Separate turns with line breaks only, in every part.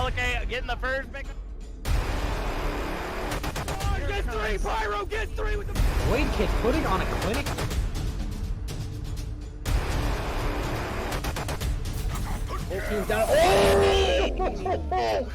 okay, getting the first pick.
Oh, get three, Pyro, get three with the
Blade Kid putting on a clinic. Whole team's down. Oh!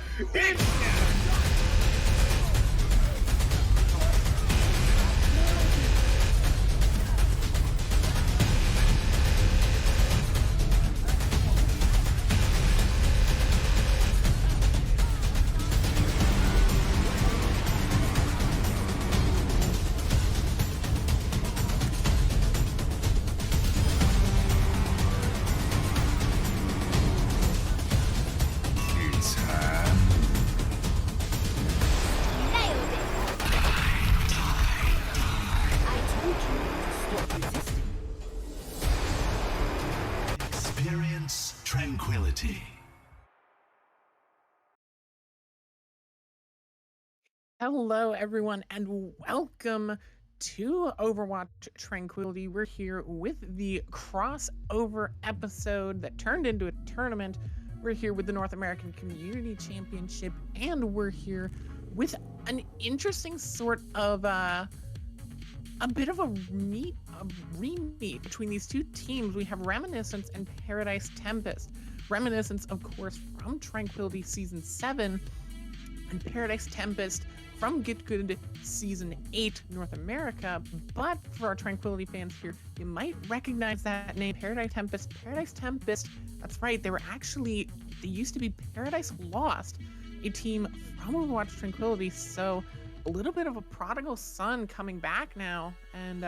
Experience tranquility.
Hello, everyone, and welcome to Overwatch Tranquility. We're here with the crossover episode that turned into a tournament. We're here with the North American Community Championship, and we're here with an interesting sort of a bit of a re-meet between these two teams. We have Reminiscence and Paradise Tempest. Reminiscence, of course, from Tranquility Season 7, and Paradise Tempest from Get Good Season 8 North America. But for our Tranquility fans here, you might recognize that name, Paradise Tempest. Paradise Tempest, that's right, they used to be Paradise Lost, a team from Overwatch Tranquility, so a little bit of a prodigal son coming back now, and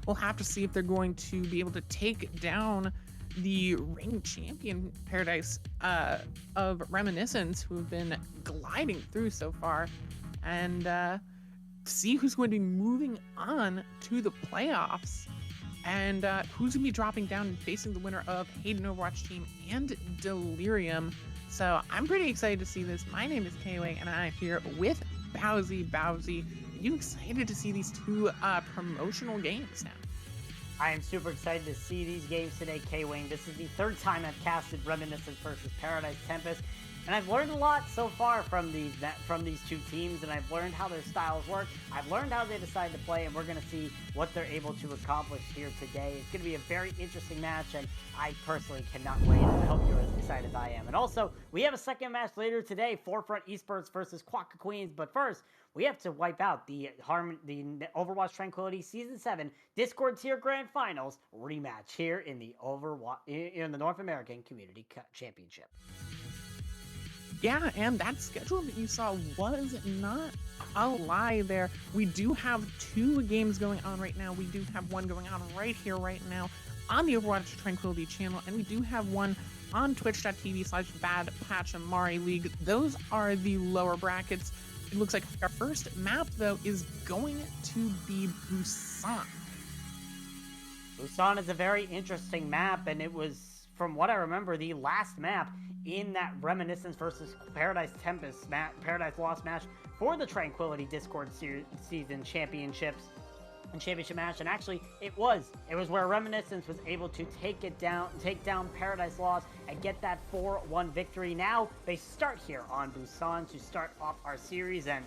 we'll have to see if they're going to be able to take down the reigning champion Paradise of Reminiscence, who have been gliding through so far, and see who's going to be moving on to the playoffs, and who's going to be dropping down and facing the winner of Hayden Overwatch Team and Delirium. So I'm pretty excited to see this. My name is K-Wing, and I'm here with Bowsy. Bowsy, are you excited to see these two promotional games now?
I am super excited to see these games today, K-Wing. This is the third time I've casted Reminiscence versus Paradise Tempest, and I've learned a lot so far from these two teams, and I've learned how their styles work. I've learned how they decide to play, and we're going to see what they're able to accomplish here today. It's going to be a very interesting match, and I personally cannot wait. I hope you're as excited as I am. And also, we have a second match later today, Forefront Esports versus Quokka Queens. But first, we have to wipe out the Overwatch Tranquility Season 7 Discord Tier Grand Finals rematch here in the North American Community Championship.
Yeah, and that schedule that you saw was not a lie there. We do have two games going on right now. We do have one going on right here, right now, on the Overwatch Tranquility channel, and we do have one on twitch.tv/badpatchamari League. Those are the lower brackets. It looks like our first map, though, is going to be Busan.
Busan is a very interesting map, and it was, from what I remember, the last map in that Reminiscence versus Paradise Tempest Paradise Lost match for the Tranquility Discord season championship match. And actually, it was where Reminiscence was able to take down Paradise Lost and get that 4-1 victory. Now they start here on Busan to start off our series, and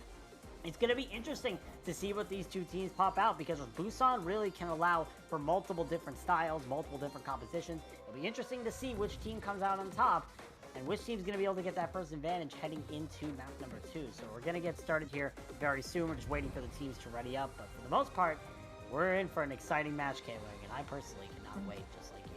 it's going to be interesting to see what these two teams pop out, because Busan really can allow for multiple different styles, multiple different compositions. It'll be interesting to see which team comes out on top and which team's going to be able to get that first advantage heading into map number 2. So we're going to get started here very soon. We're just waiting for the teams to ready up, but for the most part, we're in for an exciting match, K-Wing, and I personally cannot wait, just like you.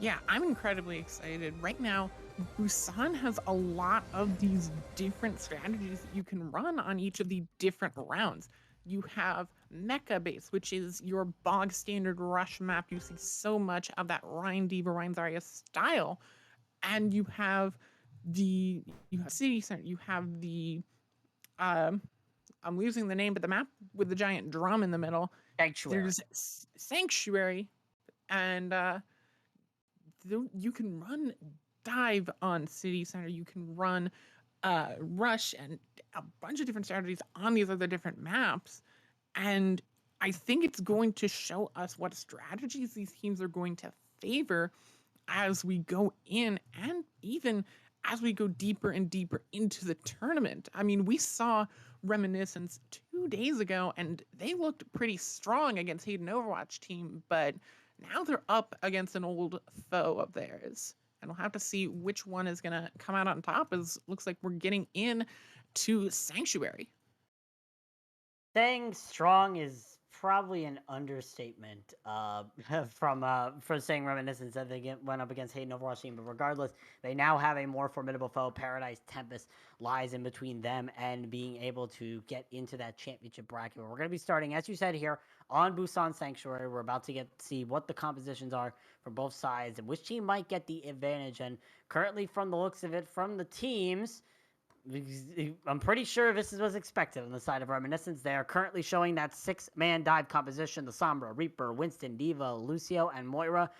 Yeah, I'm incredibly excited. Right now, Busan has a lot of these different strategies that you can run on each of the different rounds. You have Mecha Base, which is your bog standard rush map. You see so much of that Rein Diva, Rein Zarya style. And you have City Center, you have the I'm losing the name, but the map with the giant drum in the middle.
Sanctuary.
There's Sanctuary, and you can run dive on City Center. You can run rush and a bunch of different strategies on these other different maps. And I think it's going to show us what strategies these teams are going to favor as we go in, and even as we go deeper and deeper into the tournament. I mean, we saw Reminiscence 2 days ago, and they looked pretty strong against Hayden Overwatch team, but now they're up against an old foe of theirs. And we'll have to see which one is going to come out on top, as looks like we're getting in to Sanctuary.
Saying strong is probably an understatement for saying Reminiscence that they went up against Hayden Overwatch team. But regardless, they now have a more formidable foe. Paradise Tempest lies in between them and being able to get into that championship bracket. We're going to be starting, as you said, here on Busan Sanctuary. We're about to see what the compositions are for both sides and which team might get the advantage. And currently, from the looks of it, from the teams, I'm pretty sure this is what's expected on the side of Reminiscence. They are currently showing that 6-man dive composition: the Sombra, Reaper, Winston, Diva, Lucio, and Moira.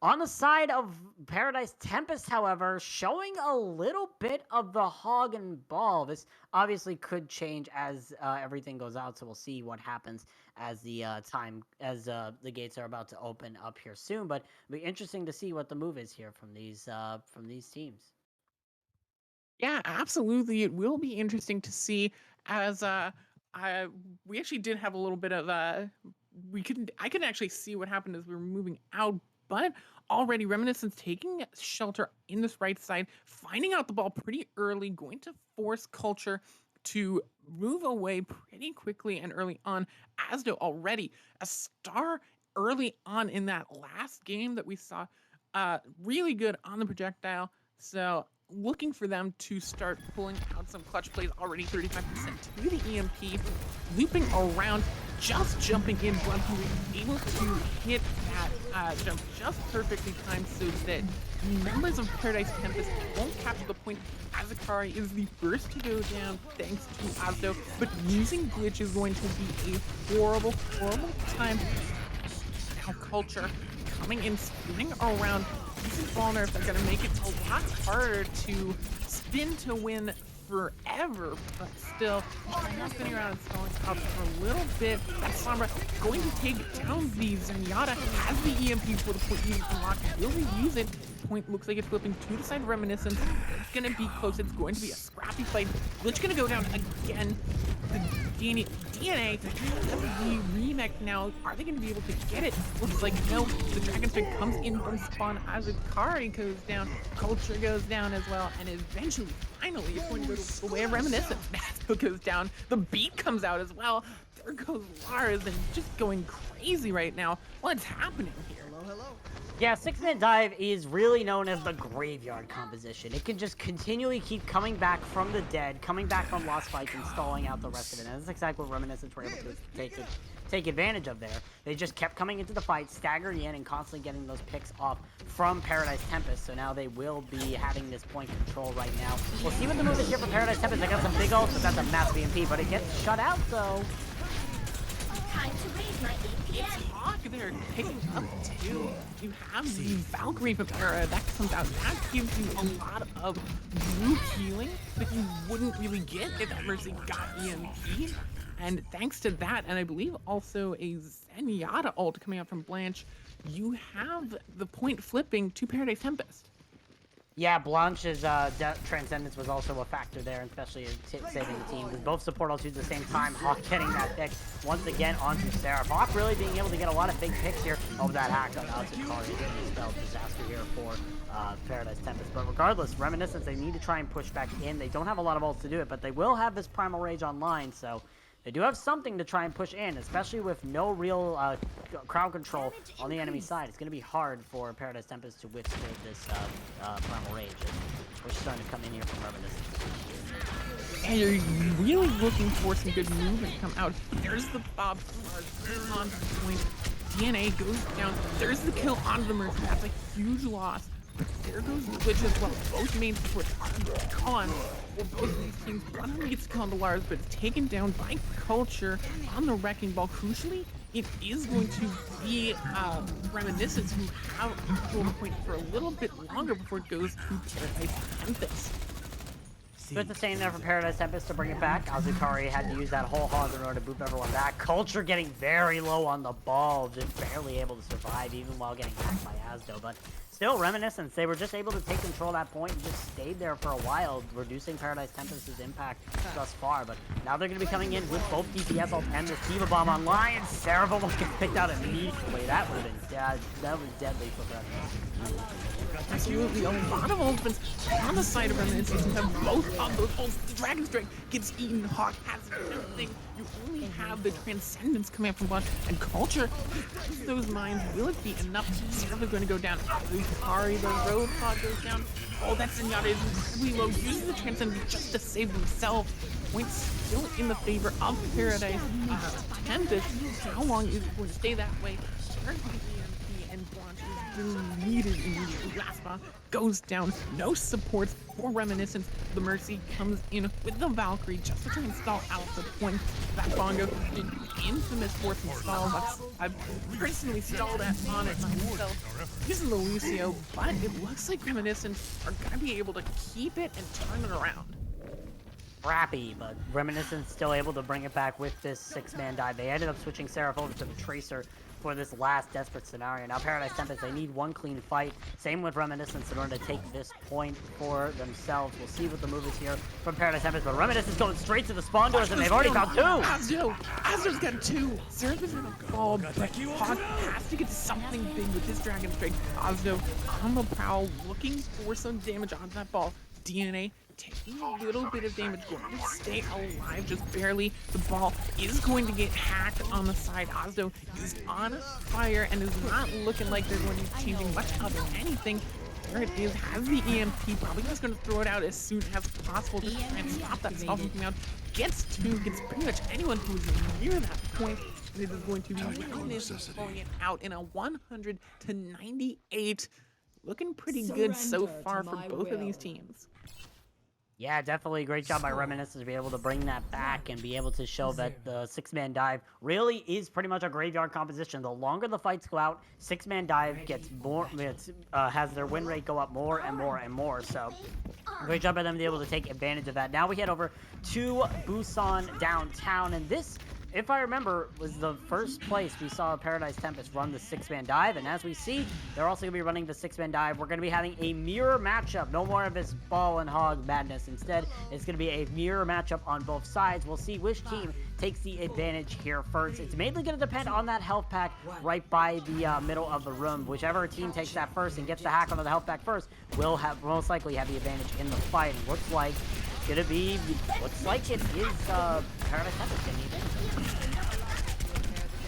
On the side of Paradise Tempest, however, showing a little bit of the hog and ball. This obviously could change as everything goes out, so we'll see what happens as the the gates are about to open up here soon. But it'll be interesting to see what the move is here from these teams.
Yeah, absolutely. It will be interesting to see as we actually did have a little bit of I could actually see what happened as we were moving out, but already Reminiscence taking shelter in this right side, finding out the ball pretty early, going to force Culture to move away pretty quickly and early on. Asdo already a star early on in that last game that we saw, really good on the projectile. So looking for them to start pulling out some clutch plays already. 35% to the EMP, looping around, just jumping in, but able to hit that jump just perfectly timed so that the members of Paradise Tempest won't capture the point. Azakari is the first to go down thanks to Asdo, but using glitch is going to be a horrible, horrible time. Now Culture coming in, spinning around. Vulner, they're going to make it a lot harder to spin to win forever, but still, spinning around and stalling out for a little bit. That Sombra going to take down the Zenyatta as the EMP for the point being unlocked. Will they use it? Point looks like it's flipping to the side of Reminiscence. It's going to be close. It's going to be a scrappy fight. Glitch going to go down again. The DNA, the remake now, are they going to be able to get it? Looks like no. The Dragon Twig comes in from spawn as Akari goes down. Culture goes down as well, and eventually, finally, it's going to go the way of Reminiscence. Asdo goes down. The beat comes out as well. There goes Lars, and just going crazy right now. What's happening here?
Hello.
Yeah, 6-man dive is really known as the graveyard composition. It can just continually keep coming back from the dead, coming back from lost fights, and stalling out the rest of it. And that's exactly what Reminiscence were able to take advantage of there. They just kept coming into the fight, staggering in, and constantly getting those picks off from Paradise Tempest. So now they will be having this point control right now. We'll see what the move is here for Paradise Tempest. They got some big ults, but that's a massive EMP, but it gets shut out though.
Time to raise my EPM.
Hawk there picking up two. You have the Valkyrie Pepera that comes out. That gives you a lot of group healing that you wouldn't really get if that Mercy got EMP. And thanks to that, and I believe also a Zenyatta ult coming out from Blanche, you have the point flipping to Paradise Tempest.
Yeah, Blanche's Transcendence was also a factor there, especially in saving the team, because both support ults at the same time. Hawk getting that pick once again onto Seraph. Hawk really being able to get a lot of big picks here. Oh, that hack on Azakari is a spell disaster here for Paradise Tempest. But regardless, Reminiscence, they need to try and push back in. They don't have a lot of ults to do it, but they will have this Primal Rage online, so they do have something to try and push in, especially with no real crowd control on the enemy side. It's going to be hard for Paradise Tempest to withstand this Primal Rage. And we're starting to come in here from Reminiscence.
And you're really looking for some good movement to come out. There's the Bob on the point. DNA goes down. There's the kill onto the Mercy. That's a huge loss. But there goes the glitch as well. Both main supports are gone. Well, both of these teams, one of them gets to kill on the Lars, but it's taken down by Culture on the Wrecking Ball. Crucially, it is going to be Reminiscence who have control the point for a little bit longer before it goes to Paradise Tempest.
Good to stay in there for Paradise Tempest to bring it back. Azakari had to use that whole hog in order to boop everyone back. Culture getting very low on the ball, just barely able to survive even while getting hacked by Asdo. But Still, Reminiscence, they were just able to take control of that point and just stayed there for a while, reducing Paradise Tempest's impact thus far. But now they're going to be coming in with both DPS ult and this Diva Bomb online. Seraphim will get picked out immediately. That would have been dead. That was deadly for Reminiscence.
Absolutely, a lot of ultimates on the side of Reminiscence. You have both of those ults. The Dragon Strike gets eaten. Hawk has nothing. You only have the Transcendence coming up from Blush and Culture. Those mines, will it be enough? Seraphim's going to go down. Sorry, the Roadhog goes down. Oh, that Zenyatta is incredibly low. Uses the Transcendence just to save himself. Points still in the favor of Paradise. Tempest, how long is it going to stay that way? Turns the EMP and Blanche is deleted immediately. Raspa goes down. No supports for Reminiscence. The Mercy comes in with the Valkyrie just to try and stall out the point. That Bongo did infamous fourth install. I've personally stalled on it myself using the Lucio, but it looks like Reminiscence are going to be able to keep it and turn it around.
Crappy, but Reminiscence still able to bring it back with this 6-man dive. They ended up switching Seraph over to the Tracer for this last desperate scenario. Now Paradise Tempest, they need one clean fight. Same with Reminiscence in order to take this point for themselves. We'll see what the move is here from Paradise Tempest, but Reminiscence going straight to the spawn doors, and they've already found two!
Azur's got two! Seraphim's gonna fall, but Hawk has to get something big with this Dragon Strike. Ozdo on the prowl, looking for some damage on that ball. DNA taking a little bit of damage, going to stay alive just barely. The ball is going to get hacked on the side. Ozdo is on fire and is not looking like they're going to be changing much of anything. There it is, has the EMP, probably just going to throw it out as soon as possible to try and stop that spell from coming out. Gets pretty much anyone who's near that point. And it is going to be Reminiscence throwing it out in a 100 to 98. Looking pretty good so far for both of these teams.
Yeah, definitely great job by Reminiscence to be able to bring that back and be able to show that the 6-man dive really is pretty much a graveyard composition. The longer the fights go out, 6-man dive gets more, has their win rate go up more and more and more. So great job by them to be able to take advantage of that. Now we head over to Busan downtown, and this, if I remember, was the first place we saw Paradise Tempest run the 6-man dive, and as we see, they're also going to be running the 6-man dive. We're going to be having a mirror matchup. No more of this ball and hog madness. Instead, it's going to be a mirror matchup on both sides. We'll see which team takes the advantage here first. It's mainly going to depend on that health pack right by the middle of the room. Whichever team takes that first and gets the hack onto the health pack first will most likely have the advantage in the fight. It looks like it is Paradise Tempest in the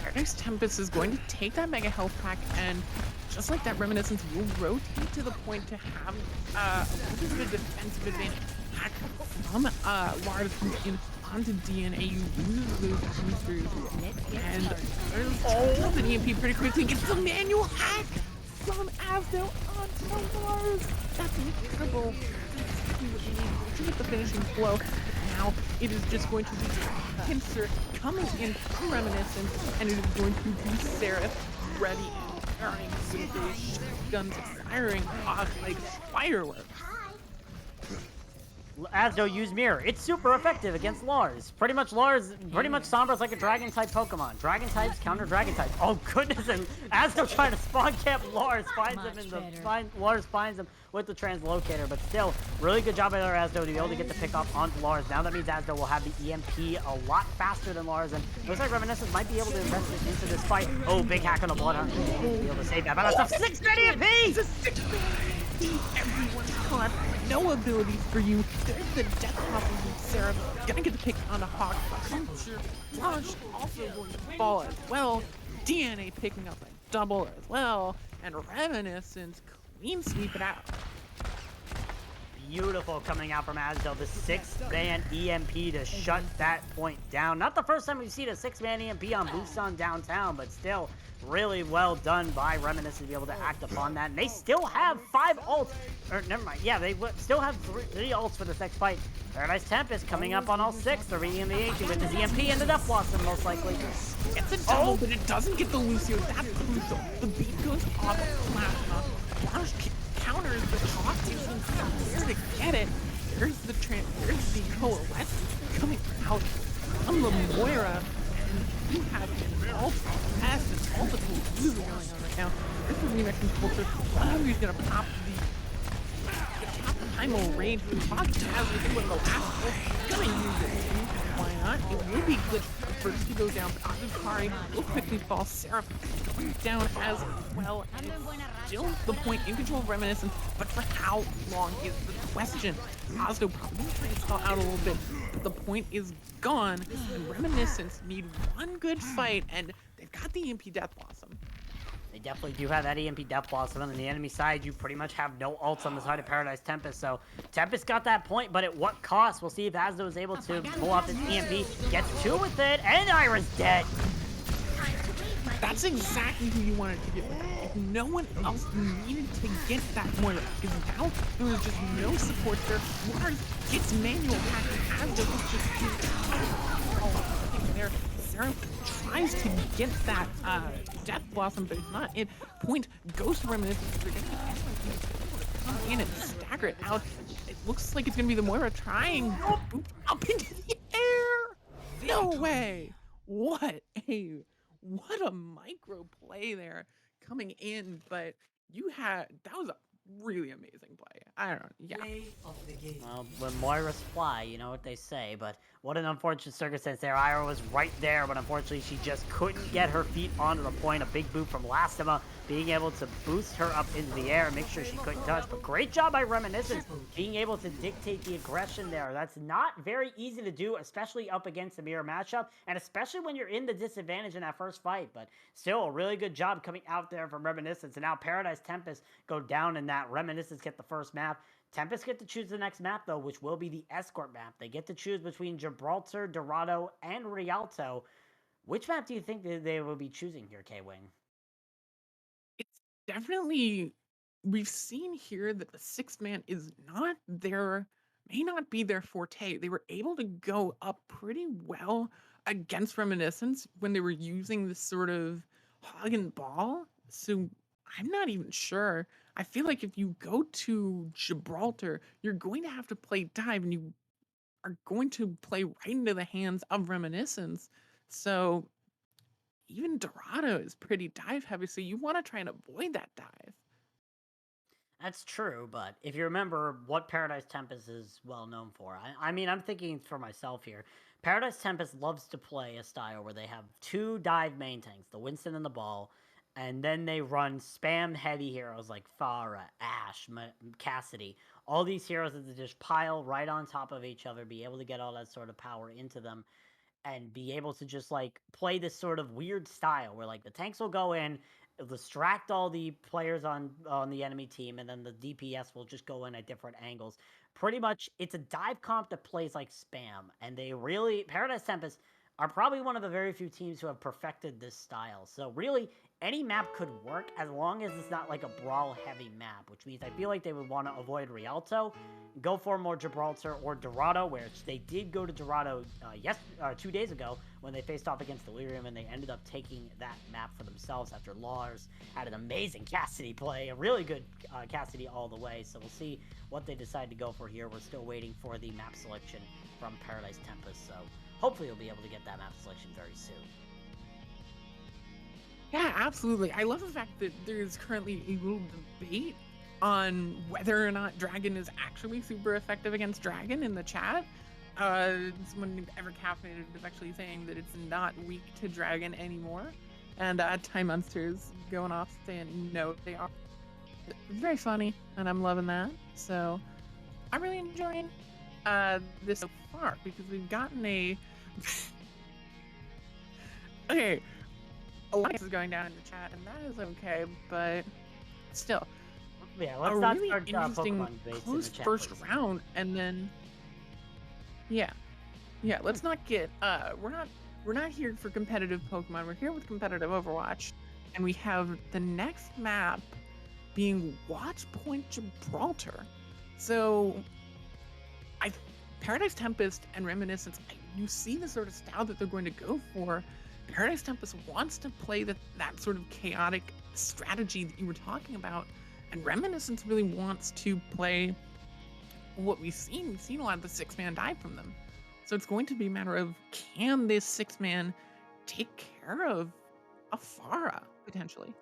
Paradise Tempest is going to take that mega health pack, and just like that, Reminiscence will rotate to the point to have a little bit of defensive advantage. Hack from Lars comes in onto DNA, you lose those boosters, and there's the EMP pretty quickly, gets the manual hack from Avdo onto Lars. That's incredible. To get the finishing blow. Now it is just going to be Pincer coming in from Reminiscence, and it is going to be Seraph ready and firing with those guns firing off like fireworks.
Asdo use Mirror. It's super effective against Lars. Pretty much Sombra's like a Dragon type Pokemon. Dragon types counter Dragon types. Oh goodness, and Asdo trying to spawn camp Lars, Lars finds him with the translocator, but still, really good job by there Asdo to be able to get the pick up onto Lars. Now that means Asdo will have the EMP a lot faster than Lars, and looks like Reminiscence might be able to invest it into this fight. Oh, big hack on the Bloodhound. Be able to save that, but that's a 6-man EMP!
It's a 6-man EMP! Everyone's caught. No abilities for you. There's the death possible. Sarah gonna get the pick on a Hawk. Blanche also going to fall as well. DNA picking up a double as well. And Reminiscence clean sweep it out.
Beautiful coming out from Asdo. The 6-man EMP to shut that point down. Not the first time we've seen a 6-man EMP on Busan downtown, but still really well done by Reminiscence to be able to act upon that. And they still have 5 ults. Or never mind. Yeah, they still have 3 ults for this next fight. Paradise Tempest coming up on all 6. They're re-engaging with his EMP and the Death Blossom most likely.
It's a double, but it doesn't get the Lucio. That's crucial. The beat goes off Plasma. Blanche counters the Hawk using somewhere to get it. There's the Coalescence coming out from the Moira. you have an multiple views going on right now. This is Reminiscence culture. One of you is gonna pop the primal rage with Fox as we think with the last one. Gonna use it. Why not? It will be glitched first to go down, but Azukari will quickly fall. Seraph down as well. And it's still the point in control of Reminiscence, but for how long is the question? Ozdo probably trying to stall out a little bit, but the point is gone, and Reminiscence need one good fight, and they've got the EMP Death Blossom.
They definitely do have that EMP Death Blossom, and on the enemy side, you pretty much have no ults on the side of Paradise Tempest, so Tempest got that point, but at what cost? We'll see if Azdo is able to pull off his EMP, gets two with it, and Ira's dead!
That's exactly who you wanted to get with that. If no one else needed to get that Moira, because now there was just no support there. Mars gets manual hacking, Azdo was just there. Sarah tries to get that Death Blossom, but it's not it. Point goes to Reminiscence. They're gonna come in and stagger it out. It looks like it's gonna be the Moira trying up into the air. No way! What a micro play there coming in, but that was a really amazing play. I don't know. Yeah.
Well, when Moiras fly, you know what they say, but what an unfortunate circumstance there. Ira was right there, but unfortunately she just couldn't get her feet onto the point. A big boot from Lastema being able to boost her up into the air and make sure she couldn't touch. But great job by Reminiscence being able to dictate the aggression there. That's not very easy to do, especially up against a mirror matchup, and especially when you're in the disadvantage in that first fight. But still, a really good job coming out there from Reminiscence. And now Paradise Tempest go down in that. Reminiscence get the first map. Tempest get to choose the next map, though, which will be the escort map. They get to choose between Gibraltar, Dorado, and Rialto. Which map do you think they will be choosing here, K-Wing?
It's definitely, we've seen here that the sixth man is may not be their forte. They were able to go up pretty well against Reminiscence when they were using this sort of hog and ball. So I'm not even sure. I feel like if you go to Gibraltar, you're going to have to play dive, and you are going to play right into the hands of Reminiscence. So even Dorado is pretty dive heavy, so you want to try and avoid that dive.
That's true, but if you remember what Paradise Tempest is well known for, I mean, I'm thinking for myself here. Paradise Tempest loves to play a style where they have two dive main tanks, the Winston and the Ball, and then they run spam heavy heroes like Farah, Ashe, Cassidy. All these heroes that they just pile right on top of each other, be able to get all that sort of power into them, and be able to just like play this sort of weird style where like the tanks will go in, it'll distract all the players on the enemy team, and then the DPS will just go in at different angles. Pretty much, it's a dive comp that plays like spam, and Paradise Tempest are probably one of the very few teams who have perfected this style. So really, any map could work as long as it's not like a brawl-heavy map, which means I feel like they would want to avoid Rialto, go for more Gibraltar or Dorado, which they did go to Dorado 2 days ago when they faced off against Delirium, and they ended up taking that map for themselves after Lars had an amazing Cassidy play, a really good Cassidy all the way. So we'll see what they decide to go for here. We're still waiting for the map selection from Paradise Tempest, so hopefully we'll be able to get that map selection very soon.
Yeah, absolutely. I love the fact that there's currently a little debate on whether or not Dragon is actually super effective against Dragon in the chat. Someone named Evercaffeinated is actually saying that it's not weak to Dragon anymore. And Time Monsters going off saying no, they are. Very funny, and I'm loving that. So I'm really enjoying this so far, because we've gotten a... Okay, Alliance is going down in the chat, and that is okay, but still.
Yeah, let's not
really
start
interesting
Pokemon debates in the
close
chat,
first
please.
round, and then yeah, let's not get we're not here for competitive Pokemon. We're here with competitive Overwatch, and we have the next map being Watch Point Gibraltar. So Paradise Tempest and Reminiscence, you see the sort of style that they're going to go for. Paradise Tempest wants to play that sort of chaotic strategy that you were talking about, and Reminiscence really wants to play what we've seen. We've seen a lot of the six-man dive from them. So it's going to be a matter of, can this six-man take care of Afara, potentially.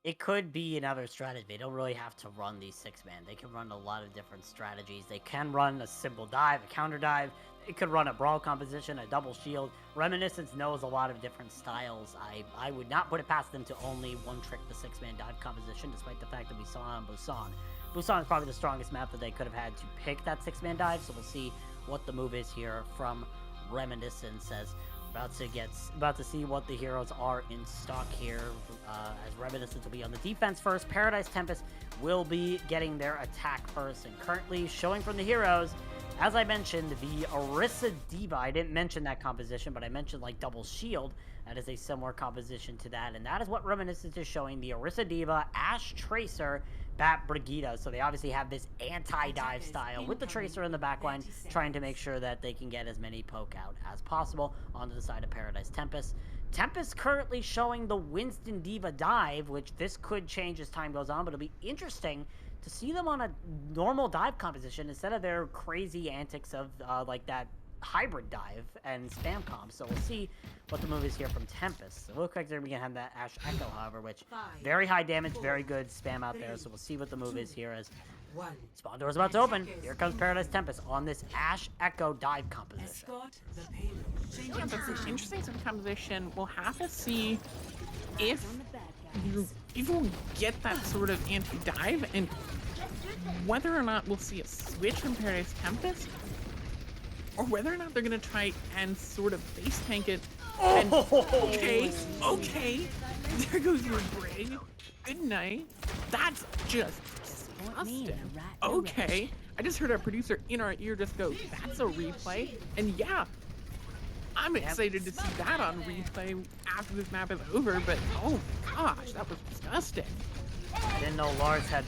It could be another strategy. They don't really have to run these 6-man. They can run a lot of different strategies. They can run a simple dive, a counter dive. It could run a brawl composition, a double shield. Reminiscence knows a lot of different styles. I would not put it past them to only one-trick the 6-man dive composition, despite the fact that we saw on Busan. Busan is probably the strongest map that they could have had to pick that 6-man dive, so we'll see what the move is here from Reminiscence as about to see what the heroes are in stock here, as Reminiscence will be on the defense first. Paradise Tempest will be getting their attack first, and currently showing from the heroes, as I mentioned, the Orisa Diva. I didn't mention that composition, but I mentioned like double shield. That is a similar composition to that, and that is what Reminiscence is showing: the Orisa Diva, Ashe Tracer, Bat Brigida. So they obviously have this anti-dive style with the Tracer in the backline, trying to make sure that they can get as many poke out as possible onto the side of Paradise Tempest. Tempest currently showing the Winston Diva dive, which this could change as time goes on, but it'll be interesting to see them on a normal dive composition instead of their crazy antics of like that hybrid dive and spam comp. So we'll see what the move is here from Tempest. It looks like they're going to have that Ashe Echo, however, which very high damage, very good spam out there. So we'll see what the move is here as spawn door is about to open. Here comes Paradise Tempest on this Ashe Echo dive composition.
Yeah, that's an interesting sort of composition. We'll have to see if you get that sort of anti-dive and whether or not we'll see a switch from Paradise Tempest, or whether or not they're going to try and sort of face tank it. And, okay, there goes your brig. Good night. That's just disgusting. Okay, I just heard our producer in our ear just go, that's a replay. And yeah, I'm excited to see that on replay after this map is over, but oh my gosh, that was disgusting.
I didn't know Lars had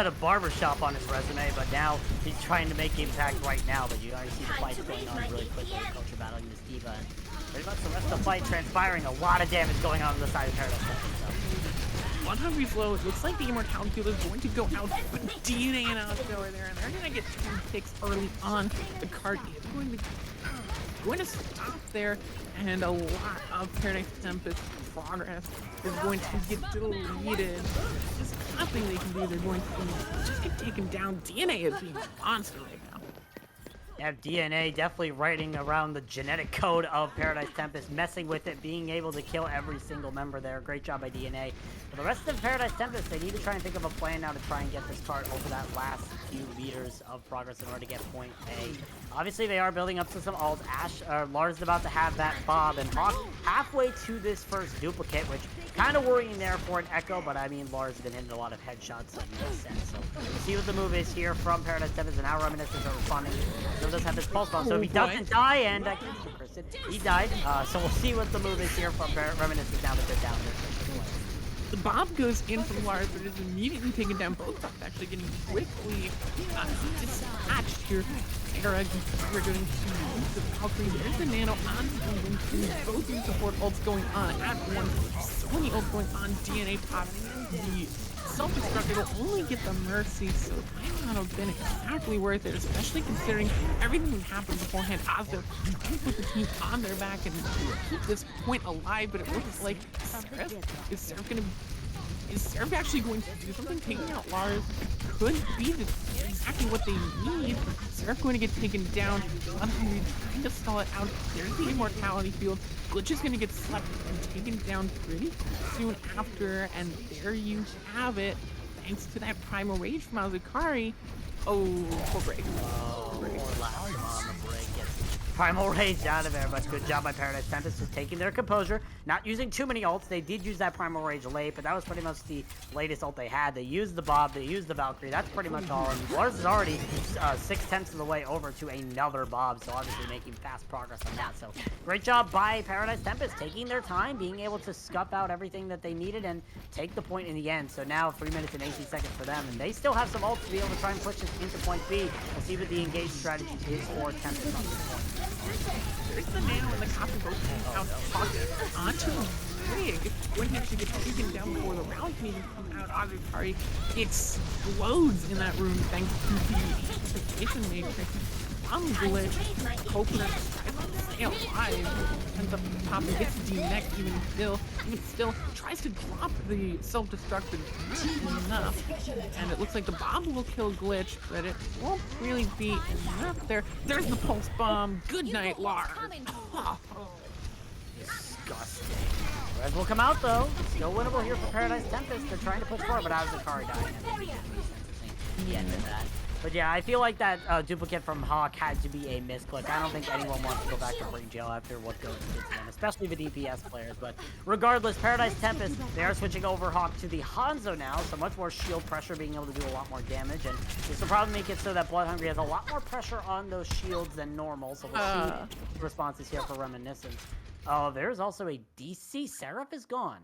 a barber shop on his resume, but now he's trying to make impact right now. But you already see the fights going on really quickly. Culture battling this Diva, and pretty much the rest of the fight transpiring. A lot of damage going on the side of Paradise Tempest.
100's low. It looks like the Immortality Field is going to go out, but DNA and Oscar are there, and they're going to get 10 picks early on. The card is going to stop there, and a lot of Paradise Tempest progress is going to get deleted. There's nothing they can do. They're going to just get taken down. DNA is being a monster right now.
You have DNA definitely writing around the genetic code of Paradise Tempest, messing with it, being able to kill every single member there. Great job by DNA. For the rest of Paradise Tempest, they need to try and think of a plan now to try and get this card over that last few meters of progress in order to get point A. Obviously, they are building up to some ults. Lars is about to have that Bob, and Hawk halfway to this first duplicate, which kind of worrying there for an Echo, but I mean, Lars has been hitting a lot of headshots, so it makes sense. So we'll see what the move is here from Paradise Tempest, and now Reminiscence are responding. Still does have his pulse bomb, so if he doesn't die, and he died, so we'll see what the move is here from Reminiscence now that they're down there.
The bomb goes in from Lars, but is immediately taken down. Both bombs actually getting quickly dispatched here. Era, we're going to use the Valkyrie. There's the Nano on Winston. Both use support ults going on at once. So many ults going on. DNA popping. The self-destruct will only get the Mercy, so it might not have been exactly worth it, especially considering everything that happened beforehand. Ozzo did put the team on their back and keep this point alive, but it looks like is Seraph actually going to do something? Taking out Lars could be exactly what they need. Seraph going to get taken down. 100 trying to stall it out. There's the Immortality Field. Glitch is going to get slept and taken down pretty soon after, and there you have it. Thanks to that Primal Rage from Azukari. Oh, poor break.
Primal Rage out of there, but good job by Paradise Tempest just taking their composure, not using too many ults. They did use that Primal Rage late, but that was pretty much the latest ult they had. They used the Bob, they used the Valkyrie. That's pretty much all. And Lars is already 6/10 of the way over to another Bob, so obviously making fast progress on that. So great job by Paradise Tempest, taking their time, being able to scuff out everything that they needed and take the point in the end. So now 3 minutes and 18 seconds for them, and they still have some ults to be able to try and push this into point B. We'll see what the engaged strategy is for Tempest on this point.
There's the Nano and the copy both out pocket onto the rig. When he actually gets taken down before the round can even come out, Azukari explodes in that room thanks to the amplification matrix. bomb glitch. Coconut tries to stay alive. Ends up at the top and gets D-neck even still. Tries to drop the self-destructive enough. And it looks like the bomb will kill glitch, but it won't really be enough there. There's the pulse bomb. Good night, Lars.
Disgusting. Res will come out though. Still winnable here for Paradise Tempest. They're trying to push forward, but I was Akari dying. I think the end of that. But yeah, I feel like that duplicate from Hawk had to be a misclick. I don't think anyone wants to go back to free jail after what goes to them, especially the DPS players. But regardless, Paradise Tempest, they are switching over Hawk to the Hanzo now, so much more shield pressure, being able to do a lot more damage. And this will probably make it so that Blood Hungry has a lot more pressure on those shields than normal. So we'll see the responses here for Reminiscence. Oh, there's also a DC. Seraph is gone.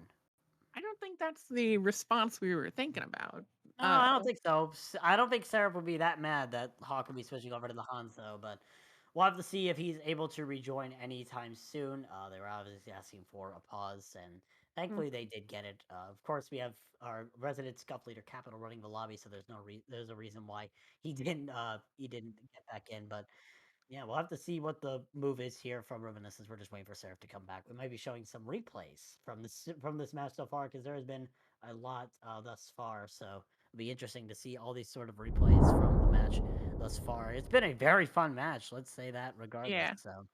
I don't think that's the response we were thinking about.
No, I don't think so. I don't think Seraph would be that mad that Hawk would be switching over to the Hanzo, but we'll have to see if he's able to rejoin anytime soon. They were obviously asking for a pause, and thankfully they did get it. Of course, we have our resident Scuff Leader Capital running the lobby, so there's a reason why he didn't get back in, but yeah, we'll have to see what the move is here from Reminiscence. We're just waiting for Seraph to come back. We might be showing some replays from this match so far, because there has been a lot thus far. So it'll be interesting to see all these sort of replays from the match thus far. It's been a very fun match. Let's say that regardless.
Yeah.
So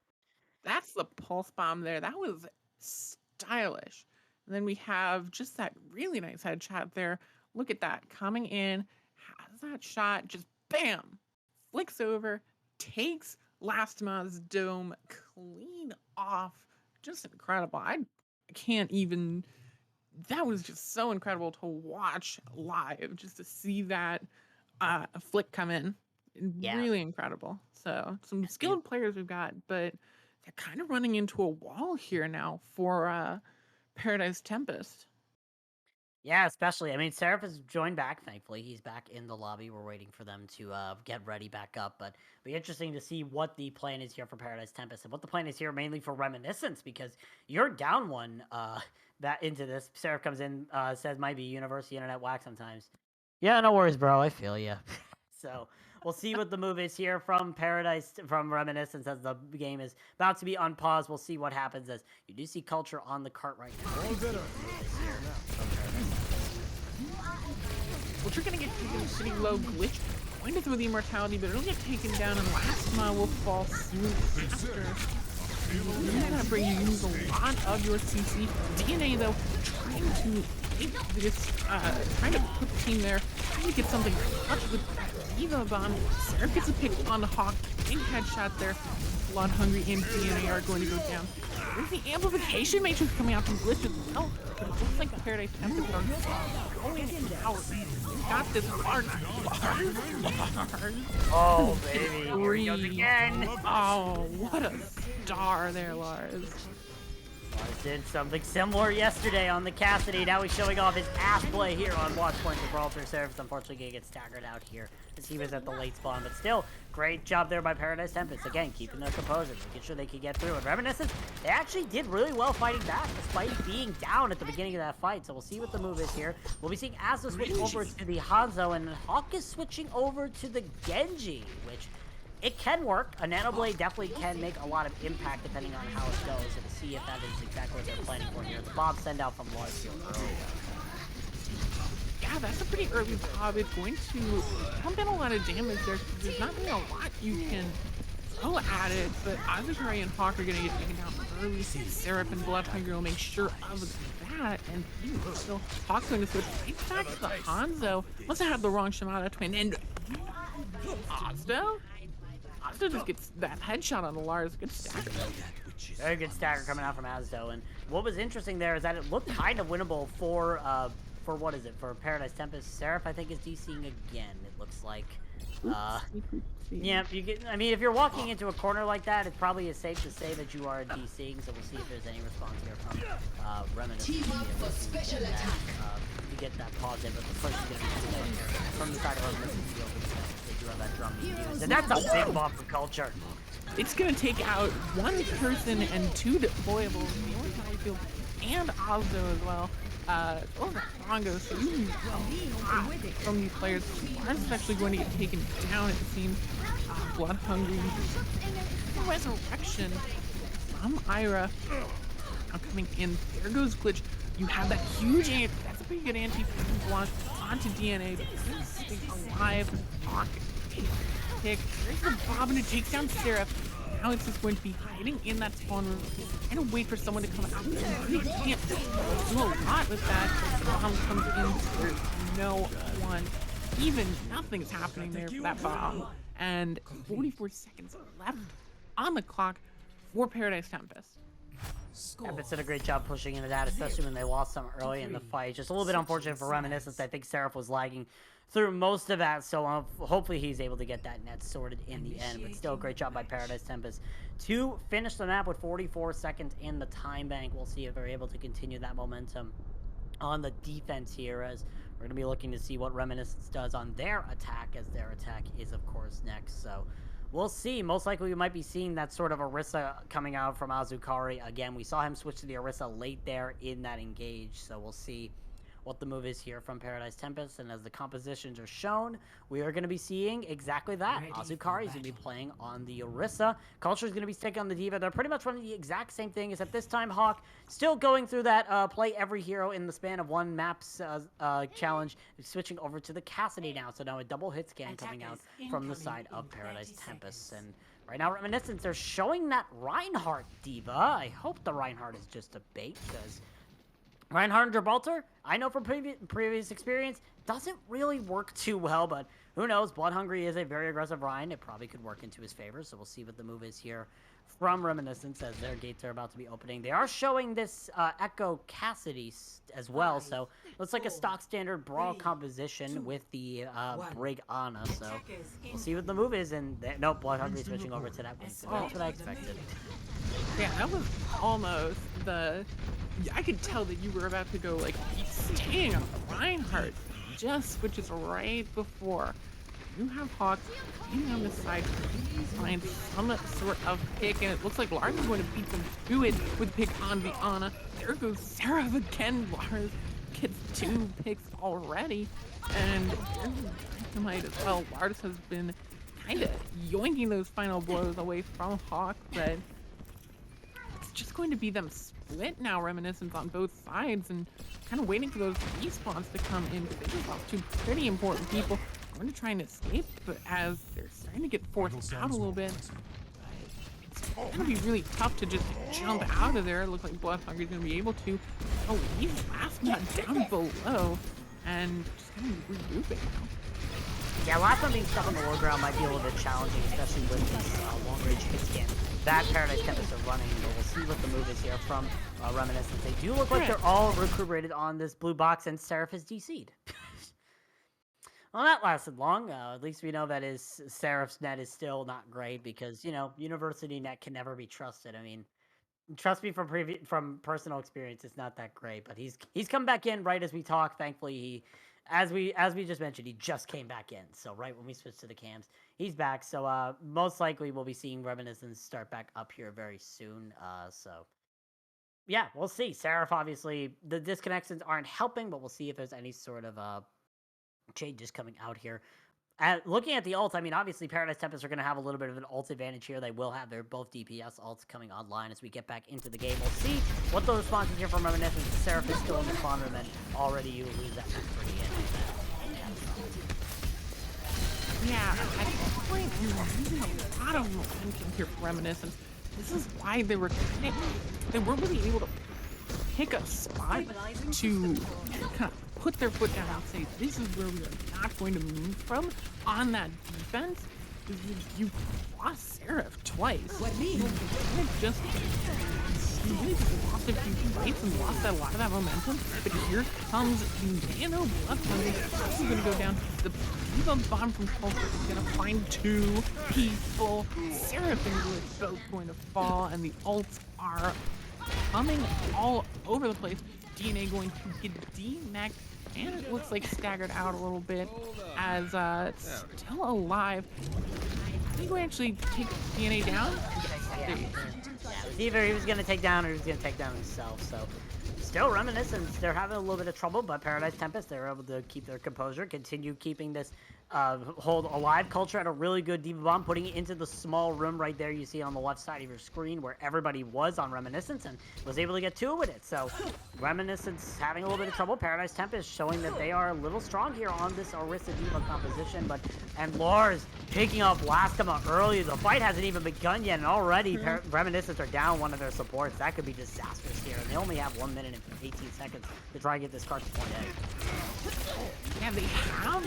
That's the pulse bomb there. That was stylish. And then we have just that really nice headshot there. Look at that. Coming in, has that shot, just bam, flicks over, takes Lastima's dome clean off. Just incredible. I can't even... That was just so incredible to watch live, just to see that flick come in.
Yeah.
Really incredible. So some skilled players we've got, but they're kind of running into a wall here now for Paradise Tempest.
yeah, especially. I mean, Seraph has joined back, thankfully. He's back in the lobby. We're waiting for them to get ready back up. But it'll be interesting to see what the plan is here for Paradise Tempest and what the plan is here mainly for Reminiscence, because you're down one that into this. Seraph comes in, says might be University Internet whack sometimes. Yeah, no worries, bro. I feel you. So we'll see what the move is here from Reminiscence as the game is about to be unpaused. We'll see what happens as you do see Culture on the cart right now.
Which are going to get taken pretty low. Glitch going to throw the immortality, but it'll get taken down, and Lastima will fall soon after. That brings you use a lot of your CC. DNA, though, trying to take this, trying to put the team there, trying to get something touched with that Diva bomb. Seraph gets a pick on the Hawk. Big headshot there. Blood Hungry and DNA are going to go down. There's the amplification matrix coming out from Glitch as well. But it looks like the Paradise Tempest are going out. Got this Lars.
Oh, baby. Here he goes again.
Oh, what a star there, Lars.
Lars did something similar yesterday on the Cassidy. Now he's showing off his ass play here on Watch Point Gibraltar. Seraph unfortunately gonna get staggered out here as he was at the late spawn, but still, great job there by Paradise Tempest. Again, keeping their composure, making sure they could get through. And Reminiscence, they actually did really well fighting back despite being down at the beginning of that fight. So we'll see what the move is here. We'll be seeing Asa switch over to the Hanzo, and Hawk is switching over to the Genji, which it can work. A Nano Blade definitely can make a lot of impact depending on how it goes. So we'll see if that is exactly what they're planning for here. The Bob send out from Lars here early.
Yeah, that's a pretty early Bob. It's going to pump in a lot of damage there. There's not really a lot you can throw at it, but Azakari and Hawk are going to get taken down early. Seraph and Blood Hungry will make sure of that, and still Hawk's going to switch right back to the Hanzo. Must have had the wrong Shimada twin, and Ozdo just gets that headshot on the Lars. Good stagger.
Very good stagger coming out from Azdo. And what was interesting there is that it looked kind of winnable for what is it? For Paradise Tempest. Seraph, I think, is DCing again, it looks like. Yeah, I mean, if you're walking into a corner like that, it probably is safe to say that you are DCing, so we'll see if there's any response here from Reminiscence to get that pause in, but the first is going to be from the side of Reminiscence field, they do have that drum being used, and that's a big buff for Culture.
It's going to take out one person and two deployables, the only Valley Field, and Ozdo as well. Over Congo, so you from these players. Lars is actually going to get taken down, it seems. Blood Hungry resurrection from Ira. Now coming in, there goes Glitch. You have that huge anti. That's a pretty good anti-launch onto DNA. Staying alive. Hawk, pick. There's the Bobbin who takes down Seraph. Now it's just going to be hiding in that spawn room and wait for someone to come out. You can't do a lot with that. Bomb comes in. There's no one. Even nothing's happening there for that bomb. And 44 seconds left on the clock for Paradise Tempest.
Tempest did a great job pushing into that, especially when they lost some early in the fight. Just a little bit unfortunate for Reminiscence. I think Seraph was lagging through most of that, so hopefully he's able to get that net sorted in the end. But still, a great job by Paradise Tempest to finish the map with 44 seconds in the time bank. We'll see if they're able to continue that momentum on the defense here, as we're going to be looking to see what Reminiscence does on their attack, as their attack is, of course, next. So we'll see. Most likely we might be seeing that sort of Orisa coming out from Azukari. Again, we saw him switch to the Orisa late there in that engage, so we'll see what the move is here from Paradise Tempest. And as the compositions are shown, we are going to be seeing exactly that. Azukari is going to be playing on the Orisa. Culture is going to be sticking on the Diva. They're pretty much running the exact same thing, except this time Hawk still going through that play every hero in the span of one map's challenge, switching over to the Cassidy now. So now a double hit scan coming out from the side of Paradise Tempest. And right now, Reminiscence, they're showing that Reinhardt Diva. I hope the Reinhardt is just a bait, because Reinhardt and Gibraltar, I know from previous experience, doesn't really work too well, but who knows? Blood Hungry is a very aggressive Rein. It probably could work into his favor, so we'll see what the move is here from Reminiscence as their gates are about to be opening. They are showing this Echo Cassidy as well, so looks like a stock standard brawl composition with the Brig Ana, so we'll see what the move is. And nope, Blood Hungry switching over to that one, so that's what I expected.
Yeah, that was almost the... I could tell that you were about to go, like, staying on Reinhardt. Just switches right before. You have Hawk in on the side. Find some sort of pick, and it looks like Lars is going to beat them to it with a pick on the Ana. There goes Seraph again. Lars gets 2 picks already, and Dynamite as well. Lars has been kind of yoinking those final blows away from Hawk, but it's just going to be them split now. Reminiscence on both sides, and kind of waiting for those respawns to come in. They just lost 2 pretty important people. Going to try and escape, but as they're starting to get forced out a little bit, it's going to be really tough to just jump out of there. It looks like Blood Hungry is going to be able to. Oh, he's last man down below, and just kind of regrouping now.
Yeah, last one being stuck on the low ground might be a little bit challenging, especially with this long-range hit scan that Paradise Tempest are running, but we'll see what the move is here from Reminiscence. They do look like they're all recuperated on this blue box, and Seraph is DC'd. Well, that lasted long. At least we know that his Seraph's net is still not great, because, you know, University net can never be trusted. I mean, trust me from personal experience, it's not that great. But he's come back in right as we talk. Thankfully, he, as we just mentioned, he just came back in. So right when we switched to the cams, he's back. So most likely we'll be seeing Reminiscence start back up here very soon. So yeah, we'll see. Seraph, obviously, the disconnections aren't helping, but we'll see if there's any sort of changes coming out here. Looking at the ult, I mean, obviously Paradise Tempest are going to have a little bit of an ult advantage here. They will have their both DPS ults coming online as we get back into the game. We'll see what the response is here from Reminiscence. Seraph is still in the spawn room, and already you lose that match pretty
Yeah, at this point, you're losing a lot of momentum here for Reminiscence. This is why they weren't really able to pick a spot to kind of put their foot down and say, this is where we are not going to move from on that defense. You lost Seraph twice. You really just lost a few fights and lost a lot of that momentum. But here comes the Nano Blood Hungry. This is going to go down. The Diva Bomb from Culture is going to find 2 people. Seraph and Glitch both going to fall, and the ults are coming all over the place. DNA going to get D-Mac, and it looks like staggered out a little bit as it's still alive. I think we actually take DNA down.
Yeah, either he was going to take down or he was going to take down himself. So still Reminiscence, they're having a little bit of trouble, but Paradise Tempest, they're able to keep their composure, continue keeping this hold alive. Culture had a really good Diva Bomb, putting it into the small room right there you see on the left side of your screen where everybody was on Reminiscence, and was able to get 2 with it. So Reminiscence having a little bit of trouble. Paradise Tempest showing that they are a little strong here on this Orisa Diva composition, and Lars picking up Blastema early. The fight hasn't even begun yet, and already Reminiscence are down one of their supports. That could be disastrous here, and they only have 1 minute and 18 seconds to try and get this card to point A.
Yeah, they have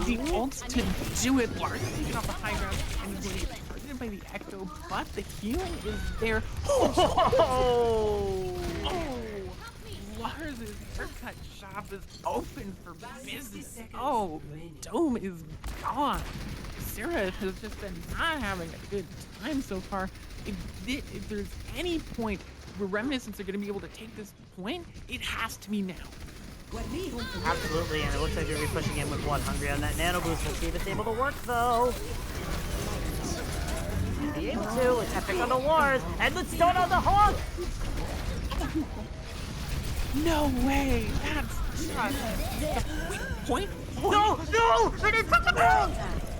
the ults to do it. Lars is taking off the high ground and he's going to get targeted by the Echo, but the healing is there.
Oh!
Lars's haircut shop is open for business. Oh, Dome is gone. Sarah has just been not having a good time so far. If there's any point where Reminiscence are going to be able to take this point, it has to be now.
Absolutely, and it looks like they're going to be pushing in with 100 on that nano boost. We'll see if it's able to work, though. Be able to, with Epic on the Wars, and the stone on the Hawk!
No way! That's just point.
No! It is such a room!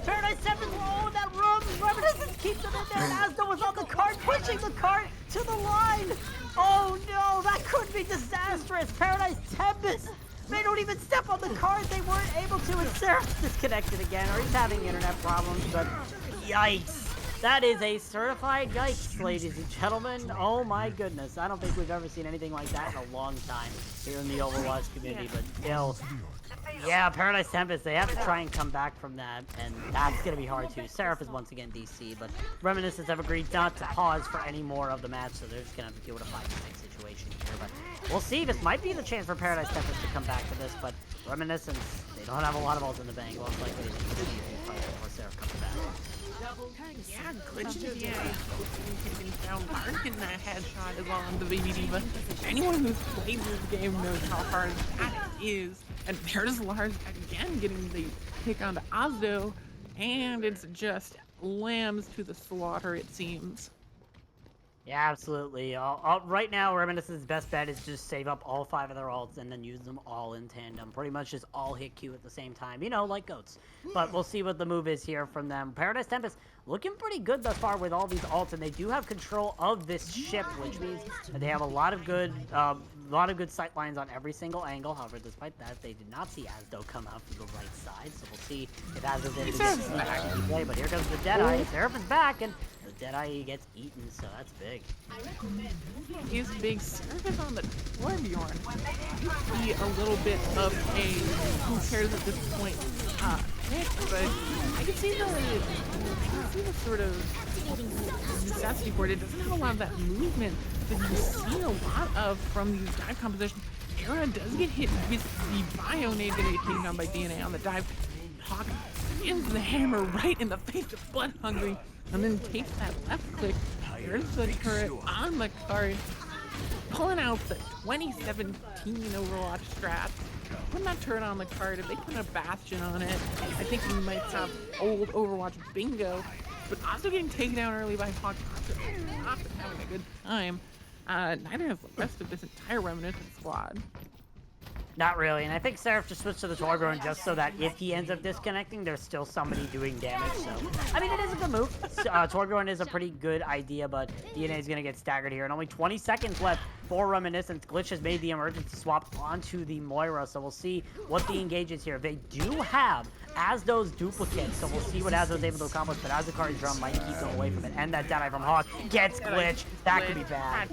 Paradise 7 will own that room! Reminiscence keeps them in there, and Asda was on the cart, pushing the cart to the line! Oh no, that could be disastrous! Paradise Tempest! They don't even step on the cart, they weren't able to, and Seraph's disconnected again, or he's having internet problems, but yikes! That is a certified yikes, ladies and gentlemen. Oh my goodness, I don't think we've ever seen anything like that in a long time here in the Overwatch community, but still. Yeah, Paradise Tempest, they have to try and come back from that, and that's going to be hard too. Seraph is once again DC, but Reminiscence have agreed not to pause for any more of the match, so they're just going to have to deal with a 5-6 situation here. But we'll see. This might be the chance for Paradise Tempest to come back for this, but Reminiscence, they don't have a lot of ults in the bank. Most likely they can see a fight before Seraph comes back.
Yeah, glitching the taking down Mark in that headshot is on the Baby Diva. Anyone who's played this game knows how hard that is. And there's Lars again getting the pick onto Ozdo, and it's just lambs to the slaughter, it seems.
Yeah, absolutely. Right now, Reminiscence's best bet is just save up all 5 of their ults and then use them all in tandem. Pretty much just all hit Q at the same time, you know, like goats. But we'll see what the move is here from them. Paradise Tempest looking pretty good thus far with all these ults, and they do have control of this ship, which means that they have a lot of good sight lines on every single angle. However, despite that, they did not see Asdo come out from the right side, so we'll see if Asdo's able to get the play. But here comes the Deadeye. Seraph is back, and the Deadeye gets eaten, so that's big.
His big service on the Torbjorn. You see a little bit of a who cares at this point pick, but I can see the sort of necessity for it. It doesn't have a lot of that movement that you see a lot of from these dive compositions. Era does get hit with the bio nade gonna get taken down by DNA on the dive. Hawk ends the hammer right in the face of Blood Hungry, and then takes that left click. There's the turret on the card, pulling out the 2017 Overwatch strat. Putting that turret on the card, if they put a Bastion on it, I think we might have old Overwatch bingo. But also getting taken down early by Hawk, not having a good time. Neither has the rest of this entire Reminiscence squad.
Not really, and I think Seraph just switched to the Torbjorn just so that if he ends up disconnecting, there's still somebody doing damage, so... I mean, it is a good move. Torbjorn is a pretty good idea, but DNA is going to get staggered here, and only 20 seconds left for Reminiscence. Glitch has made the emergency swap onto the Moira, so we'll see what the engage is here. They do have Asdo's duplicate, so we'll see what Asdo's able to accomplish, but Azakari's drum might keep them away from it, and that Deadeye from Hawk gets Glitch. That could be bad.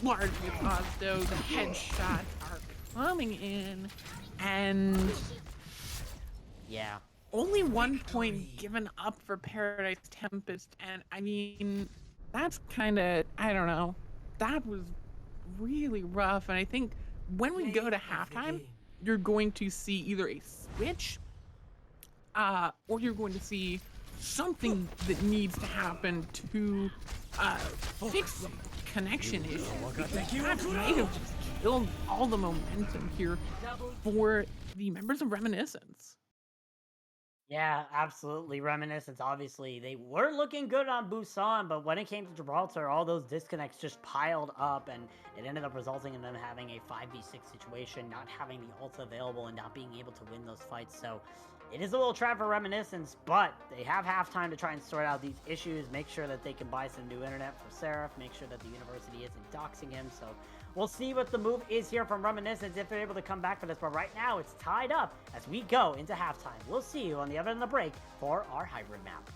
Large with Ozdo, the headshot are coming in, and
yeah,
only 1 point given up for Paradise Tempest, and I mean, that's kind of, I don't know, that was really rough. And I think when we go to halftime, you're going to see either a switch or you're going to see something that needs to happen to fix the connection issue, because that might have just killed all the momentum here for the members of Reminiscence.
Yeah, absolutely. Reminiscence, obviously, they were looking good on Busan, but when it came to Gibraltar, all those disconnects just piled up, and it ended up resulting in them having a 5v6 situation, not having the ults available, and not being able to win those fights. So It is a little trap for Reminiscence, but they have halftime to try and sort out these issues, make sure that they can buy some new internet for Seraph, make sure that the university isn't doxing him. So we'll see what the move is here from Reminiscence if they're able to come back for this. But right now, it's tied up as we go into halftime. We'll see you on the other end of the break for our hybrid map.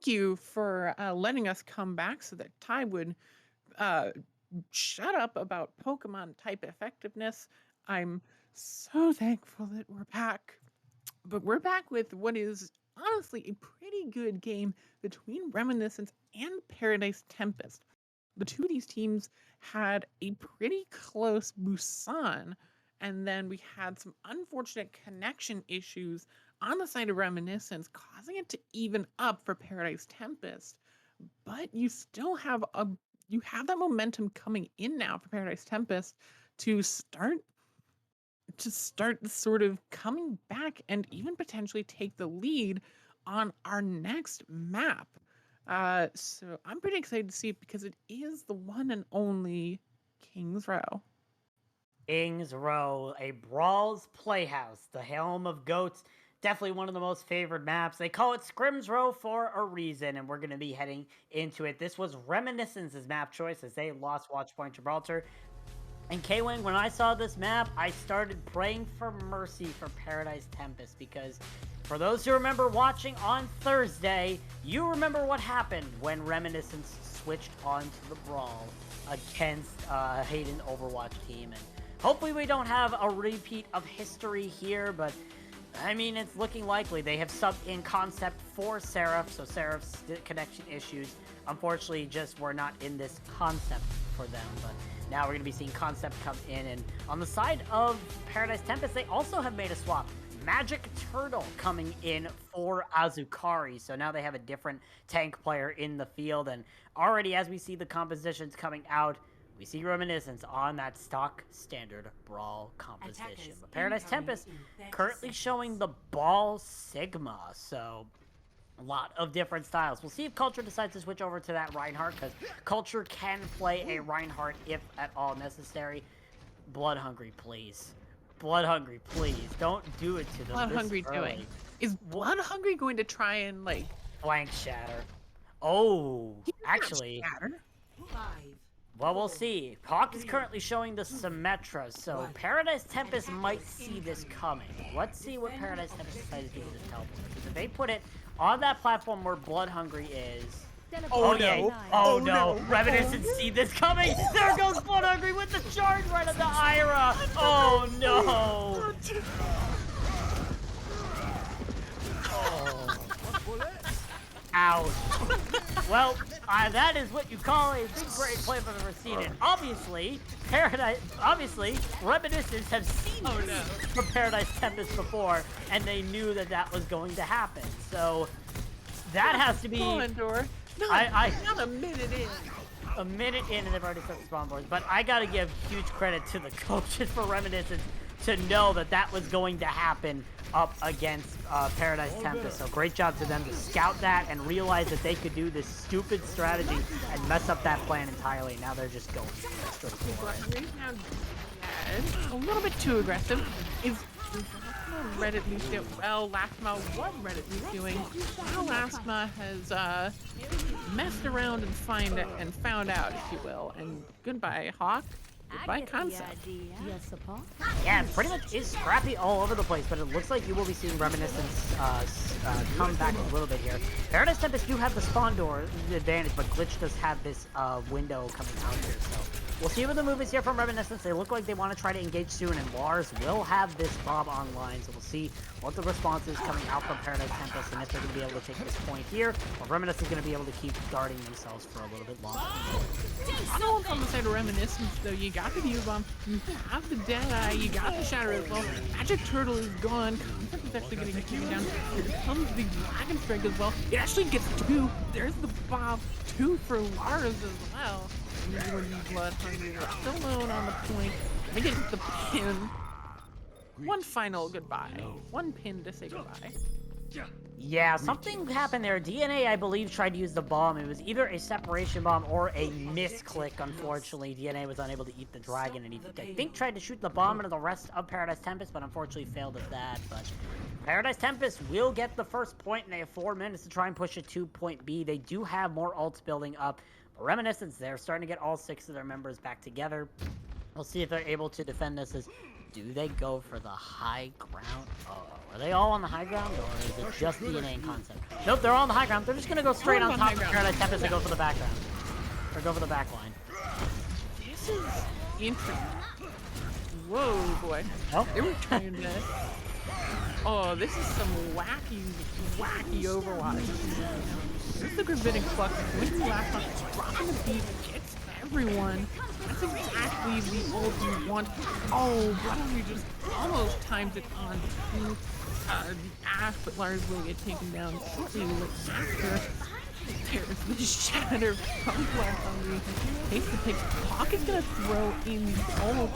thank you for letting us come back so that Ty would uh, shut up about Pokemon type effectiveness. I'm so thankful that we're back. But we're back with what is honestly a pretty good game between Reminiscence and Paradise Tempest. The two of these teams had a pretty close Busan, and then we had some unfortunate connection issues on the side of Reminiscence, causing it to even up for Paradise Tempest. But you still have that momentum coming in now for Paradise Tempest to start sort of coming back and even potentially take the lead on our next map. So I'm pretty excited to see it because it is the one and only King's Row.
King's Row, a Brawl's Playhouse, the Helm of Goats. Definitely one of the most favored maps. They call it Scrim's Row for a reason, and we're going to be heading into it. This was Reminiscence's map choice as they lost Watch Point Gibraltar. And K-Wing, when I saw this map, I started praying for mercy for Paradise Tempest because for those who remember watching on Thursday, you remember what happened when Reminiscence switched onto the Brawl against Hayden Overwatch team. And hopefully we don't have a repeat of history here, but I mean, it's looking likely. They have subbed in Concept for Seraph, so Seraph's connection issues unfortunately just were not in this Concept for them, but now we're going to be seeing Concept come in. And on the side of Paradise Tempest, they also have made a swap. Magic Turtle coming in for Azukari. So now they have a different tank player in the field. And already as we see the compositions coming out, we see Reminiscence on that stock standard Brawl composition. But Paradise Tempest currently showing the Ball Sigma. So a lot of different styles. We'll see if Culture decides to switch over to that Reinhardt, because Culture can play a Reinhardt if at all necessary. Blood Hungry, please. Blood Hungry, please. Don't do it to them.
Blood Hungry doing? Is Blood Hungry going to try and, like...
Flank Shatter. Oh, actually...
Shatter?
Well, we'll see. Hawk is currently showing the Symmetra, so Paradise Tempest might see this coming. Let's see what Paradise Tempest decides to do with this teleport. Because if they put it on that platform where Blood Hungry is...
Oh,
yeah.
no.
Oh, no. Reminiscence see this coming. There goes Blood Hungry with the charge right on the Ira. Oh, no. Oh. Ouch. Well, that is what you call a big brain play if I've ever seen it. Obviously, Reminiscence have seen this from Paradise Tempest before, and they knew that that was going to happen. So that has to be. Not a minute in. A minute in, and they've already set the spawn boards. But I gotta give huge credit to the coaches for Reminiscence to know that that was going to happen up against Paradise Tempest. So great job to them to scout that and realize that they could do this stupid strategy and mess up that plan entirely. Now they're just going straight for it.
A little bit too aggressive. Is Red at least doing well? Lastma, what Red at least doing? Now Lastma has messed around and found out, if you will. And goodbye, Hawk. Goodbye, Concept.
Yeah, pretty much is scrappy all over the place, but it looks like you will be seeing Reminiscence come back a little bit here. Paradise Tempest do have the spawn door advantage, but Glitch does have this window coming out here, so we'll see what the move is here from Reminiscence. They look like they want to try to engage soon, and Lars will have this Bob online, so we'll see what the response is coming out from Paradise Tempest, and if they're going to be able to take this point here, or Reminiscence is going to be able to keep guarding themselves for a little bit longer.
I know from the side of Reminiscence, though, you got the U-Bomb, you have the Deadeye, you got the Shatter as well. Magic Turtle is gone. Concept is actually getting taken down. Here comes the Dragon Strike as well. It actually gets 2. There's the Bob. 2 for Lars as well. Blood Hungry still alone on the point. They get the pin. One final goodbye. One pin to say goodbye.
Yeah, something happened there. DNA, I believe, tried to use the bomb. It was either a separation bomb or a misclick, unfortunately. DNA was unable to eat the dragon, and he, I think, tried to shoot the bomb into the rest of Paradise Tempest, but unfortunately failed at that. But Paradise Tempest will get the first point, and they have 4 minutes to try and push it to point B. They do have more ults building up. But Reminiscence, they're starting to get all 6 of their members back together. We'll see if they're able to defend this as do they go for the high ground? Oh, are they all on the high ground, or is it just DNA and concept? Nope, they're all on the high ground. They're just gonna go straight on top of Paradise Tempest and go for the background. Or go for the back line.
This is interesting. Whoa, boy.
Oh.
They were trying to... Oh, this is some wacky Overwatch. There's the Gravitic Flux. Winning last one, dropping the beat, gets everyone. That's exactly the ult you want. Oh, Bloody just almost times it on to the Ash, but Lars will get taken down shortly after. There's the shatter from Blood Hungry. Takes the pick. Pocket's gonna throw in the ult.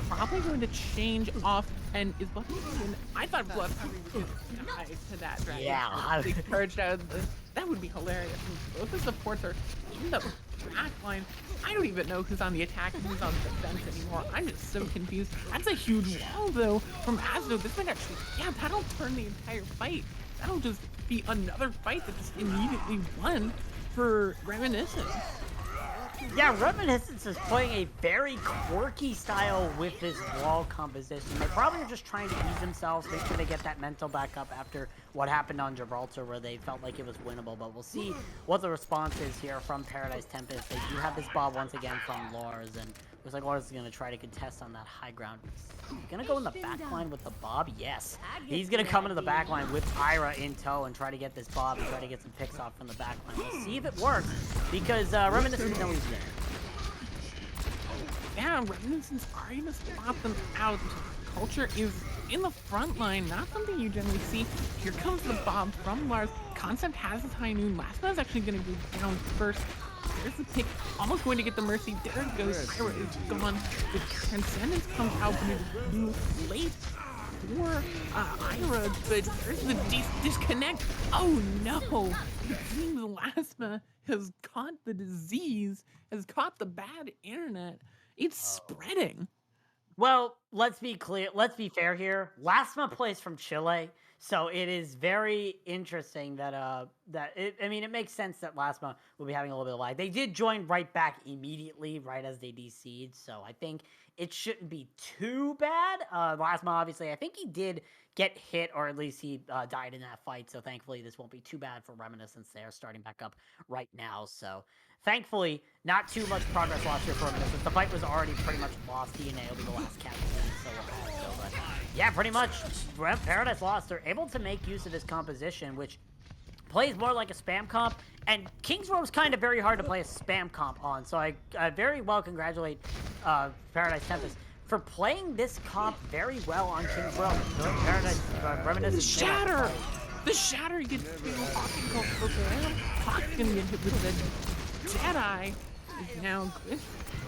Probably going to change off, and is Blood Hungry? I thought Blood Hungry would die to that dragon.
Yeah,
They purged out of the... That would be hilarious. Both the supports are in the back line. I don't even know who's on the attack and who's on the defense anymore. I'm just so confused. That's a huge wall, though, from Asdo. This might actually... Yeah, that'll turn the entire fight. That'll just be another fight that just immediately won for Reminiscence.
Yeah, Reminiscence is playing a very quirky style with this wall composition. They probably are just trying to ease themselves, make sure they get that mental back up after what happened on Gibraltar, where they felt like it was winnable. But we'll see what the response is here from Paradise Tempest. They do have this bob once again from Lars, and looks like Lars is going to try to contest on that high ground. He's going to go in the back line with the bob. Yes, he's going to come into the back line with Ira in tow and try to get this bob and try to get some picks off from the back line. We'll see if it works, because Reminiscence knows he's there.
Yeah, Reminiscence are going to spot them out. Culture is in the front line, not something you generally see. Here comes the bomb from Lars. Concept has his high noon. Last one is actually going to go down first. There's the pick, almost going to get the mercy. There it goes. Ira is gone. The Transcendence comes out, but it is too late for Ira. But there's the disconnect. Oh no! It seems Lasma has caught the disease, has caught the bad internet. It's spreading.
Well, let's be clear. Let's be fair here. Lasma plays from Chile, so it is very interesting that I mean, it makes sense that Lasma will be having a little bit of lag. They did join right back immediately, right as they DC'd, so I think it shouldn't be too bad. Lasma, obviously, I think he did get hit, or at least he died in that fight, so thankfully this won't be too bad for Reminiscence. They are starting back up right now, so thankfully, not too much progress lost here for Reminiscence. The fight was already pretty much lost. DNA will be the last casualty, so but yeah, pretty much Paradise Lost. They're able to make use of this composition, which plays more like a spam comp, and King's Row is kind of very hard to play a spam comp on, so I very well congratulate Paradise Tempest for playing this comp very well on King's Row. Paradise Reminiscence.
The shatter gets Hawk's gonna get hit with the Deadeye. Is now good.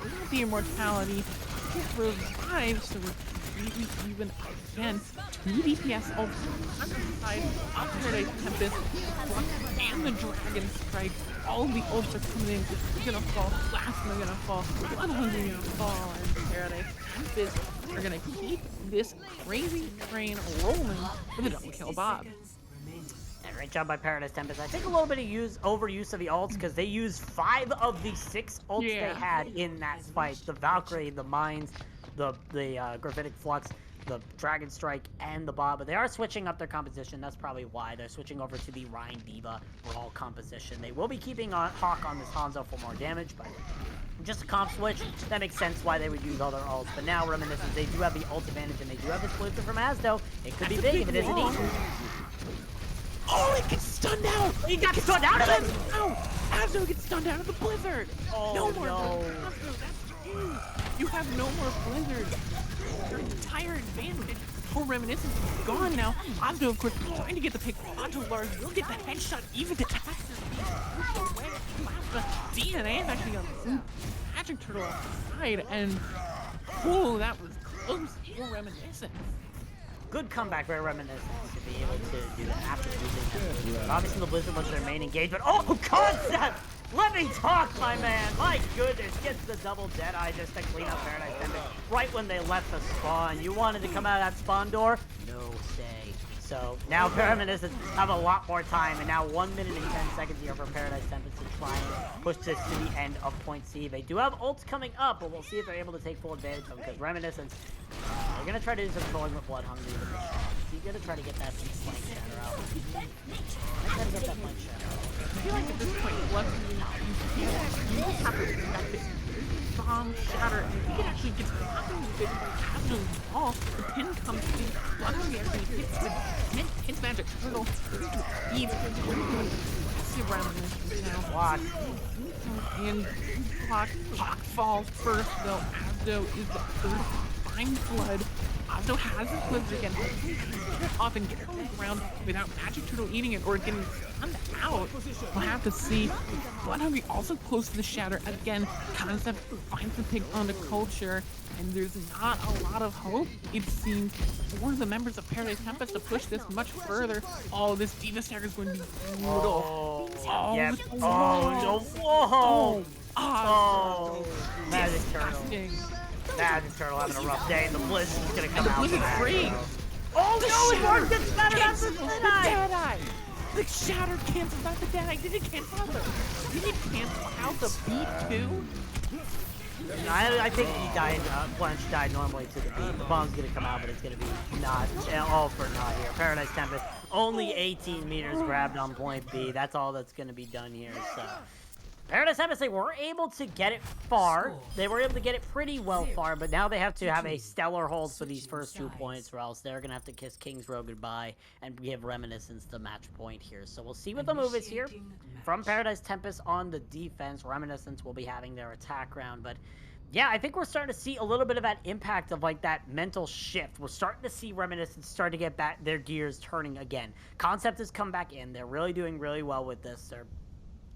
Without the immortality, it revives, so we're really even again. 2 DPS ults on the side of Paradise Tempest, and the Dragon Strike. All the ults are coming in. It's gonna fall. Lasma gonna fall. Blood Hungry gonna fall. And Paradise Tempest are gonna keep this crazy train rolling with a double kill Bob.
Great job by Paradise Tempest. I think a little bit of overuse of the ults, because they used 5 of the 6 ults they had in that fight. The Valkyrie, the Mines, the Gravitic Flux, the Dragon Strike, and the Bob. But they are switching up their composition. That's probably why. They're switching over to the Rhine Diva Brawl composition. They will be keeping on Hawk on this Hanzo for more damage, but just a comp switch, that makes sense why they would use all their ults. But now Reminiscence, they do have the ult advantage, and they do have the exclusive from Asdo. It could be big if it isn't easy.
Oh, it gets stunned out!
He got stunned out of him!
No! Asdo gets stunned out of the blizzard!
Oh,
no more!
no.
Asdo, that's huge! You have no more blizzard! Your entire advantage for Reminiscence is gone now. Asdo, of course, trying to get the pick onto Lars. Will get the headshot even to Texas. DNA is actually on the Magic Turtle side, and oh, that was close for Reminiscence.
Good comeback by Reminiscence to be able to do that after losing that. Obviously, the Blizzard was their main engagement. Oh, Concept! Let me talk, my man! My goodness, gets the double Deadeye just to clean up Paradise Tempest right when they left the spawn. You wanted to come out of that spawn door? No say. So now Reminiscence have a lot more time, and now 1 minute and 10 seconds here for Paradise Tempest to try and push this to the end of point C. They do have ults coming up, but we'll see if they're able to take full advantage of them, because Reminiscence, they're going to try to do some trolling with Blood Hungry with the shot. He's going to try to get that flank shatter out. He's going to get that flank shatter out.
I feel like at this point, you have to respect it. Bomb shatter, and he actually gets nothing with it by having the ball. The pin comes in. Blood Hungry actually hits Magic Turtle. Eve, see Reminiscence now.
Watch.
And Clock falls first, though. Abdo is the first. Find Flood. Abdo has his blizzard again. Off and get on the ground without Magic Turtle eating it or getting stunned out. We'll have to see. Blood Hungry also close to the shatter again. Concept finds the pig on the culture, and there's not a lot of hope, it seems, for the members of Paradise Tempest to push this much further. Oh, this Diva Stagger is going to be brutal.
Oh, yep.
Oh,
No. Whoa.
Oh,
Magic Turtle.
disgusting.
Magic Turtle having a rough day, and the Blizz is going to come
The
out.
Blizzard's free.
Oh, no, it worked. It's better than
Cancels
the
the
Deadeye.
Deadeye. The shatter cancels out the Deadeye. Did it cancel out Did it cancel out the beat too?
I think he died, Blanche died normally to the beat. The bomb's going to come out, but it's going to be not, all for naught here. Paradise Tempest, only 18 meters grabbed on point B. That's all that's going to be done here, so. Paradise Tempest, they were able to get it far. They were able to get it pretty well far, but now they have to have a stellar hold for these first 2 points, or else they're going to have to kiss King's Row goodbye and give Reminiscence the match point here. So we'll see what the move is here. From Paradise Tempest on the defense, Reminiscence will be having their attack round, but yeah, I think we're starting to see a little bit of that impact of like that mental shift. We're starting to see Reminiscence start to get back their gears turning again. Concept has come back in. They're really doing really well with this. They're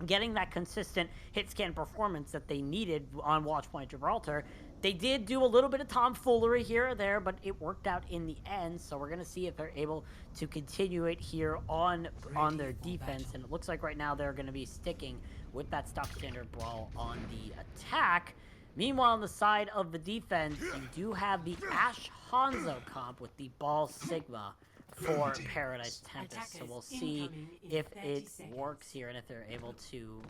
getting that consistent hit scan performance that they needed on Watchpoint Gibraltar. They did do a little bit of tomfoolery here or there, but it worked out in the end, so we're going to see if they're able to continue it here on their defense, and it looks like right now they're going to be sticking with that stock standard brawl on the attack. Meanwhile, on the side of the defense, you do have the Ash Hanzo comp with the Ball Sigma for Paradise Tempest, so we'll see if it works here and if they're able to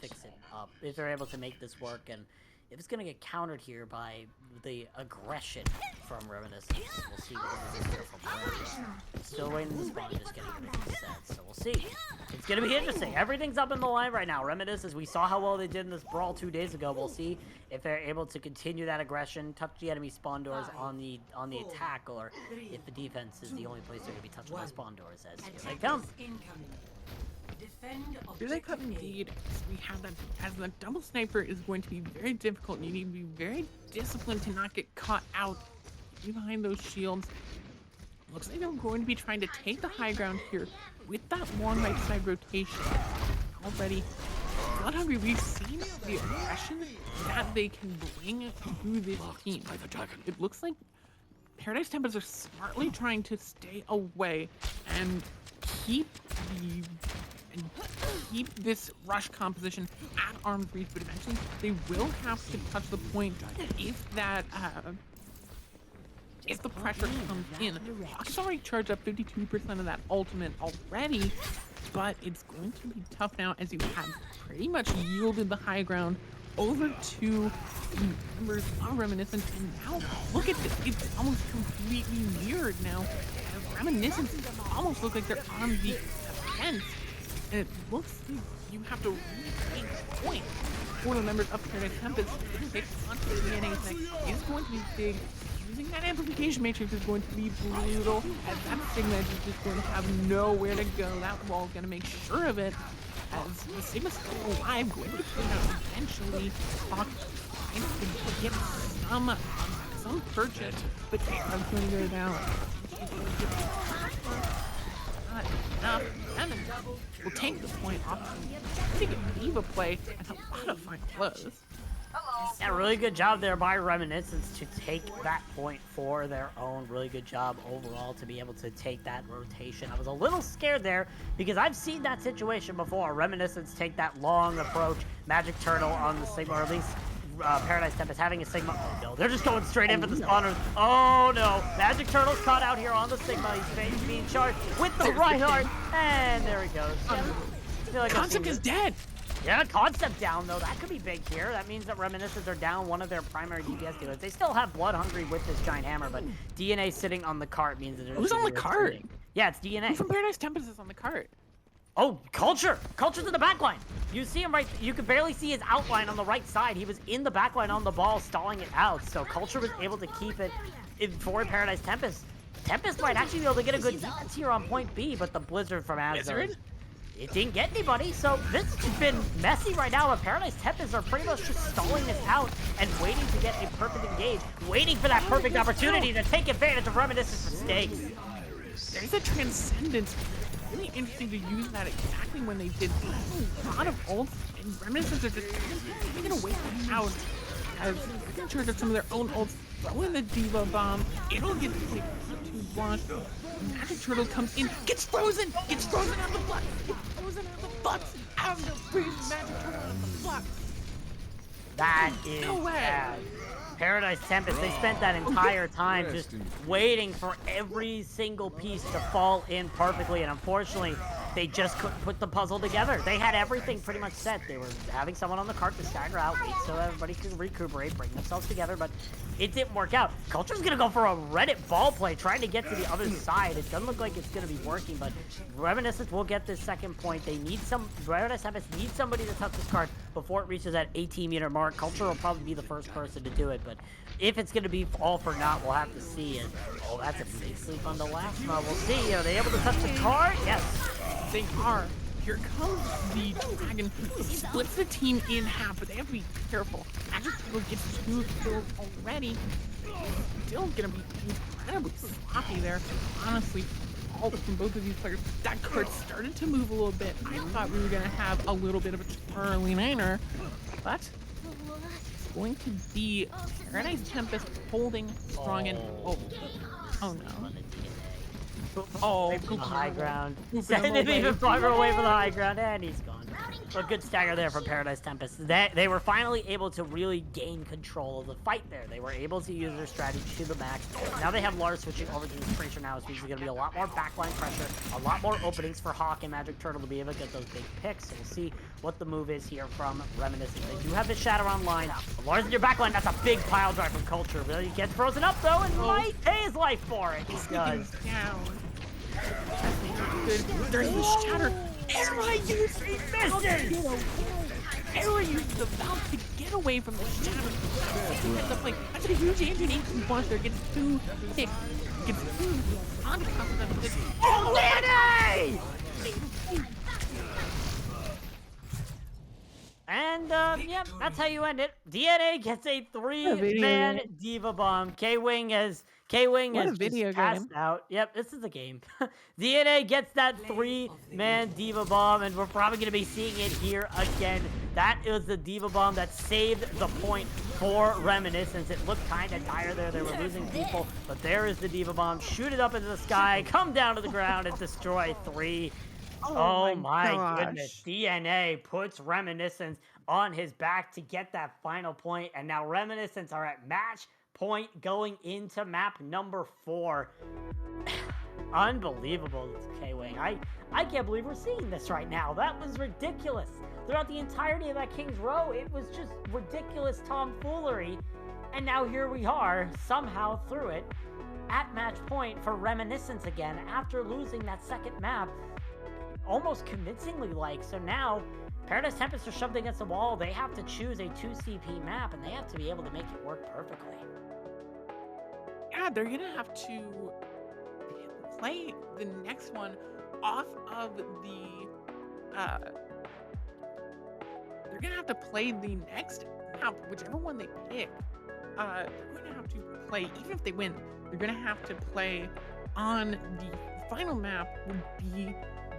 fix it up, if they're able to make this work, and if it's going to get countered here by the aggression from Reminiscence. We'll see what it is here from Paradise. Still waiting to spawn, just getting everything set, so we'll see. It's going to be interesting. Everything's up in the line right now. Reminiscence, we saw how well they did in this brawl 2 days ago. We'll see if they're able to continue that aggression, touch the enemy spawn doors on the attack, or if the defense is the only place they're going to be touching the spawn doors as here they come.
Here they come indeed. We have that as the double sniper is going to be very difficult. You need to be very disciplined to not get caught out behind those shields. Looks like they're going to be trying to take the high ground here with that long right side rotation. Already, Blood Hungry, we've seen the aggression that they can bring to this team. It looks like Paradise Tempest are smartly trying to stay away and keep this rush composition at arm's reach, but eventually they will have to touch the point if the pressure comes in. Hawk's already charged up 52% of that ultimate already, but it's going to be tough now as you have pretty much yielded the high ground over to the members of Reminiscence, and now look at this, it's almost completely mirrored now. Reminiscence almost look like they're on the defense, and it looks like you have to retake the point for the members of Paradise Tempest. Take on to the NACC is going to be big. Using that amplification matrix is going to be brutal, as that Sigma is just going to have nowhere to go. That wall is going to make sure of it, as the Sigma's still alive, going to clean out eventually. Hawk trying to get some purchase, but I'm going to go down. Not enough. And then we'll take the point off. I think a Diva play and a lot of final blows.
Yeah, really good job there by Reminiscence to take that point for their own. Really good job overall to be able to take that rotation. I was a little scared there because I've seen that situation before. Reminiscence take that long approach, Magic Turtle on the Sigma, or at least Paradise Tempest having a Sigma. Oh no, they're just going straight in for the spawners. Oh no, Magic Turtle's caught out here on the Sigma. He's being charged with the Reinhardt, and there he goes. Yeah, I feel like
Concept is dead.
Yeah, Concept down though. That could be big here. That means that Reminiscence are down one of their primary DPS dealers. They still have Blood Hungry with this giant hammer, but DNA sitting on the cart means that they're
Who's on the cart?
Yeah, it's DNA.
Who from Paradise Tempest is on the cart?
Oh, Culture! Culture's in the backline. You see him right. You could barely see his outline on the right side. He was in the backline on the ball, stalling it out. So Culture was able to keep it for Paradise Tempest. Tempest might actually be able to get a good defense here on point B, but the Blizzard from Asgard, it didn't get anybody. So this has been messy right now. But Paradise Tempest are pretty much just stalling this out and waiting to get a perfect engage, waiting for that perfect opportunity to take advantage of Reminiscence's mistakes.
There's a Transcendence. Really interesting to use that exactly when they did a lot of ults, and Reminiscence are just taking away from out as in charge of some of their own ults, throwing the Diva Bomb. It'll get to take to block. Magic Turtle comes in, gets frozen out of the block, gets frozen out of the box, out of the freeze Magic Turtle out of the block.
That is bad. Paradise Tempest, they spent that entire time just waiting for every single piece to fall in perfectly, and unfortunately, they just couldn't put the puzzle together. They had everything pretty much set. They were having someone on the cart to stagger out, wait so everybody could recuperate, bring themselves together, but it didn't work out. Culture's gonna go for a Reddit ball play, trying to get to the other side. It doesn't look like it's gonna be working, but Reminiscence will get this second point. They need Paradise Tempest needs somebody to touch this card before it reaches that 18-meter mark. Culture will probably be the first person to do it, but if it's gonna be all for naught, we'll have to see it. Oh, that's a big sleep on the last one. We'll see. Are they able to touch the card? Yes.
They are. Here comes the dragon. It splits the team in half, but they have to be careful. Magic Turtle gets 2 kills already. Still gonna be incredibly sloppy there. Honestly, all from both of these players. That card started to move a little bit. I thought we were gonna have a little bit of a early niner, but it's going to be Paradise Tempest holding strong and oh no. Oh,
from the high ground. Didn't even bugger away from the high ground, and he's gone. A good stagger there from Paradise Tempest. They were finally able to really gain control of the fight there. They were able to use their strategy to the max. Now they have Lars switching over to this creature now, which means there's going to be a lot more backline pressure, a lot more openings for Hawk and Magic Turtle to be able to get those big picks. So we'll see what the move is here from Reminiscence. They do have the Shatter online. Lars in your backline, that's a big pile drive from Culture. Really gets frozen up though, and might pay his life for it. He does.
Good. There's the Shatter. Everyone used the valve to get away from the Shatter. That's a huge engine. 18 points there. Gets 2 picks. Gets 2 on top of them.
Oh, Lanny! And, yeah, that's how you end it. DNA gets a 3-man Diva Bomb. K-Wing has just passed out. Yep, this is a game. DNA gets that 3-man Diva Bomb, and we're probably going to be seeing it here again. That is the Diva Bomb that saved the point for Reminiscence. It looked kind of dire there. They were losing people, but there is the Diva Bomb. Shoot it up into the sky, come down to the ground, and destroy 3. Oh my goodness. DNA puts Reminiscence on his back to get that final point, and now Reminiscence are at match point going into map number 4. Unbelievable, K-Wing. I can't believe we're seeing this right now. That was ridiculous. Throughout the entirety of that King's Row, it was just ridiculous tomfoolery, and now here we are, somehow through it, at match point for Reminiscence again, after losing that second map, almost convincingly like. So now Paradise Tempest are shoved against the wall. They have to choose a 2CP map, and they have to be able to make it work perfectly.
Yeah, they're gonna have to play the next one off of the they're gonna have to play the next map, whichever one they pick. They're gonna have to play, even if they win, they're gonna have to play on the final map would be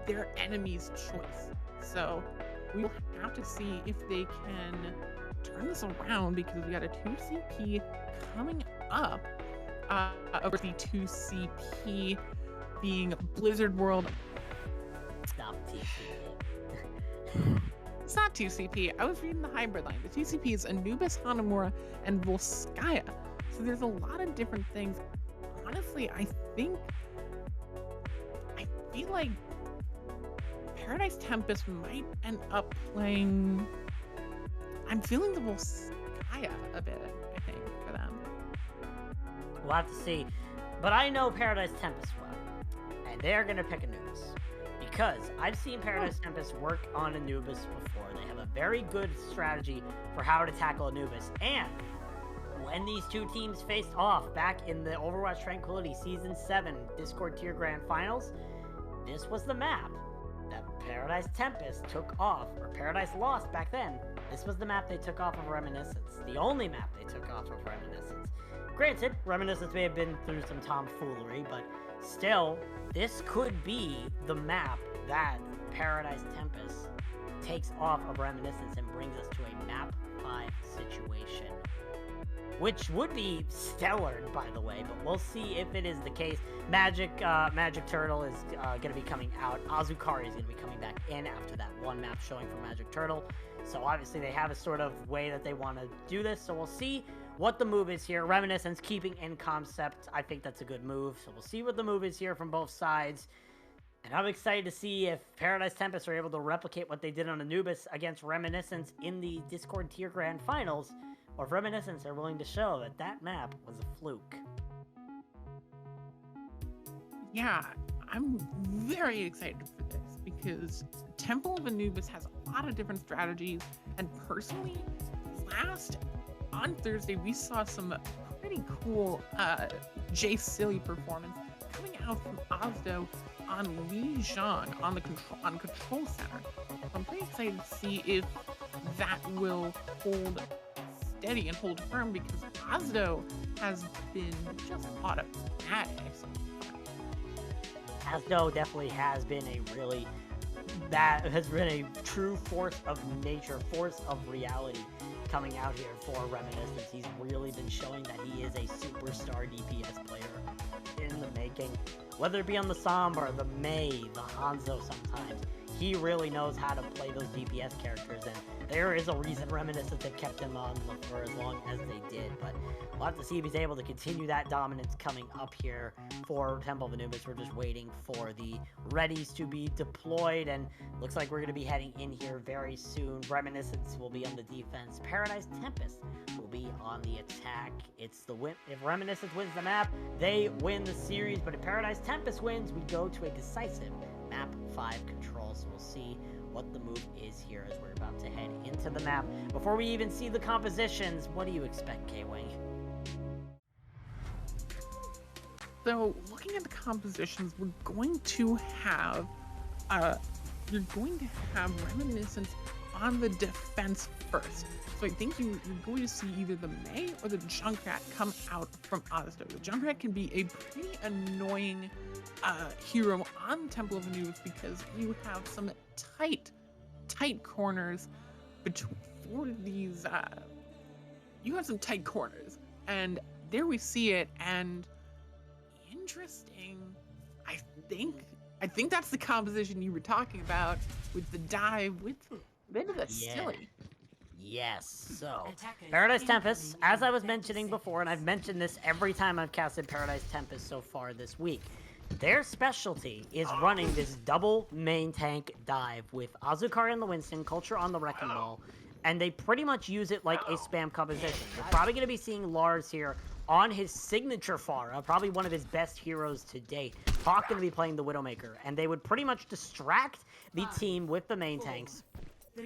their enemy's choice. So we will have to see if they can turn this around, because we got a 2CP coming up. Over the 2CP being Blizzard World.
Stop TP.
It's not 2CP. I was reading the hybrid line. The 2CP is Anubis, Hanamura, and Volskaya. So there's a lot of different things. Honestly, I feel like Paradise Tempest might end up playing. I'm feeling the Volskaya a bit, I think, for them.
We'll have to see. But I know Paradise Tempest well, and they're going to pick Anubis. Because I've seen Paradise Tempest work on Anubis before. They have a very good strategy for how to tackle Anubis. And when these two teams faced off back in the Overwatch Tranquility Season 7 Discord Tier Grand Finals, this was the map that Paradise Tempest took off, or Paradise lost back then. This was the map they took off of Reminiscence. The only map they took off of Reminiscence. Granted, Reminiscence may have been through some tomfoolery, but still, this could be the map that Paradise Tempest takes off of Reminiscence and brings us to a map 5 situation. Which would be stellar, by the way, but we'll see if it is the case. Magic Turtle is going to be coming out. Azukari is going to be coming back in after that one map showing for Magic Turtle. So obviously they have a sort of way that they want to do this. So we'll see what the move is here. Reminiscence keeping in concept. I think that's a good move. So we'll see what the move is here from both sides. And I'm excited to see if Paradise Tempest are able to replicate what they did on Anubis against Reminiscence in the Discord Tier Grand Finals. Or if Reminiscence are willing to show that that map was a fluke.
Yeah, I'm very excited for this because Temple of Anubis has a lot of different strategies, and personally, on Thursday we saw some pretty cool Jay Silly performance coming out from Ozdo on Li Zhang on Control Center. I'm pretty excited to see if that will hold steady and hold firm, because Ozdo has been just automatic.
Ozdo definitely has been a true force of nature, force of reality coming out here for Reminiscence. He's really been showing that he is a superstar DPS player in the making. Whether it be on the Sombra, the Mei, the Hanzo sometimes, he really knows how to play those DPS characters, and there is a reason Reminiscence have kept him on for as long as they did, but we'll have to see if he's able to continue that dominance coming up here for Temple of Anubis. We're just waiting for the readies to be deployed, and looks like we're going to be heading in here very soon. Reminiscence will be on the defense. Paradise Tempest will be on the attack. It's the win. If Reminiscence wins the map, they win the series, but if Paradise Tempest wins, we go to a decisive map 5 control. So we'll see what the move is here as we're about to head into the map. Before we even see the compositions, what do you expect, K-Wing?
So looking at the compositions, we're going to have you're going to have Reminiscence on the defense first. So I think you're going to see either the Mei or the Junkrat come out from Ozdo. The Junkrat can be a pretty annoying hero on Temple of Anubis because you have some tight corners for these. You have some tight corners, and there we see it. And interesting. I think that's the composition you were talking about with the dive with a bit of the silly.
Yes, so Paradise Tempest, as I was mentioning before, and I've mentioned this every time I've casted Paradise Tempest so far this week, their specialty is running this double main tank dive with Azukari on the Winston, Culture on the Wrecking Ball, and they pretty much use it like a spam composition. We're probably going to be seeing Lars here on his signature Pharah, probably one of his best heroes to date. Hawk going to be playing the Widowmaker, and they would pretty much distract the team with the main tanks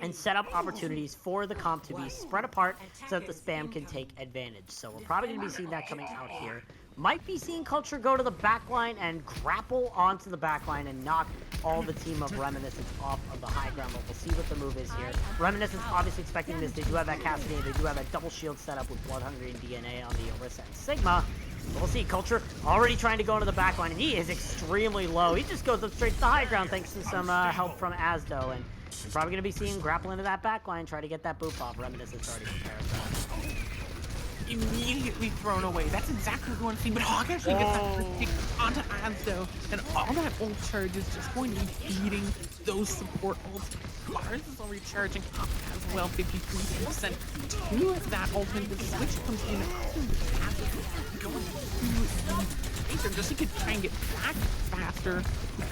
and set up opportunities for the comp to be spread apart so that the spam can take advantage. So we're probably going to be seeing that coming out here. Might be seeing Culture go to the backline and grapple onto the backline and knock all the team of Reminiscence off of the high ground, but we'll see what the move is here. Reminiscence obviously expecting this. They do have that Cascade. They do have that double shield set up with Blood Hungry and DNA on the Orisa and Sigma. But we'll see. Culture already trying to go into the backline, and he is extremely low. He just goes up straight to the high ground thanks to some help from Azdo, and we're probably going to be seeing grapple into that backline, try to get that boop off. Reminiscence already prepared for that.
Immediately thrown away. That's exactly what we want to see. But Hawk actually gets that kick onto Azdo, and all that ult charge is just going to be feeding those support ults Lars is already charging up as well, 53% to that ultimate. The switch comes in going to the Tracer just so he could try and get back faster,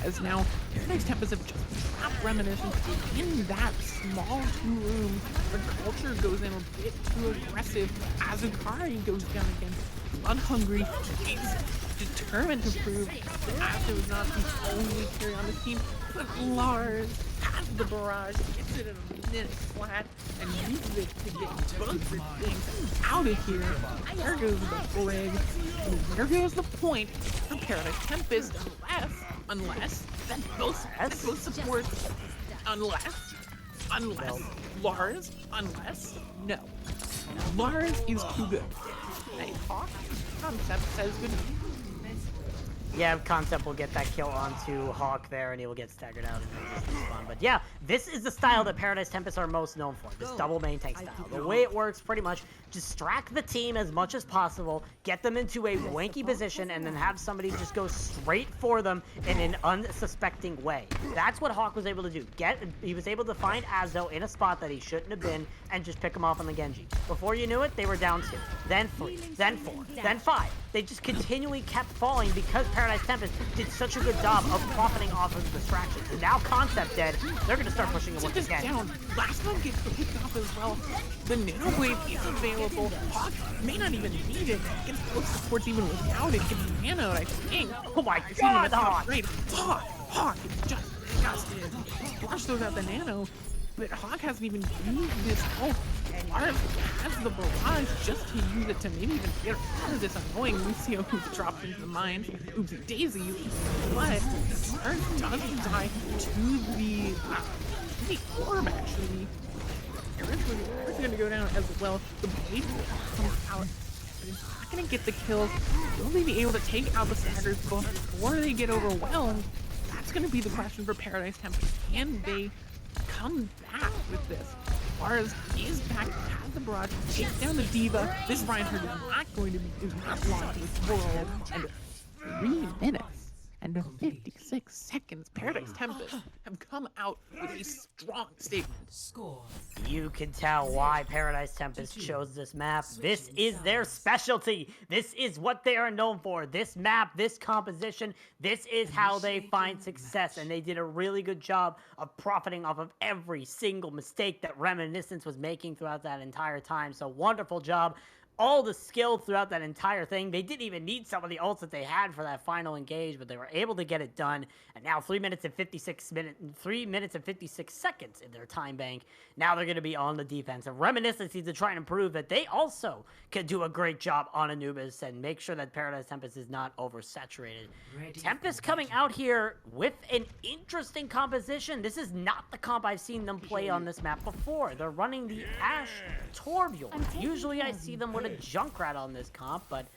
as now Paradise Tempest have just trapped Reminiscence in that small two-room. The culture goes in a bit too aggressive. Azukari goes down again. Blood hungry, is determined to prove that it was not the only carry on this team, but Lars has the barrage, gets it in a minute flat, and uses it to get both the things out of here. There goes the brig, and there goes the point for Paradise Tempest, unless then both supports, unless Lars, no. Lars is too good. Hey, Hawk, Concept says good.
Yeah, Concept will get that kill onto Hawk there, and he will get staggered out and respawn. But yeah, this is the style that Paradise Tempest are most known for, this double main tank style. The way it works, pretty much, distract the team as much as possible, get them into a wanky position, and then have somebody just go straight for them in an unsuspecting way. That's what Hawk was able to do. He was able to find Azo in a spot that he shouldn't have been, and just pick him off on the Genji. Before you knew it, they were down 2, then 3, then 4, then 5. They just continually kept falling because Paradise Tempest did such a good job of profiting off of the distractions. And now Concept dead, they're going to start pushing him once again.
Down. Last one gets picked off as well. The Nano Wave is available. Hawk may not even need it. Gets close supports even without it. Gets nanoed, I think.
Oh my god, Hawk!
Right. Hawk is just disgusted. Lars throws out the nano, but Hawk hasn't even used this ult. Lars has the barrage just to use it to maybe even get out of this annoying Lucio who's dropped into the mines. Oopsie daisies. But Lars does die to the orb, actually. It's going to go down as well. The blade comes out, but it's not going to get the kills. Will they be able to take out the staggers before they get overwhelmed? That's going to be the question for Paradise Tempest. Can they come back with this? Lars is back, has the barrage, takes down the Diva. This Reinhardt is not long to this world. And 3 minutes and 56 seconds, Paradise Tempest have come out with a strong statement.
You can tell why Paradise Tempest chose this map. This is their specialty. This is what they are known for. This map, this composition, this is how they find success. And they did a really good job of profiting off of every single mistake that Reminiscence was making throughout that entire time. So wonderful job. All the skill throughout that entire thing. They didn't even need some of the ults that they had for that final engage, but they were able to get it done. And now 3 minutes and 56 seconds in their time bank. Now they're going to be on the defense. And Reminiscence needs to try and prove that they also can do a great job on Anubis and make sure that Paradise Tempest is not oversaturated. Tempest coming out here with an interesting composition. This is not the comp I've seen them play on this map before. They're running the Ashe Torbjorn. Usually I see them with a Junkrat on this comp, but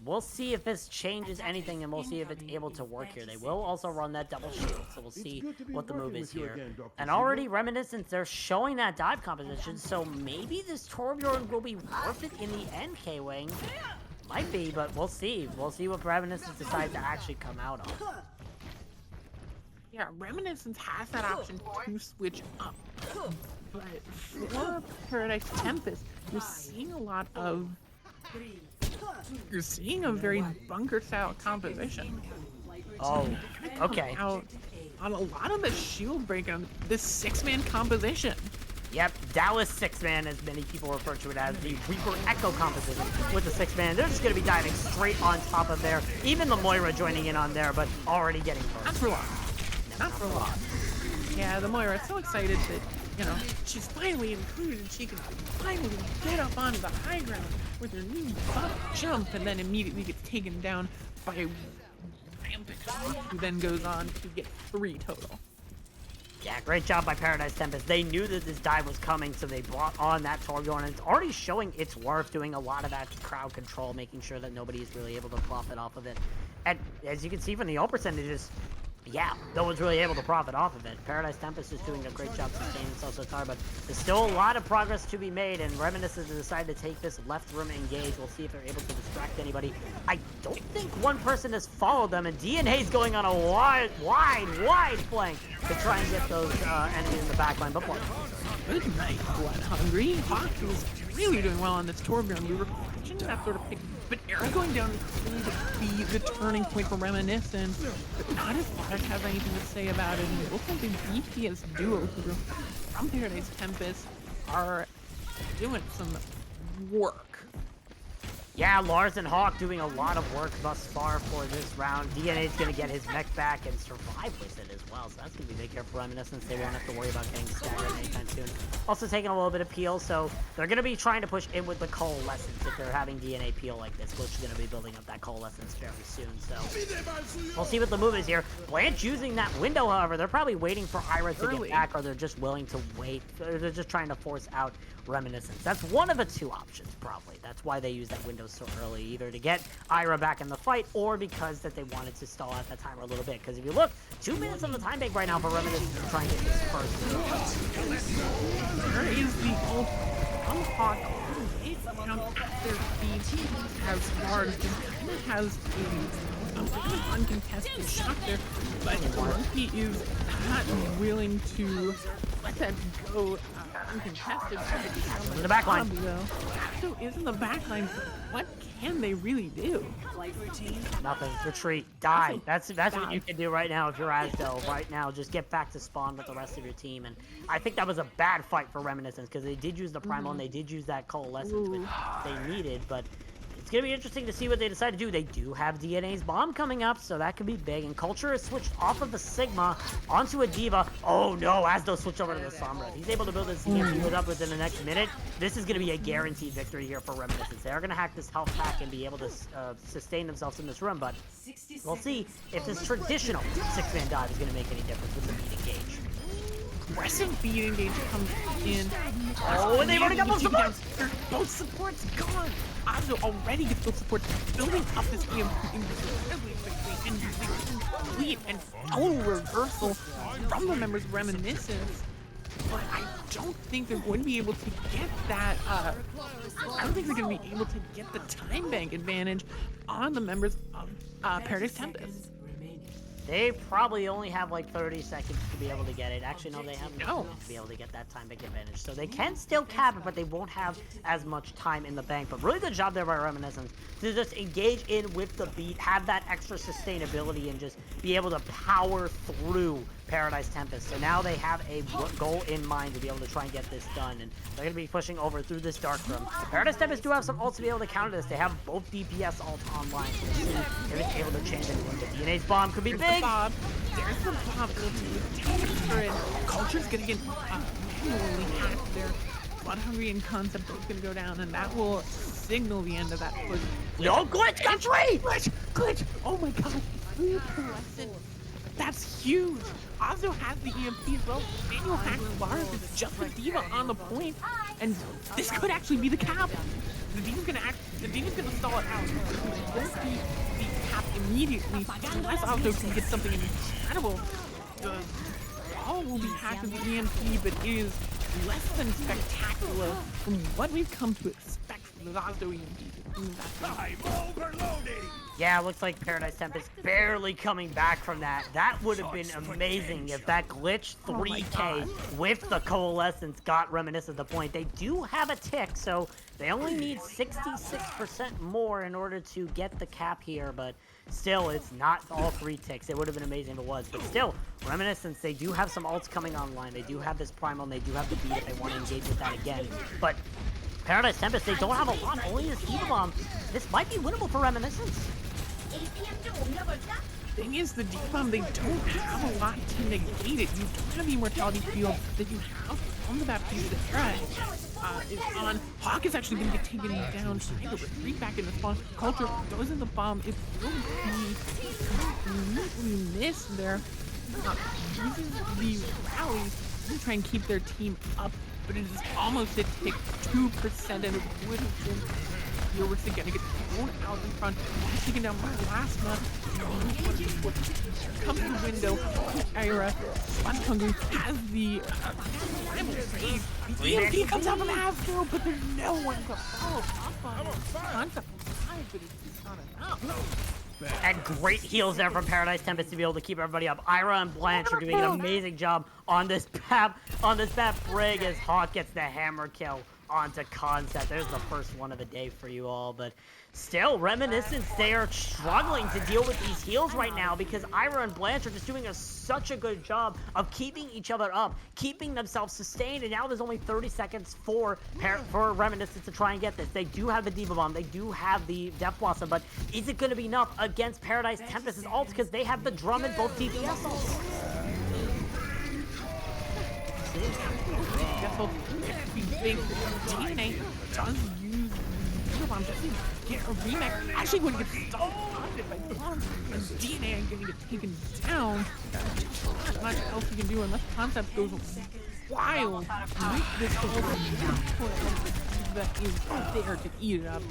we'll see if this changes anything, and we'll see if it's able to work here. They will also run that double shield, so we'll see what the move is here. And already Reminiscence, they're showing that dive composition, so maybe this Torbjorn will be worth it in the end, K-Wing. Might be, but we'll see. We'll see what Reminiscence decides to actually come out on.
Yeah, Reminiscence has that option to switch up. But for Paradise Tempest, you're seeing a very bunker-style composition.
Oh, okay.
Out on a lot of the shield break on this 6-man composition.
Yep, Dallas 6-man, as many people refer to it as, the Reaper Echo composition with the 6-man. They're just going to be diving straight on top of there. Even the Moira joining in on there, but already getting close.
Not for long. Not for long. Yeah, the Moira is so excited that, you know, she's finally included and she can finally get up onto the high ground with her new buff jump, and then immediately gets taken down by Rampant, who then goes on to get 3 total.
Yeah, great job by Paradise Tempest. They knew that this dive was coming, so they brought on that Torbjorn, and it's already showing its worth, doing a lot of that crowd control, making sure that nobody is really able to buff it off of it. And as you can see from the ult percentages, Yeah, no one's really able to profit off of it. Paradise Tempest is doing a great job sustaining himself so far, but there's still a lot of progress to be made, and Reminiscence has decided to take this left room engage. We'll see if they're able to distract anybody. I don't think one person has followed them, and DNA's going on a wide flank to try and get those enemies in the back line. But
Good night, Blood Hungry. Hawk is really doing well on this Torbjorn. We were questioning that sort of pick, but Era going down could be the turning point for Reminiscence, but not as Lark has anything to say about it. And it looks like the DPS duo from Paradise Tempest are doing some work.
yeah, Lars and Hawk doing a lot of work thus far for this round. DNA's going to get his mech back and survive with it as well, so that's going to be big here for Reminiscence. They won't have to worry about getting staggered anytime soon. Also taking a little bit of peel, so they're going to be trying to push in with the Coalescence if they're having DNA peel like this, which is going to be building up that Coalescence fairly soon, so we'll see what the move is here. Blanche using that window, however, they're probably waiting for Ira to get back, or they're just willing to wait. They're just trying to force out Reminiscence. That's one of the two options, probably. That's why they use that window so early, either to get Ira back in the fight, or because that they wanted to stall out that timer a little bit. Because if you look, 2 minutes on the time bank right now for Reminiscence to try and get this first.
There is the ult on Hawk. It's down at their feet as Lars just kind of has a uncontested shot there, but he is not willing to let that go uncontested.
In the back line.
So is in the back line. What can they really do?
Nothing. Retreat. Die. That's what you can do right now if you're Asdo. Right now, just get back to spawn with the rest of your team. And I think that was a bad fight for Reminiscence, because they did use the Primal and they did use that Coalescence, which they needed, but it's going to be interesting to see what they decide to do. They do have DNA's bomb coming up, so that could be big. And Culture is switched off of the Sigma onto a Diva. Oh no, Asdo switched over to the Sombra. If he's able to build his EMP up within the next minute, this is going to be a guaranteed victory here for Reminiscence. They're going to hack this health pack and be able to sustain themselves in this room, but we'll see if this traditional 6-man dive is going to make any difference with the beat engage.
Aggressive beat engage comes in.
Oh, and they've already got both supports!
Both supports gone! Azo already gets those supports, building up this EMP incredibly quickly, and using complete and total reversal from the members of Reminiscence. But I don't think they're going to be able to get that, I don't think they're going to be able to get the time bank advantage on the members of Paradise Tempest.
They probably only have like 30 seconds to be able to get it. Actually, no, they have no to be able to get that time bank advantage. So they can still cap it, but they won't have as much time in the bank. But really good job there by Reminiscence to just engage in with the beat, have that extra sustainability, and just be able to power through Paradise Tempest. So now they have a goal in mind to be able to try and get this done, and they're going to be pushing over through this dark room. Paradise Tempest do have some ults to be able to counter this. They have both DPS ults online, so we'll see if it's able to change anything. But DNA's bomb could be big.
Bob. There's the bomb. Culture's going to get manually hacked there. Blood Hungry and Concept both going to go down, and that will signal the end of that push.
No glitch country!
Glitch! Oh my god. That's huge. Azo has the EMP as well. Manual hack Lars is just a Diva on the point, and this could actually be the cap. The Diva's gonna stall it out. It won't be the cap immediately unless Azo can get something incredible. The ball will be hacked with the EMP, but it is less than spectacular from what we've come to expect from the Azo EMP.
Yeah, it looks like Paradise Tempest barely coming back from that. That would have been amazing if that glitch 3K with the Coalescence got Reminiscent the point. They do have a tick, so they only need 66% more in order to get the cap here, but still, it's not all 3 ticks. It would have been amazing if it was, but still, Reminiscence, they do have some ults coming online. They do have this Primal, and they do have the beat if they want to engage with that again, but Paradise Tempest, they don't have a lot, only this Diva Bomb. This might be winnable for Reminiscence.
Thing is, the D-Bomb, they don't have a lot to negate it. You don't have the Immortality field that you have on the Baptiste that Era is on. Hawk is actually going to get taken down, trying to retreat back in the spawn. Culture goes in the bomb. It will be completely missed there. Using the rallies to try and keep their team up, but it is almost a tick 2%, and it would have been York's going to get thrown out in front, taken down by last month. Here comes the window. Ira, Sponge has the save. The EMP comes out from Hasbro, but there's no one to follow up on it. Concept alive, but it's not enough.
And great heals there from Paradise Tempest to be able to keep everybody up. Ira and Blanche are doing an amazing job on this map. Brig as Hawk gets the hammer kill onto Concept. There's the first one of the day for you all, but still, Reminiscence, they are struggling to deal with these heals right now because Ira and Blanche are just doing such a good job of keeping each other up, keeping themselves sustained, and now there's only 30 seconds for Reminiscence to try and get this. They do have the Diva Bomb, they do have the Death Blossom, but is it going to be enough against Paradise Tempest's ults because they have the drum and both DPS ults?
DNA does use the bomb just to get a remake. Actually, when it gets stalled by bombs, and DNA ain't gonna get taken down, not much else you can do unless Concept goes wild with this that is there to eat it up.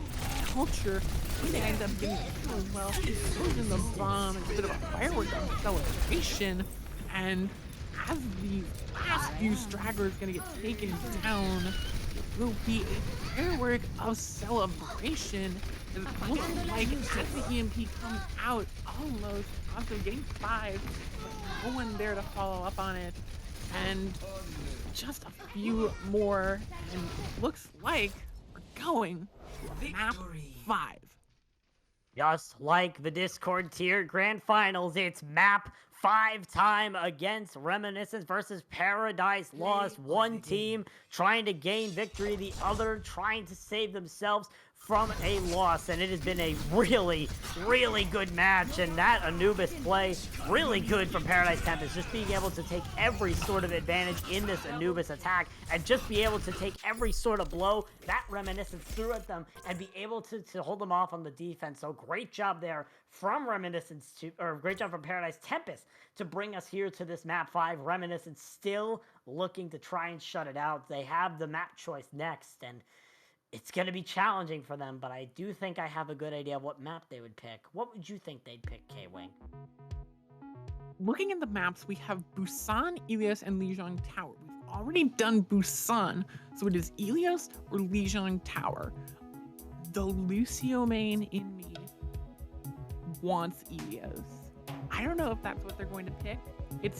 Culture, when they end up getting killed as well, it goes in the bomb, it's a bit of a firework celebration, and as the last few stragglers gonna get taken down, it will be a firework of celebration. It looks like as the EMP comes out, almost after getting 5, but no one there to follow up on it, and just a few more, and it looks like we're going to map 5.
Just like the Discord tier grand finals, it's map 5 time against Reminiscence versus Paradise Lost. One team trying to gain victory, the other trying to save themselves from a loss, and it has been a really, really good match, and that Anubis play, really good from Paradise Tempest, just being able to take every sort of advantage in this Anubis attack, and just be able to take every sort of blow that Reminiscence threw at them, and be able to hold them off on the defense. So great job there from Reminiscence, great job from Paradise Tempest to bring us here to this map 5. Reminiscence still looking to try and shut it out. They have the map choice next, and it's going to be challenging for them, but I do think I have a good idea of what map they would pick. What would you think they'd pick, K-Wing?
Looking at the maps, we have Busan, Ilios, and Lijiang Tower. We've already done Busan, so it is Ilios or Lijiang Tower. The Lucio main in me wants Ilios. I don't know if that's what they're going to pick. It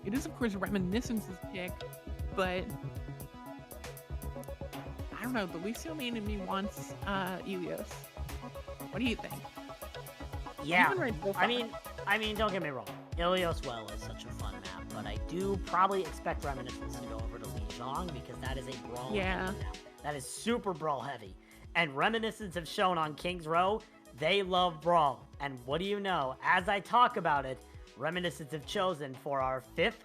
is of course Reminiscence's pick, but I don't know, the Lucio main in me wants Ilios. What do you think?
Yeah, I mean, don't get me wrong. Ilios Well is such a fun map, but I do probably expect Reminiscence to go over to Lijiang because that is a brawl heavy map. That is super brawl heavy. And Reminiscence have shown on King's Row, they love brawl. And what do you know? As I talk about it, Reminiscence have chosen for our fifth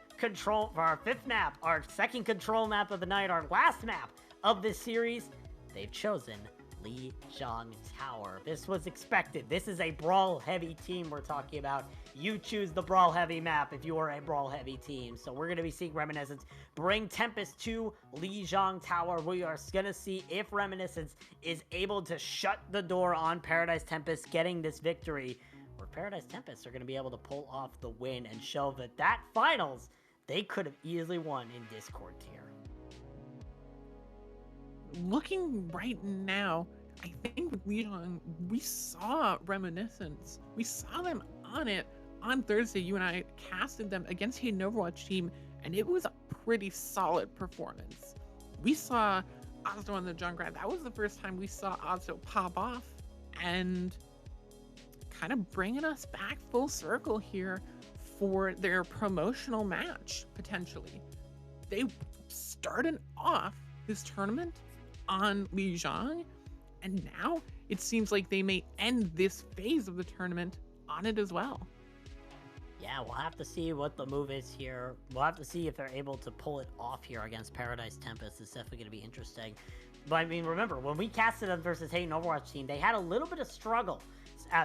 map, our second control map of the night, our last map of this series, they've chosen Lijiang Tower. This was expected. This is a brawl-heavy team we're talking about. You choose the brawl-heavy map if you are a brawl-heavy team. So we're going to be seeing Reminiscence bring Tempest to Lijiang Tower. We are going to see if Reminiscence is able to shut the door on Paradise Tempest getting this victory, or Paradise Tempest are going to be able to pull off the win and show that finals they could have easily won in Discord tier.
Looking right now, I think with Lijiang, we saw Reminiscence. We saw them on it on Thursday. You and I casted them against Hayden Overwatch team, and it was a pretty solid performance. We saw Ozdo on the Junkrat. That was the first time we saw Ozdo pop off, and kind of bringing us back full circle here for their promotional match, potentially. They started off this tournament on Lijiang, and now it seems like they may end this phase of the tournament on it as well.
Yeah, we'll have to see what the move is here. We'll have to see if they're able to pull it off here against Paradise Tempest. It's definitely going to be interesting. But I mean, remember, when we casted them versus Hayden Overwatch team, they had a little bit of struggle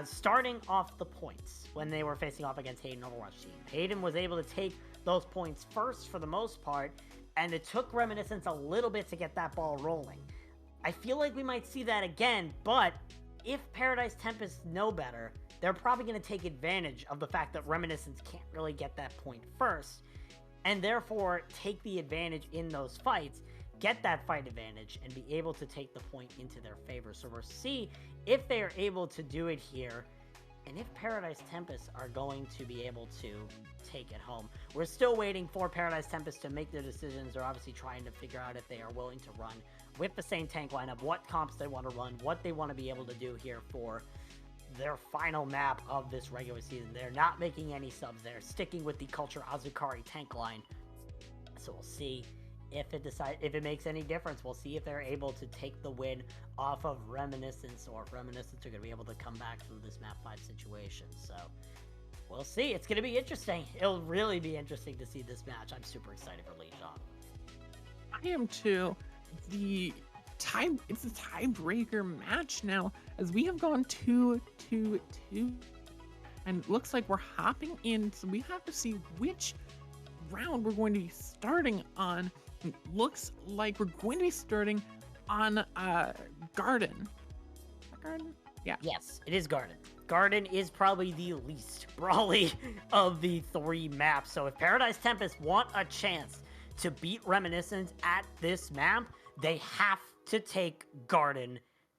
starting off the points when they were facing off against Hayden Overwatch team. Hayden was able to take those points first for the most part, and it took Reminiscence a little bit to get that ball rolling. I feel like we might see that again, but if Paradise Tempest know better, they're probably going to take advantage of the fact that Reminiscence can't really get that point first, and therefore take the advantage in those fights, get that fight advantage, and be able to take the point into their favor. So we'll see if they are able to do it here, and if Paradise Tempest are going to be able to take it home. We're still waiting for Paradise Tempest to make their decisions. They're obviously trying to figure out if they are willing to run with the same tank lineup, what comps they want to run, what they want to be able to do here for their final map of this regular season. They're not making any subs. They're sticking with the Culture Azukari tank line. So we'll see if it makes any difference. We'll see if they're able to take the win off of Reminiscence, or if Reminiscence are going to be able to come back through this map 5 situation. So we'll see. It's going to be interesting. It'll really be interesting to see this match. I'm super excited for Legion.
I am too. It's a tiebreaker match now, as we have gone 2-2-2, and it looks like we're hopping in, so we have to see which round we're going to be starting on. It looks like we're going to be starting on Garden. Garden? Yeah.
Yes, it is Garden. Garden is probably the least brawly of the 3 maps. So if Paradise Tempest want a chance to beat Reminiscence at this map, they have to take Garden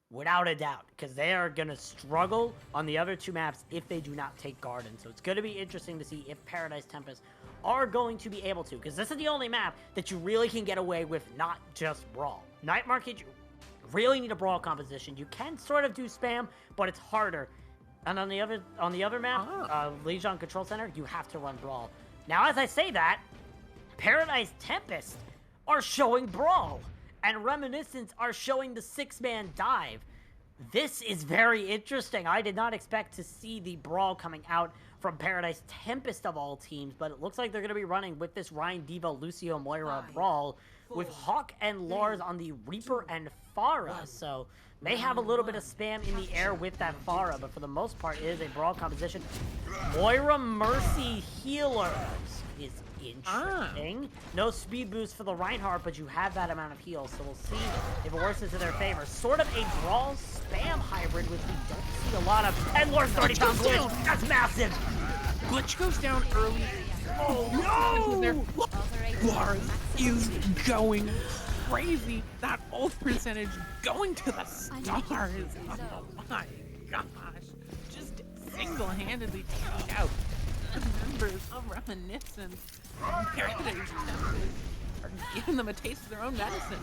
without a doubt, because they are going to struggle on the other 2 maps if they do not take Garden. So it's going to be interesting to see if Paradise Tempest are going to be able to, because this is the only map that you really can get away with not just Brawl. Night Market, you really need a Brawl composition. You can sort of do spam, but it's harder. And on the other map, Legion Control Center, you have to run Brawl. Now, as I say that, Paradise Tempest are showing Brawl, and Reminiscence are showing the 6-man dive. This is very interesting. I did not expect to see the Brawl coming out from Paradise Tempest of all teams, but it looks like they're going to be running with this Ryan Diva, Lucio, Moira Brawl, with Hawk and Lars on the Reaper and Pharah. So may have a little bit of spam in the air with that Pharah, but for the most part, it is a Brawl composition. Moira Mercy Healers is interesting. No speed boost for the Reinhardt, but you have that amount of heals, so we'll see if it works into their favor. Sort of a Brawl spam hybrid, which we don't see a lot of. And Lord's 30 pound glitch. That's massive.
Glitch goes down early.
Oh no!
Lars is going crazy. That ult percentage going to the stars. Oh my gosh. Just single-handedly taking out the members of Reminiscence. Paradise Tempest are giving them a taste of their own medicine.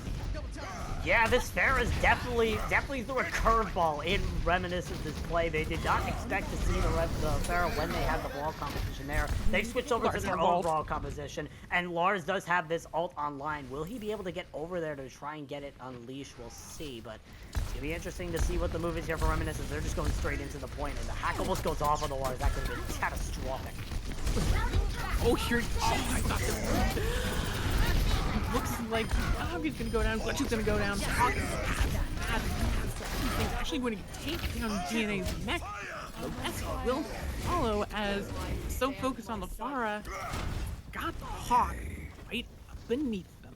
Yeah, this Pharah's definitely threw a curveball in Reminiscence's play. They did not expect to see the Pharah when they had the Brawl composition there. They switched over to their own Brawl composition, and Lars does have this ult online. Will he be able to get over there to try and get it unleashed? We'll see, but it's going to be interesting to see what the move is here for Reminiscence. They're just going straight into the point, and the hack almost goes off on the Lars. That could have been catastrophic.
Oh, here. Oh, I thought this looks like Bobby's gonna go down, Glitch is gonna go down. Hawk is actually going to take down DNA's mech. The rest will follow, as so focused on the Pharah, got the Hawk right beneath them.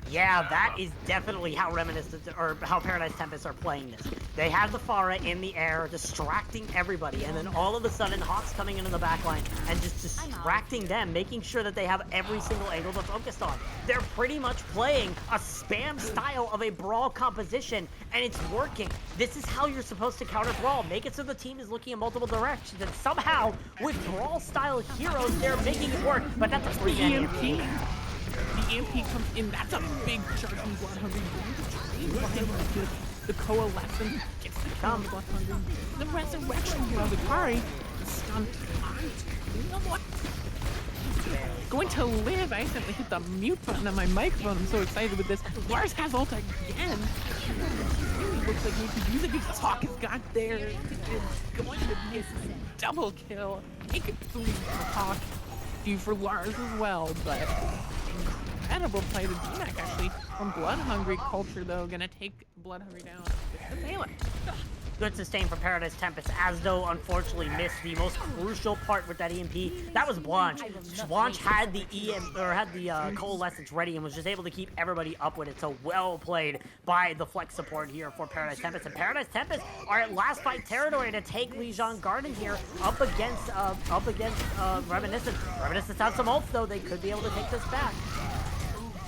Yeah, that is definitely how Reminiscence, or how Paradise Tempest are playing this. They have the Pharah in the air, distracting everybody, and then all of a sudden, Hawk's coming into the backline and just distracting them, making sure that they have every single angle they're focused on. They're pretty much playing a spam style of a Brawl composition, and it's working. This is how you're supposed to counter Brawl. Make it so the team is looking in multiple directions, and somehow, with Brawl-style heroes, they're making it work, but that's a free EMP.
The EMP comes in. That's a big charge from Bloodhungry. The coalescence gets the kill on Bloodhungry. The resurrection from Azukari. The stun. Going to live. I accidentally hit the mute button on my microphone. I'm so excited with this. Lars has ult again. It looks like we could use it because Hawk has got there. It's going to miss double kill. Take it 3 for Hawk. Few for Lars as well, but incredible play to DNACC actually from Bloodhungry Culture, though, gonna take Bloodhungry down with the Phalanx.
Good sustain from Paradise Tempest, as though unfortunately missed the most crucial part with that EMP. That was Blanche. Blanche had the Coalescence ready and was just able to keep everybody up with it. So well played by the flex support here for Paradise Tempest. And Paradise Tempest are at last fight territory to take Legion Garden here up against Reminiscence. Reminiscence has some ults though. They could be able to take this back.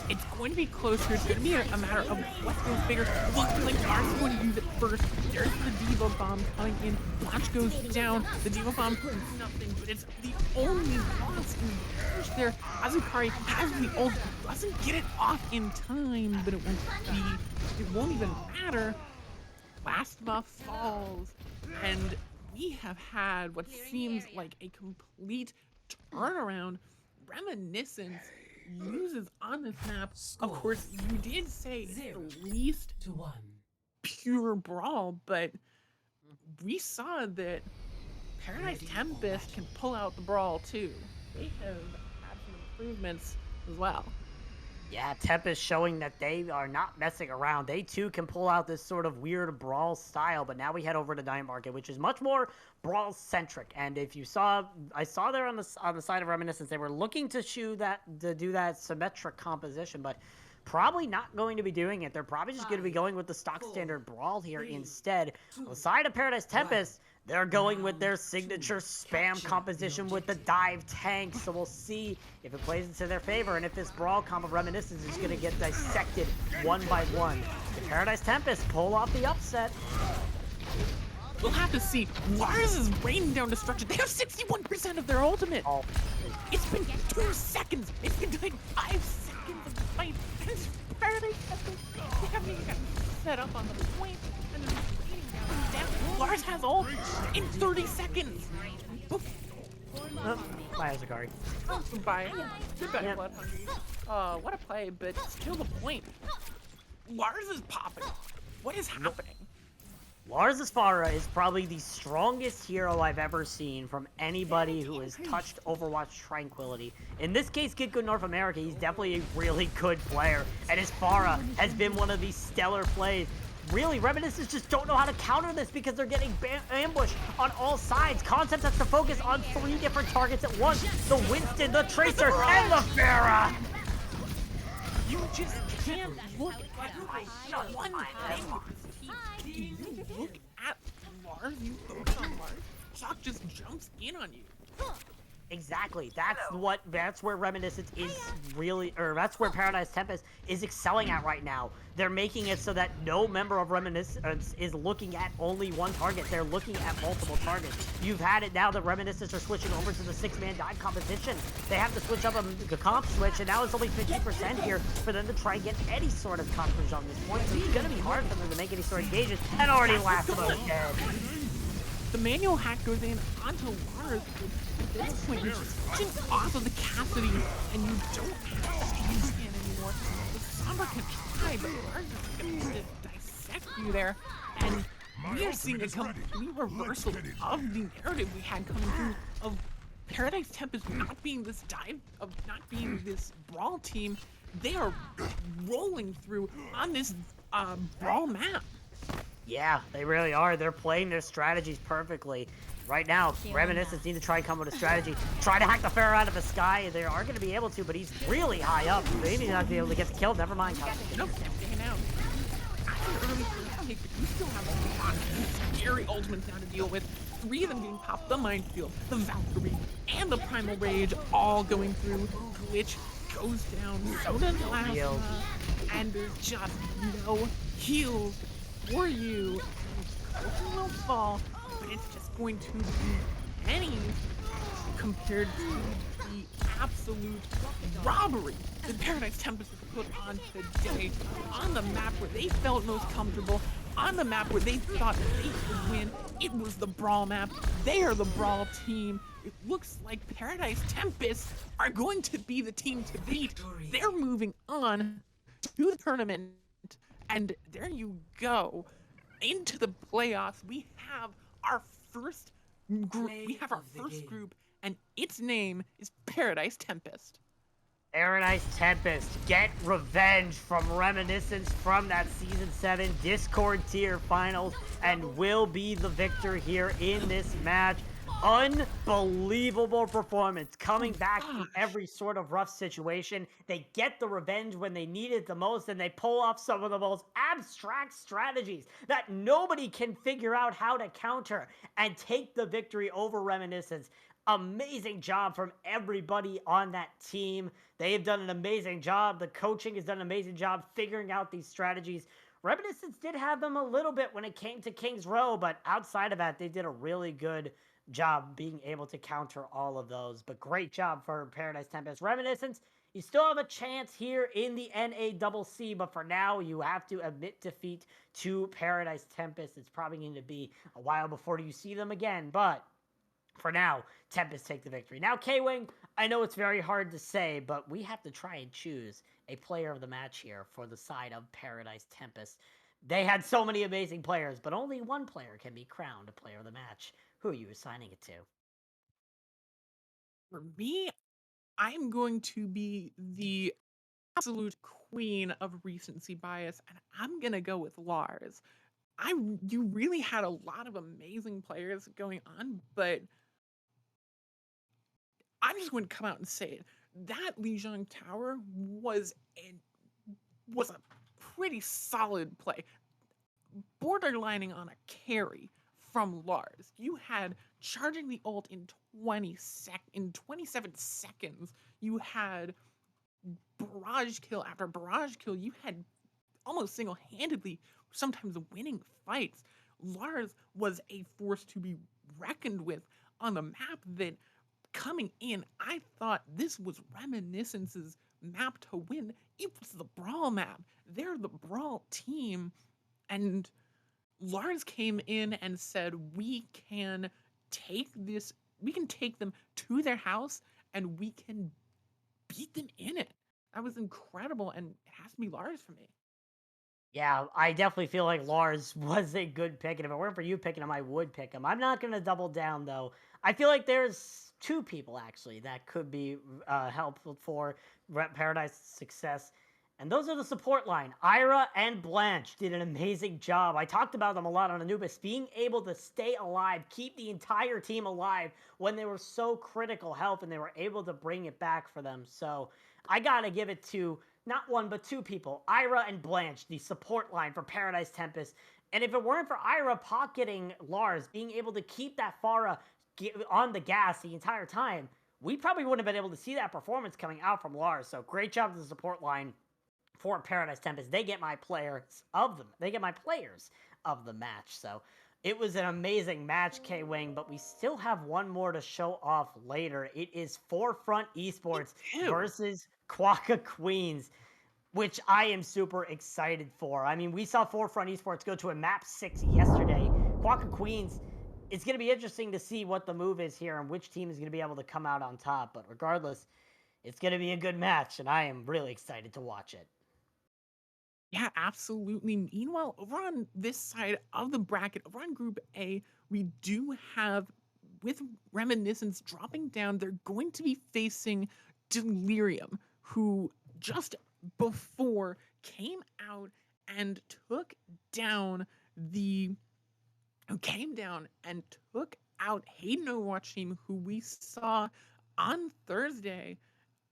It's going to be closer. It's going to be a matter of what goes bigger. Looking like Blanche going to use it first. There's the Diva Bomb coming in. Blanche goes down. The Diva Bomb does nothing, but it's the only loss in the push there. Azukari has the ult. Doesn't get it off in time, but it won't even matter. Last buff falls, and we have had what seems like a complete turnaround. Reminiscence uses on this map. Of course, you did say it's the least pure brawl, but we saw that Paradise Tempest can pull out the brawl too. They have had some improvements as well.
Yeah, Tempest showing that they are not messing around. They too can pull out this sort of weird brawl style, but now we head over to Night Market, which is much more brawl centric. And if you saw, I saw there on the side of Reminiscence, they were looking to do that symmetric composition, but probably not going to be doing it. They're probably just going to be going with the stock standard brawl here instead. On the side of Paradise Tempest, they're going with their signature spam composition with the dive tank, so we'll see if it plays into their favor and if this brawl comp of Reminiscence is going to get dissected one by one. Can Paradise Tempest pull off the upset?
We'll have to see. Lars is raining down destruction. They have 61% of their ultimate.
Oh.
It's been 2 seconds. It's been like 5 seconds of the fight. And it's Paradise Tempest. They haven't even gotten set up on the point. And then it's raining down. Lars has ult in 30 seconds.
Bye, Azukari.
Goodbye. Goodbye, Blood Hungry. What a play, but still the point. Lars is popping. What is happening?
Lars Asfara is probably the strongest hero I've ever seen from anybody who has touched Overwatch Tranquility. In this case, Kid Good North America, he's definitely a really good player, and Asfara has been one of these stellar plays. Really, Reminiscence just don't know how to counter this because they're getting ambushed on all sides. Concept has to focus on 3 different targets at once. The Winston, the Tracer, and the Pharah!
You just can't look at one thing. You look at Lars, you focus on Lars, Shock just jumps in on you.
Exactly. That's where Reminiscence is really, or that's where Paradise Tempest is excelling at right now. They're making it so that no member of Reminiscence is looking at only one target. They're looking at multiple targets. You've had it now that Reminiscence are switching over to the 6-man dive competition. They have to switch up the comp switch, and now it's only 50% here for them to try and get any sort of coverage on this point. So it's going to be hard for them to make any sort of engagements, and already last of us dead.
The manual hack goes in onto Lars. At this point, you're just switching off of the Cassidy, and you don't have Steam Scan anymore. The Sombra can try, but Lars is going to dissect you there. And we are seeing a complete reversal of the narrative we had coming through of Paradise Tempest not being this dive, of not being this brawl team. They are rolling through on this brawl map.
Yeah, they really are. They're playing their strategies perfectly. Right now, Reminiscence need to try and come with a strategy. Try to hack the Pharah out of the sky. They are going to be able to, but he's really high up. Maybe not be able to get the kill. Never mind.
Nope, staying out. After early take, but you still have a lot of scary ultimates now to deal with. 3 of them being popped. The Minefield, the Valkyrie, and the Primal Rage all going through. Glitch goes down. So does Plasma. And there's just no heals for you. Coaching will fall, but it's just going to be pennies compared to the absolute robbery that Paradise Tempest has put on today, on the map where they felt most comfortable, on the map where they thought they could win. It was the brawl map. They are the brawl team. It looks like Paradise Tempest are going to be the team to beat. They're moving on to the tournament, and there you go. Into the playoffs, we have our first group. We have our first group, and its name is Paradise Tempest.
Paradise Tempest get revenge from Reminiscence from that Season 7 Discord tier finals and will be the victor here in this match. Unbelievable performance, coming back in every sort of rough situation. They get the revenge when they need it the most, and they pull off some of the most abstract strategies that nobody can figure out how to counter and take the victory over Reminiscence. Amazing job from everybody on that team. They've done an amazing job. The coaching has done an amazing job figuring out these strategies. Reminiscence did have them a little bit when it came to King's Row, but outside of that, they did a really good job being able to counter all of those. But great job for Paradise Tempest. Reminiscence, you still have a chance here in the NACC, but for now, you have to admit defeat to Paradise Tempest. It's probably going to be a while before you see them again, but for now, Tempest take the victory. Now, K-Wing, I know it's very hard to say, but we have to try and choose a player of the match here for the side of Paradise Tempest. They had so many amazing players, but only one player can be crowned a player of the match. Who are you assigning it to?
For me, I'm going to be the absolute queen of recency bias, and I'm gonna go with Lars. You really had a lot of amazing players going on, but I'm just going to come out and say it. That Lijiang Tower was a pretty solid play, borderlining on a carry from Lars. You had charging the ult in 27 seconds. You had barrage kill after barrage kill. You had almost single-handedly, sometimes winning fights. Lars was a force to be reckoned with on the map that coming in, I thought this was Reminiscence's map to win. It was the Brawl map. They're the Brawl team. And Lars came in and said, we can take them to their house and we can beat them in it. That was incredible, and it has to be Lars for me.
Yeah, I definitely feel like Lars was a good pick, and if it weren't for you picking him, I would pick him. I'm not going to double down, though. I feel like there's two people, actually, that could be helpful for Paradise's success, and those are the support line. Ira and Blanche did an amazing job. I talked about them a lot on Anubis, being able to stay alive, keep the entire team alive when they were so critical health, and they were able to bring it back for them. So I got to give it to not one, but two people, Ira and Blanche, the support line for Paradise Tempest. And if it weren't for Ira pocketing Lars, being able to keep that Pharah on the gas the entire time, we probably wouldn't have been able to see that performance coming out from Lars. So great job to the support line for Paradise Tempest. They get my players of the match. So it was an amazing match, K-Wing, but we still have one more to show off later. It is Forefront Esports versus Quokka Queens, which I am super excited for. I mean, we saw Forefront Esports go to a map 6 yesterday. Quokka Queens, it's going to be interesting to see what the move is here and which team is going to be able to come out on top. But regardless, it's going to be a good match, and I am really excited to watch it.
Yeah, absolutely. Meanwhile, over on this side of the bracket, over on Group A, we do have, with Reminiscence dropping down, they're going to be facing Delirium, who just before came out and took out Hayden Overwatch team, who we saw on Thursday,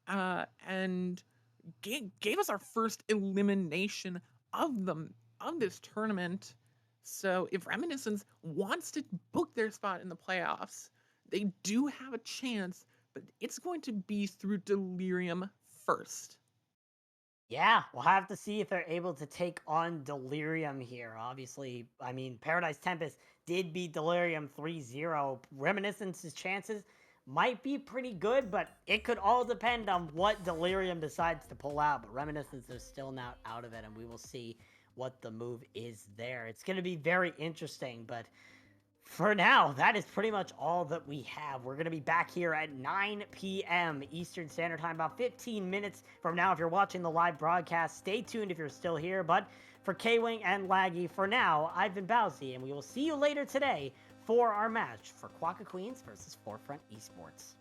and gave us our first elimination of this tournament. So if Reminiscence wants to book their spot in the playoffs, they do have a chance, but it's going to be through Delirium first.
Yeah, we'll have to see if they're able to take on Delirium here. Obviously, I mean, Paradise Tempest did beat Delirium 3-0. Reminiscence's chances might be pretty good, but it could all depend on what Delirium decides to pull out. But Reminiscence is still not out of it, and we will see what the move is there. It's going to be very interesting, but for now, that is pretty much all that we have. We're going to be back here at 9 p.m. Eastern Standard Time, about 15 minutes from now. If you're watching the live broadcast, stay tuned if you're still here. But for K-Wing and Laggy, for now, I've been Bowsy, and we will see you later today for our match for Quokka Queens versus Forefront Esports.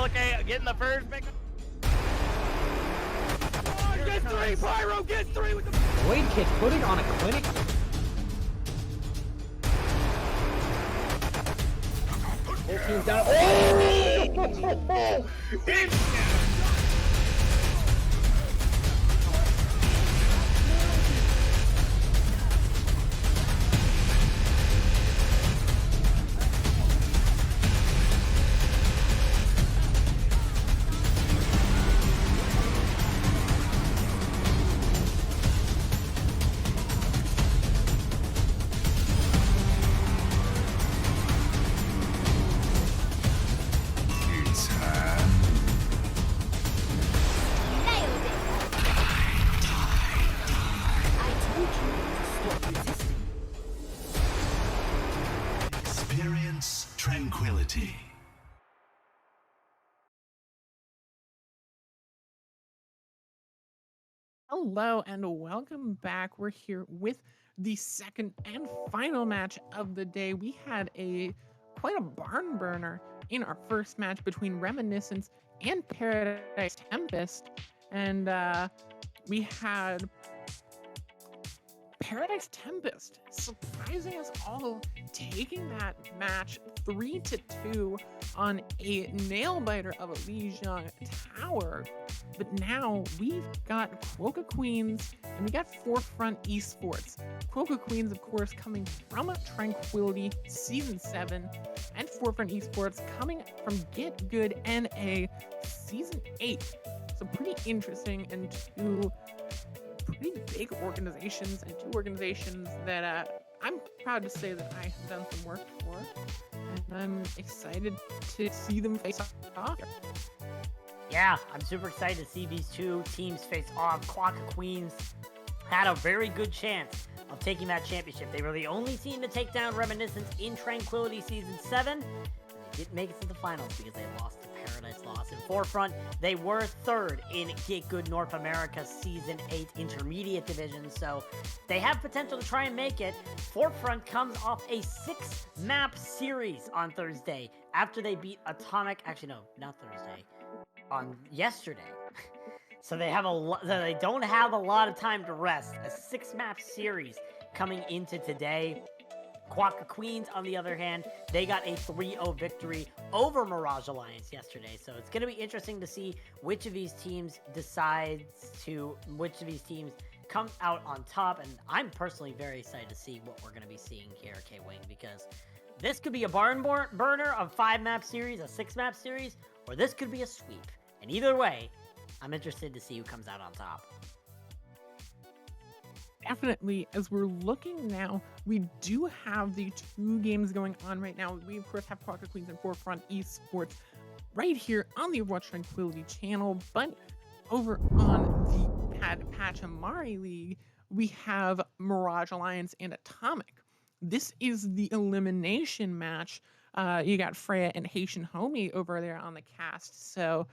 okay, getting the first pick. Oh, get three, Pyro, get three with the
Void Kick putting on a clinic. Whole team's down. Oh!
It's
Nailed it. I told you to stop resisting.
experience tranquility.
Hello and welcome back. We're here with the second and final match of the day. We had quite a barn burner in our first match between Reminiscence and Paradise Tempest, and we had Paradise Tempest surprising us all, taking that match 3-2 on a nail biter of a Lijiang tower. But now we've got Quokka Queens and we got Forefront Esports. Quokka Queens, of course, coming from Tranquility Season 7, and Forefront Esports coming from Get Good NA Season 8. So pretty interesting, and two pretty big organizations, and two organizations that I'm proud to say that I have done some work for, and I'm excited to see them face off.
Yeah, I'm super excited to see these two teams face off. Quokka Queens had a very good chance of taking that championship. They were the only team to take down Reminiscence in Tranquility Season 7. They didn't make it to the finals because they lost to Paradise Lost. In Forefront, they were third in Get Good North America Season 8 Intermediate Division, so they have potential to try and make it. Forefront comes off a 6-map series on Thursday after they beat Atomic. Actually, no, not Thursday. On yesterday. So they don't have a lot of time to rest. A 6-map series coming into today. Quokka Queens, on the other hand, they got a 3-0 victory over Mirage Alliance yesterday. So it's going to be interesting to see which of these teams comes out on top. And I'm personally very excited to see what we're going to be seeing here, K-Wing, because this could be a barn burner of 5-map series, a 6-map series, or this could be a sweep. And either way, I'm interested to see who comes out on top.
Definitely, as we're looking now, we do have the 2 games going on right now. We, of course, have Quokka Queens and Forefront Esports right here on the Overwatch Tranquility channel, but over on the Pachamari League, we have Mirage Alliance and Atomic. This is the elimination match. You got Freya and Haitian Homie over there on the cast, so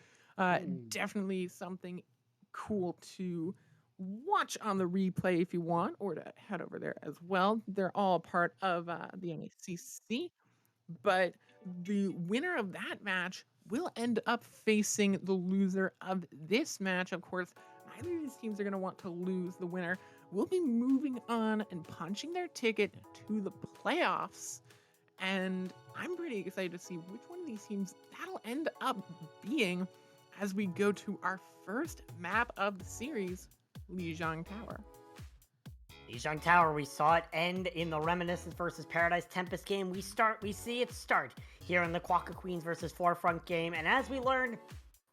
definitely something cool to watch on the replay if you want, or to head over there as well. They're all part of the NACC, but the winner of that match will end up facing the loser of this match. Of course, neither of these teams are going to want to lose. The winner will be moving on and punching their ticket to the playoffs, and I'm pretty excited to see which one of these teams that'll end up being as we go to our first map of the series, Lijiang Tower.
Lijiang Tower, we saw it end in the Reminiscence versus Paradise Tempest game. We see it start here in the Quokka Queens versus Forefront game, and as we learned,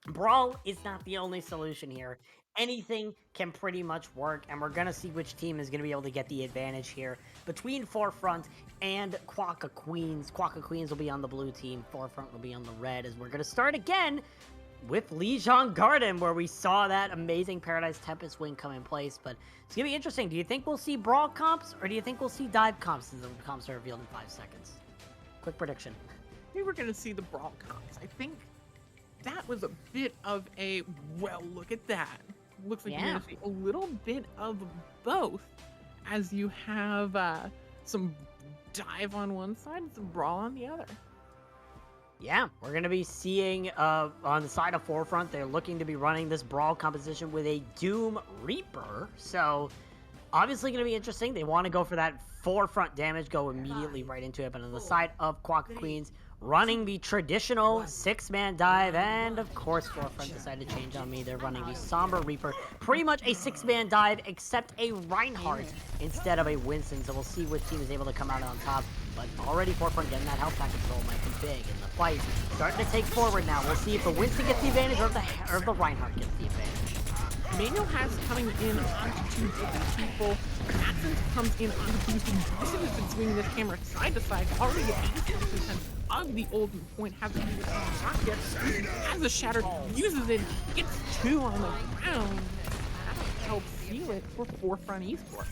Brawl is not the only solution here. Anything can pretty much work, and we're going to see which team is going to be able to get the advantage here between Forefront and Quokka Queens. Quokka Queens will be on the blue team, Forefront will be on the red, as we're going to start again with Lijiang Garden, where we saw that amazing Paradise Tempest win come in place. But it's going to be interesting. Do you think we'll see Brawl comps, or do you think we'll see dive comps as the comps are revealed in 5 seconds? Quick prediction.
I think we're going to see the Brawl comps. I think that was a bit of a, well, look at that. Looks like you're going to see a little bit of both, as you have some dive on one side and some Brawl on the other.
Yeah, we're going to be seeing on the side of Forefront, they're looking to be running this Brawl composition with a Doom Reaper. So, obviously going to be interesting. They want to go for that Forefront damage, go immediately right into it. But on the side of Quokka Queens, running the traditional 6-man dive. And, of course, Forefront decided to change on me. They're running the Somber Reaper. Pretty much a 6-man dive, except a Reinhardt instead of a Winston. So we'll see which team is able to come out on top. But already Forefront getting that health pack control might be big. And the fight starting to take forward now. We'll see if the Winston gets the advantage or the Reinhardt gets the advantage.
Manuel has coming in onto two different people. Madsen comes in onto boosting. Boosting has been swinging this camera side to side to already get 86% of the ultimate point. Has the Shatter, uses it, gets 2 on the ground. That helps seal it for Forefront Esports.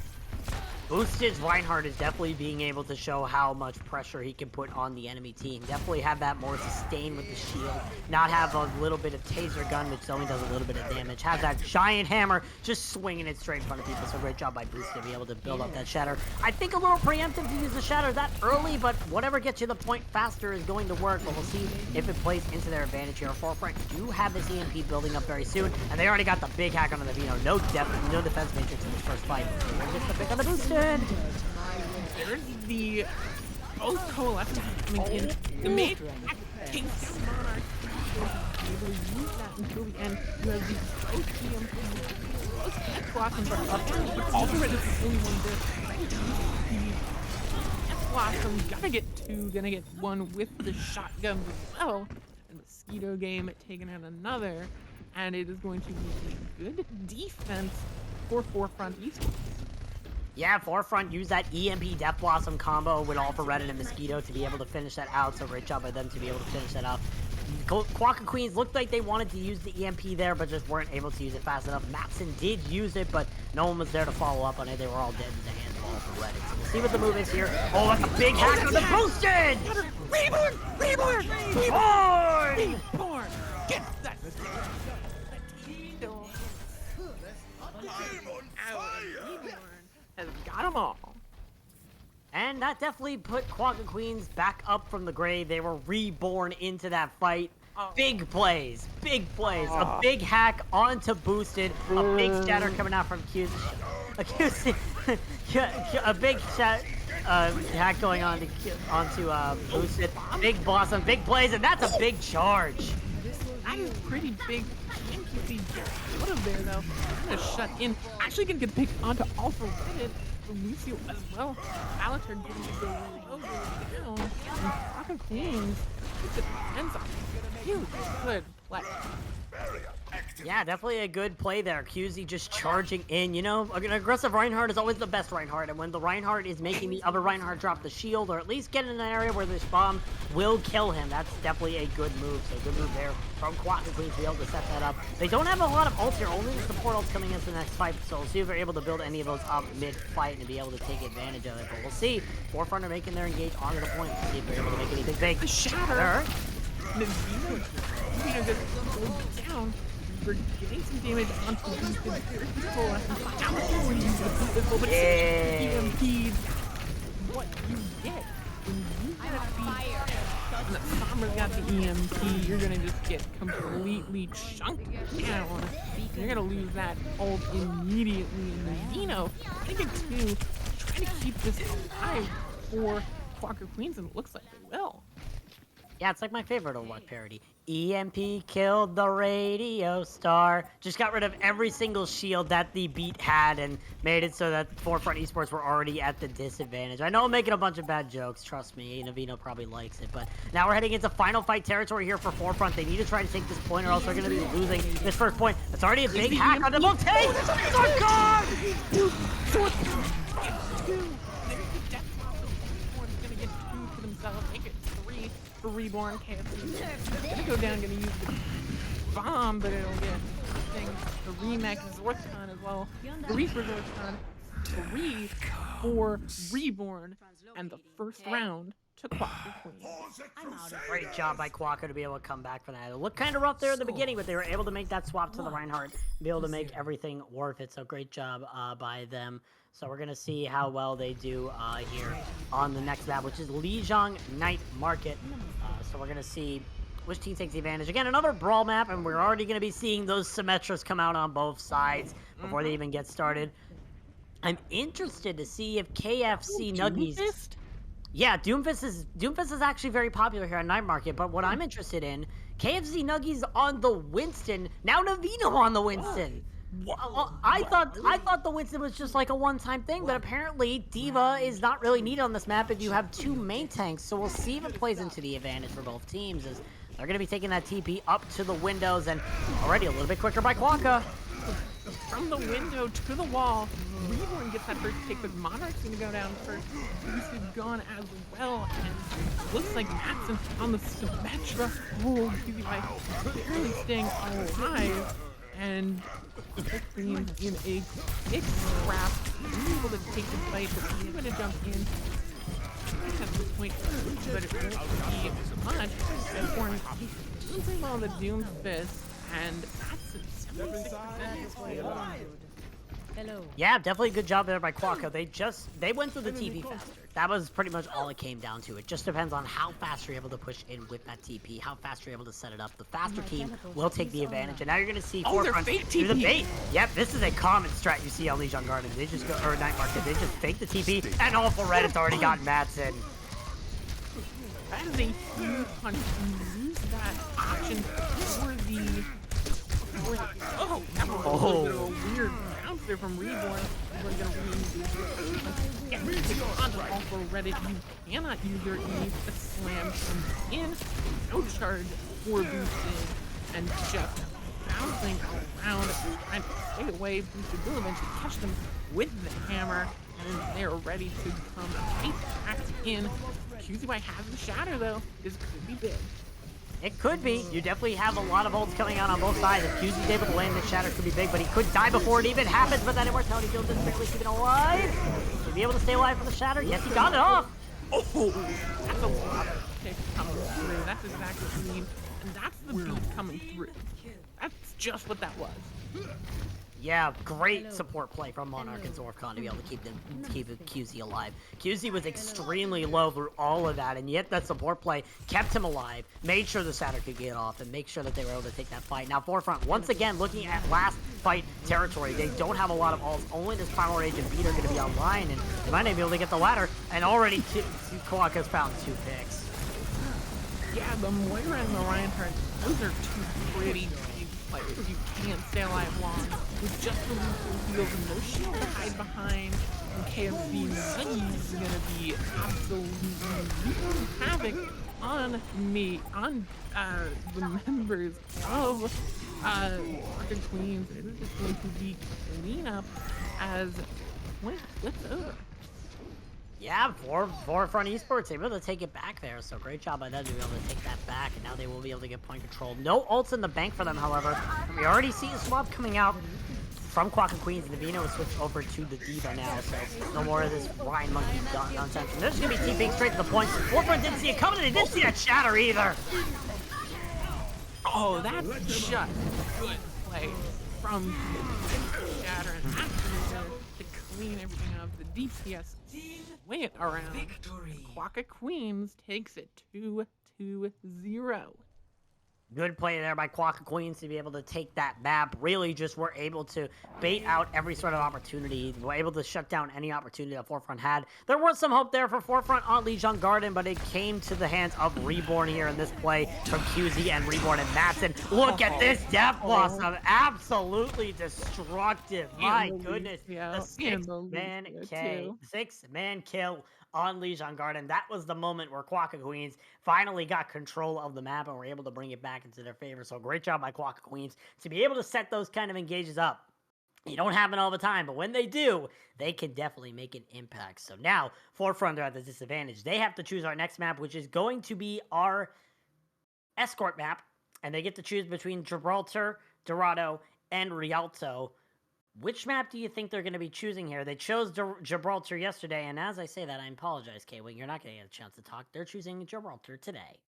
Boosted's Reinhardt is definitely being able to show how much pressure he can put on the enemy team. Definitely have that more sustain with the shield. Not have a little bit of taser gun, which only does a little bit of damage. Have that giant hammer just swinging it straight in front of people. So great job by Boosted to be able to build up that Shatter. I think a little preemptive to use the Shatter that early, but whatever gets you the point faster is going to work. But we'll see if it plays into their advantage here. Forefront do have this EMP building up very soon, and they already got the big hack on the Vino. No defense matrix in this first fight. Just the pick on the Boosted.
There's the both coalescing coming in. The main takes down Monarch. Able to use that until the end. You have the OTM. Most Death Blossoms are up, but also Red is the only one there. Death Blossom gonna get 2, gonna get 1 with the shotgun as well. And Mosquito Game taking out another, and it is going to be a good defense for Forefront Esports.
Yeah, Forefront used that EMP Death Blossom combo with all for Reddit and Mosquito to be able to finish that out, so great job by them to be able to finish that up. Quokka Queens looked like they wanted to use the EMP there, but just weren't able to use it fast enough. Matson did use it, but no one was there to follow up on it. They were all dead in the hands of all for Reddit. So we'll see what the move is here. Oh, that's a big hack on the Boosted!
Reborn! Reborn!
Reborn!
Reborn! Get that! Has got them all.
And that definitely put Quokka Queens back up from the grave. They were reborn into that fight. Big plays, big plays. A big hack onto Boosted. A big shatter coming out from Q. A big hack going on onto Boosted. Big Blossom, big plays, and that's a big charge.
That is pretty big. NPC out of there though. Gonna shut in. Actually gonna get picked onto also Reddit. Lucio as well. Alatar getting to go really down. And Quokka Queens with the defense on. Huge good play.
Yeah, definitely a good play there. QZ just charging in. You know, an aggressive Reinhardt is always the best Reinhardt, and when the Reinhardt is making the other Reinhardt drop the shield, or at least get in an area where this bomb will kill him, that's definitely a good move. So good move there from Quokka Queens to be able to set that up. They don't have a lot of ults here, only the support ults coming into the next fight, so we'll see if they're able to build any of those up mid-fight and be able to take advantage of it. But we'll see. Forefront are making their engage onto the point. See if they're able to make anything big.
The Shatter. Vino just goes down. We're getting some damage onto the Boosted. EMP'd. What you get when you get a beat and the Sombra's got the EMP, you're gonna just get completely chunked down. You're gonna lose that ult immediately in the Vino. I think it's too trying to keep this alive for Quokka Queens, and it looks like they will.
Yeah, it's like my favorite Overwatch parody. EMP killed the radio star. Just got rid of every single shield that the beat had and made it so that Forefront Esports were already at the disadvantage. I know I'm making a bunch of bad jokes, trust me. Navino probably likes it, but now we're heading into final fight territory here for Forefront. They need to try to take this point or else they're going to be losing this first point. It's already a big hack on the Montaigne! Oh, God! For Reborn, KFC. Gonna go down, gonna use the bomb, but it'll get things. The Remax Zorthon as well. The Reaper Zorthon. 3 for Reborn, and the first round to Quokka Queens. Great job by Quokka to be able to come back from that. It looked kind of rough there at the beginning, but they were able to make that swap to the Reinhardt, be able to make everything worth it. So great job by them. So we're going to see how well they do here on the next map, which is Lijiang Night Market. So we're going to see which team takes the advantage. Again, another brawl map, and we're already going to be seeing those Symmetras come out on both sides before they even get started. I'm interested to see if KFC Nuggies...
Doomfist?
Yeah, Doomfist is actually very popular here on Night Market, but what I'm interested in, KFC Nuggies on the Winston, now Navino on the Winston. I thought the Winston was just like a one-time thing, but apparently D.Va is not really needed on this map if you have two main tanks, so we'll see if it plays into the advantage for both teams, as they're going to be taking that TP up to the windows, and already a little bit quicker by Quokka.
From the window to the wall, Reborn gets that first pick, but Monarch's gonna go down first. Goose is gone as well, and looks like Matson on the Symmetra. Oh, QZY barely staying alive, and Queen in a quick scrap, able to take the fight, but he's gonna jump in. At this point, but it won't be much. And Horn takes him on the Doomfist, and Matson.
Hello.
Yeah, definitely a good job there by Quokka. They went through the TP faster. That was pretty much all it came down to. It just depends on how fast you're able to push in with that TP, how fast you're able to set it up. The faster team will take the advantage, and now you're going to see Forefront do the bait. Yep, this is a common strat you see on Legion Garden. They just go, or Night Market, they just fake the TP, and Awful Reddit's already gotten Matson.
That is a huge punch. You use that option for the... Oh, that was a little bit of a weird bounce there from Reborn. We're gonna get onto Awful Reddit. You cannot use your E to slam him in. No charge or boosted, and just bouncing around, trying to stay away. Boosted will eventually catch them with the hammer, and then they're ready to come right back in. QZY has the shatter though. This could be big.
It could be. You definitely have a lot of ults coming out on both sides. If QZ's able to land the shatter, could be big, but he could die before it even happens. But that immortality field is barely keeping alive. Should be able to stay alive for the shatter. Yes, he got it off.
Oh, that's a lot of picks coming through. That's exactly what you need, and that's the beat coming through. That's just what that was.
Yeah, great support play from Monarch and Zorfcon to be able to keep QZ alive. QZ was extremely low through all of that, and yet that support play kept him alive, made sure the Saturn could get off, and make sure that they were able to take that fight. Now, Forefront, once again, looking at last fight territory, they don't have a lot of ults. Only this Power Rage and Beat are going to be online, and they might not be able to get the ladder, and already Quokka's found 2 picks.
Yeah, the Moira and the Reinhardt, those are two pretty big players. You can't stay alive long with just the lethal heals and no shield to hide behind. And KFC Nuggies is gonna be absolutely wreaking havoc on the members of Fucking Queens. It is just going to be cleanup as Flint flips over.
Yeah, Forefront Esports able to take it back there, so great job by them to be able to take that back, and now they will be able to get point control. No ults in the bank for them, however. And we already see a swap coming out from Quokka Queens. Navino will switch over to the D.Va now, so no more of this Ryan Monkey nonsense. And they're just going to be TPing straight to the point. Forefront didn't see it coming, and they didn't see that shatter either.
Oh, that's just good play from Shatter, and that's to clean everything up. The DPS swing it around. Quokka Queens takes it 2-0.
Good play there by Quokka Queens to be able to take that map. Really just were able to bait out every sort of opportunity. Were able to shut down any opportunity that Forefront had. There was some hope there for Forefront on Legion Garden, but it came to the hands of Reborn here in this play from QZ and Reborn and Matson. Look at this death loss of absolutely destructive. My goodness. The six-man kill on Legion Garden. That was the moment where Quokka Queens finally got control of the map and were able to bring it back into their favor. So great job by Quokka Queens to be able to set those kind of engages up. You don't happen all the time, but when they do, they can definitely make an impact. So now, Forefront are at the disadvantage. They have to choose our next map, which is going to be our escort map, and they get to choose between Gibraltar, Dorado, and Rialto. Which map do you think they're going to be choosing here? They chose Gibraltar yesterday, and as I say that, I apologize, K-Wing. You're not going to get a chance to talk. They're choosing Gibraltar today.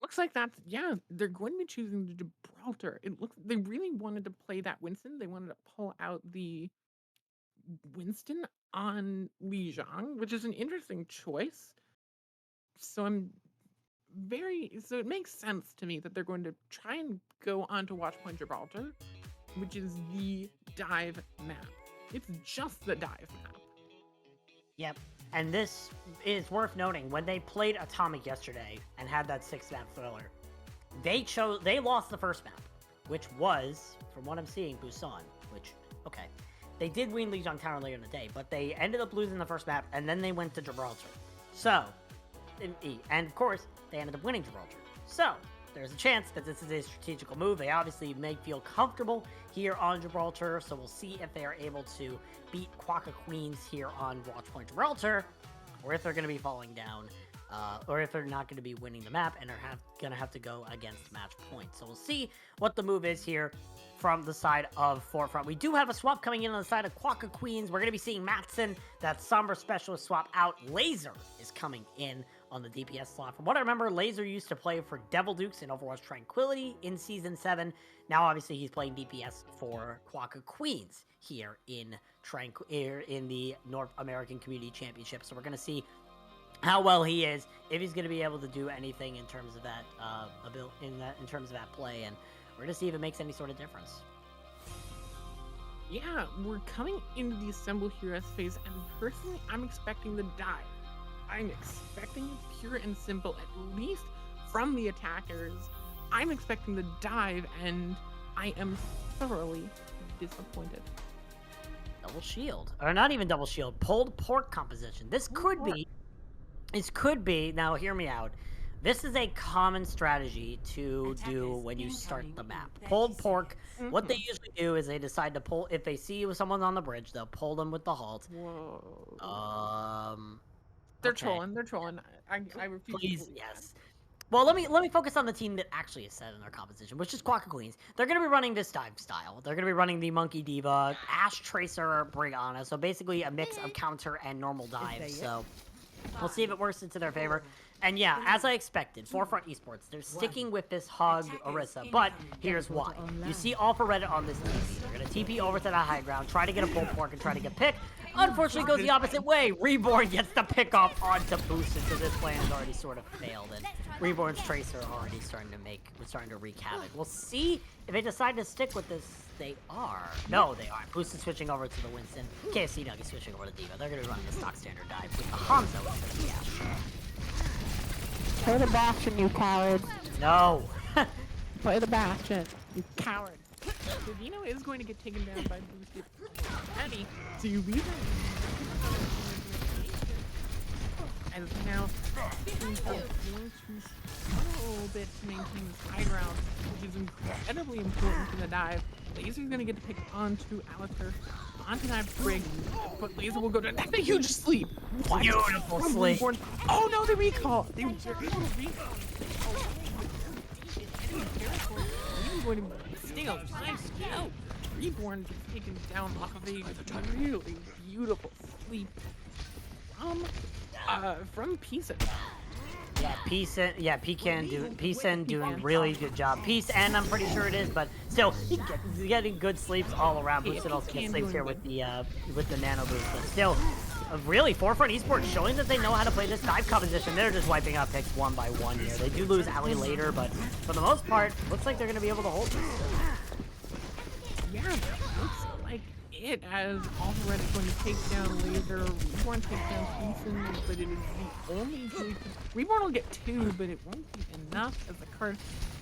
Looks like that's, yeah, they're going to be choosing the Gibraltar. It looks, they really wanted to play that Winston. They wanted to pull out the Winston on Li Zhang, which is an interesting choice. So it makes sense to me that they're going to try and go onto Watchpoint Gibraltar, which is the dive map. It's just the dive map.
Yep. And this is worth noting. When they played Atomic yesterday and had that 6-map thriller, they lost the first map, which was, from what I'm seeing, Busan, which, okay. They did win Lijiang Tower later in the day, but they ended up losing the first map, and then they went to Gibraltar. So, and of course, they ended up winning Gibraltar. So, there's a chance that this is a strategical move. They obviously may feel comfortable here on Gibraltar, so we'll see if they are able to beat Quokka Queens here on Watchpoint Gibraltar, or if they're going to be falling down, or if they're not going to be winning the map and are going to have to go against match point. So we'll see what the move is here from the side of Forefront. We do have a swap coming in on the side of Quokka Queens. We're going to be seeing Matson, that Sombra Specialist swap out. Laser is coming in on the DPS slot. From what I remember, Laser used to play for Devil Dukes in Overwatch Tranquility in Season 7. Now, obviously, he's playing DPS for Quokka Queens here in the North American Community Championship. So we're going to see how well he is, if he's going to be able to do anything in terms of that in terms of that play, and we're going to see if it makes any sort of difference.
Yeah, we're coming into the Assemble Heroes phase, and personally, I'm expecting the dive. I'm expecting it pure and simple, at least from the attackers. I'm expecting the dive, and I am thoroughly disappointed.
Double shield, or not even double shield, pulled pork composition. This could be, now hear me out. This is a common strategy to do when you start the map. Pulled pork, what they usually do is they decide to pull, if they see someone on the bridge, they'll pull them with the halt.
Whoa. They're trolling. I refuse.
Please, yes. Well, let me focus on the team that actually is set in their composition, which is Quokka Queens. They're going to be running this dive style. They're going to be running the Monkey Diva, Ash Tracer, Brigana. So basically a mix of counter and normal dive. So we'll see if it works into their favor. And yeah, as I expected, Forefront Esports, they're sticking with this Hug Orisa, but here's why. You see all for Reddit on this TP. They're going to TP over to that high ground, try to get a pull pork and try to get pick. Unfortunately, goes the opposite way. Reborn gets the pick off onto Boosted, so this plan has already sort of failed, and Reborn's Tracer already starting to wreak havoc. We'll see if they decide to stick with this. They are. No, they aren't. Boosted switching over to the Winston. KFC Nugget switching over to Diva. They're going to be running the stock standard dive with the Hanzo instead of the Ash.
Play the Bastion, you coward.
No.
Play the Bastion.
You coward. Vivino is going to get taken down by Boosted. Eddie, so you leave him. And now, doing too a little bit to maintain this high ground, which is incredibly important to the dive. Laser's going to get to pick onto Alistair, onto that Brig, but Laser will go down. That's a huge sleep! What?
Beautiful sleep!
Oh no, the recall! They were able to recall. Going to sting a live scout. Reborn gets taken down off of a really beautiful sleep from Pisa.
Yeah, Peace-N doing really good job. Peace-N, I'm pretty sure it is, but still, he's getting good sleeps all around. Boosted also gets sleeps here with the nano boost, but still, really, Forefront Esports showing that they know how to play this dive composition. They're just wiping out picks one by one here. They do lose Ali later, but for the most part, looks like they're going to be able to hold this.
Yeah, looks like it, as Alfred is going to take down Laser. Reborn takes down Ethan, but it is the only way. Reborn will get 2, but it won't be enough as the card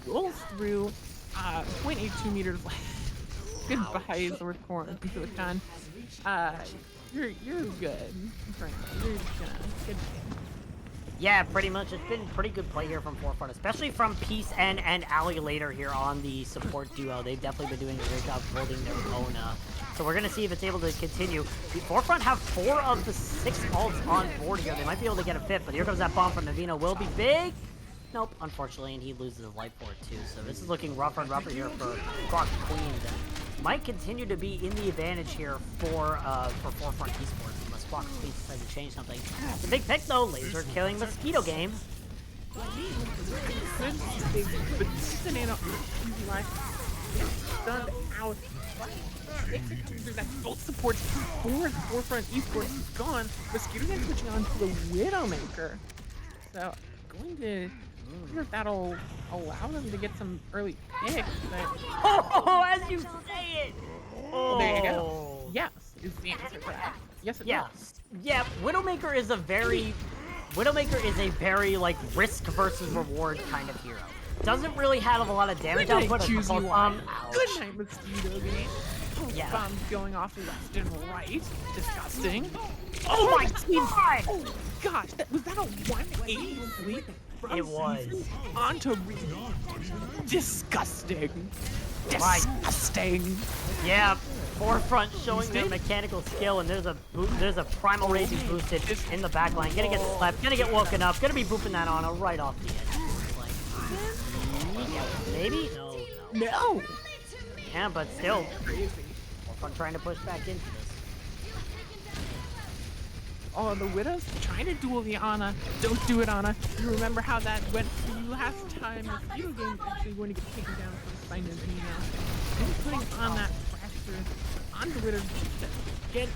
rolls through. 0.82 meters left. Goodbye, Zorthcorn into the con. You're good, Frank. You're gonna good.
Yeah, pretty much. It's been pretty good play here from Forefront, especially from Peace-N and Ali later here on the support duo. They've definitely been doing a great job holding their own. So we're going to see if it's able to continue. The Forefront have 4 of the 6 ults on board here. They might be able to get a 5th, but here comes that bomb from Navino. Will be big. Nope, unfortunately, and he loses his life for it too. So this is looking rougher and rougher here for Quokka Queens. Might continue to be in the advantage here for Forefront Esports unless Quokka Queens decides to change something. It's a big pick though. Laser killing Mosquito Game.
stunned out. That's both supports for Forefront Esports is gone. Mosquito Gang switching on to the Widowmaker. So going to wonder if that'll allow them to get some early picks. But
Oh, as you say it. Oh,
there you go. Yes, is the answer to that. Yes, it
Yeah,
does.
yeah. Widowmaker is a very like risk versus reward kind of hero. Doesn't really have a lot of damage
Good night,
output.
choose you on.
Ouch.
Good night, Mosquito Gang.
Yeah.
Bombs going off left and right. Disgusting.
Oh my god!
Oh gosh, was that a 180 sweep? From
It was.
Season onto disgusting.
My-
Disgusting.
Yeah, Forefront showing their mechanical skill, and there's a primal raging boosted in the back line. Gonna get slapped, gonna get woken up, gonna be booping that on right off the edge. Like, yeah, maybe? No. Yeah, but still,
Crazy.
Forefront trying to push back into this.
Oh, the Widows trying to duel the Ana. Don't do it, Ana. You remember how that went for you last time? The video game actually going to get taken down for the Sign of Nina. And putting on that pressure on the Widows to get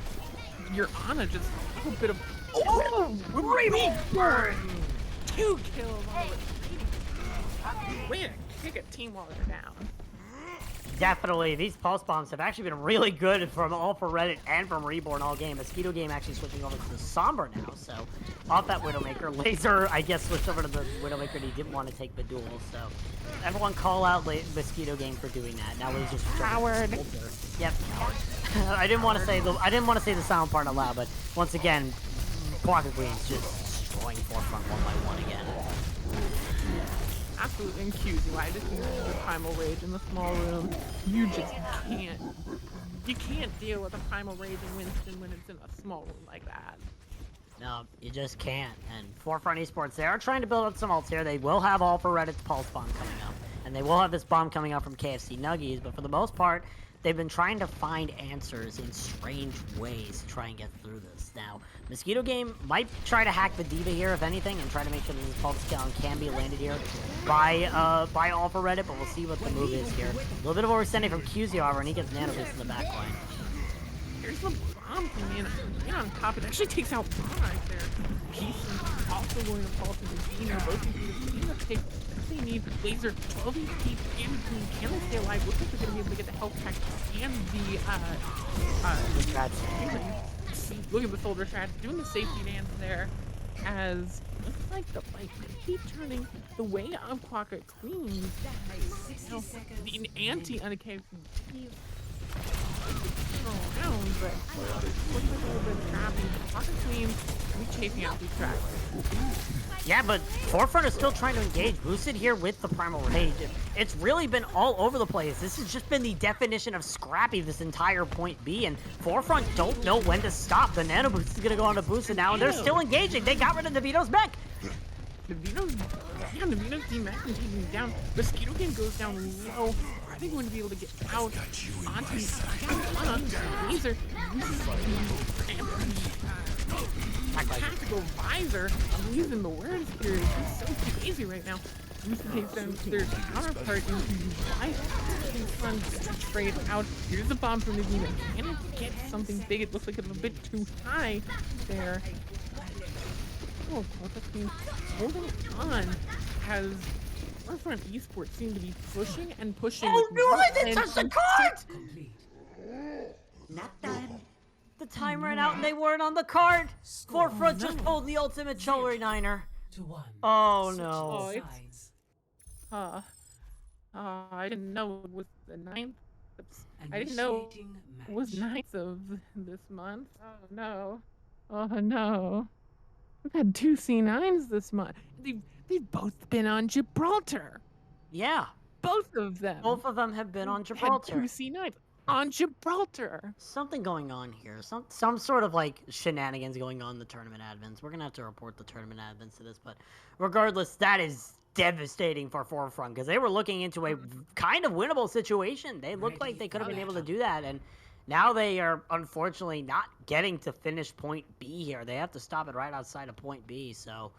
your Ana just a little bit of. Oh! Reborn! 2 kills on the way to kick a team while they're down.
Definitely, these pulse bombs have actually been really good from all for Reddit and from Reborn all game. Mosquito Game actually switching over to the Somber now, so off that Widowmaker. Laser, I guess, switched over to the Widowmaker and he didn't want to take the duel, so everyone call out Mosquito Game for doing that. Now Laser's
Coward.
Yep, coward. I didn't want to say the sound part out loud, but once again, Pocket Queen's just destroying Forefront one by one again.
Absolutely incuse you. I just use the Primal Rage in the small room. You just can't. You can't deal with a Primal Rage in Winston when it's in a small room like that.
No, you just can't. And Forefront Esports, they are trying to build up some ults here. They will have all for Reddit's Pulse Bomb coming up. And they will have this bomb coming up from KFC Nuggies, but for the most part, they've been trying to find answers in strange ways to try and get through this. Now, Mosquito Game might try to hack the Diva here, if anything, and try to make sure that this Pulse Down can be landed here by all for Reddit, but we'll see what the move is here. A little bit of overextending from QZ, however, and he gets Nano Boost in the back line.
Here's the bomb from Nana. Nana on top. It actually takes out Bomb right there. Keith also going to fall to the Dino. Both of you Dino take they need Laser 12 HP and can they stay alive? Looks like they're going to be able to get the health pack and the look at the soldier strat doing the safety dance there as looks like the fight could keep turning the way of Pocket Queen. So, the anti-unaccountable around, but looks like a little bit trappy. Pocket Queen will be chasing out these tracks.
Yeah, but Forefront is still trying to engage. Boosted here with the Primal Rage. It's really been all over the place. This has just been the definition of scrappy this entire point B, and Forefront don't know when to stop. The Nano Boost is going to go on to Boosted now, and they're still engaging. They got rid of DeVito's mech.
DeVito's team mech and taking him down. Mosquito Game goes down low. Are they going to be able to get out onto Laser? Tactical visor. I'm using the word here. He's so crazy right now. Houston takes down their counterpart into fun straight out. Here's the bomb from the demon. Can it get something big? It looks like it's a bit too high there. Oh, Queen holding on as Forefront Esports seem to be pushing and pushing.
Oh no, I didn't touch the cart!
Not done.
The time ran out and they weren't on the cart! Forefront just pulled the ultimate Chillery Niner. Oh no.
Oh, I didn't know it was the 9th. I didn't know it was 9th of this month. Oh no. Oh no. We've had 2 C9s this month. They've both been on Gibraltar.
Yeah.
Both of them.
Both of them have been on Gibraltar.
Had 2 C9s on Gibraltar.
Something going on here. Some sort of like shenanigans going on in the tournament admins. We're gonna have to report the tournament admins to this, but regardless, that is devastating for Forefront because they were looking into a kind of winnable situation. They looked like they could have been able to do that, and now they are unfortunately not getting to finish point B here. They have to stop it right outside of point B, so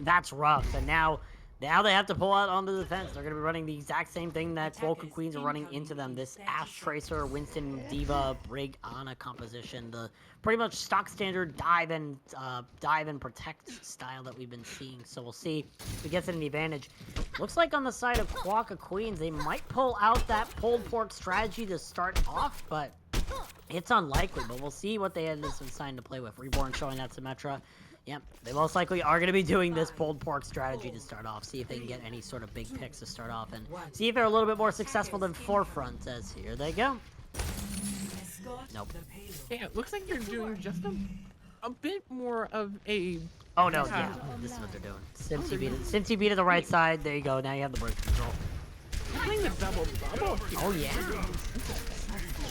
that's rough. And now Now they have to pull out onto the defense. They're going to be running the exact same thing that Vulcan Queens are running into them. This Ash Tracer, Winston, Diva, Brig, Ana composition. The pretty much stock standard dive and protect style that we've been seeing. So we'll see if it gets an advantage. Looks like on the side of Quokka Queens, they might pull out that pulled pork strategy to start off, but it's unlikely. But we'll see what they had this sign to play with. Reborn showing that Symmetra. Yep, they most likely are going to be doing this pulled pork strategy to start off. See if they can get any sort of big picks to start off, and see if they're a little bit more successful than Forefront, as here they go. Nope.
Yeah, it looks like you're doing just a bit more of a...
Oh no, yeah, this is what they're doing. Cincy beat to the right side, there you go, now you have the bird control.
Playing the double bubble here.
Oh yeah.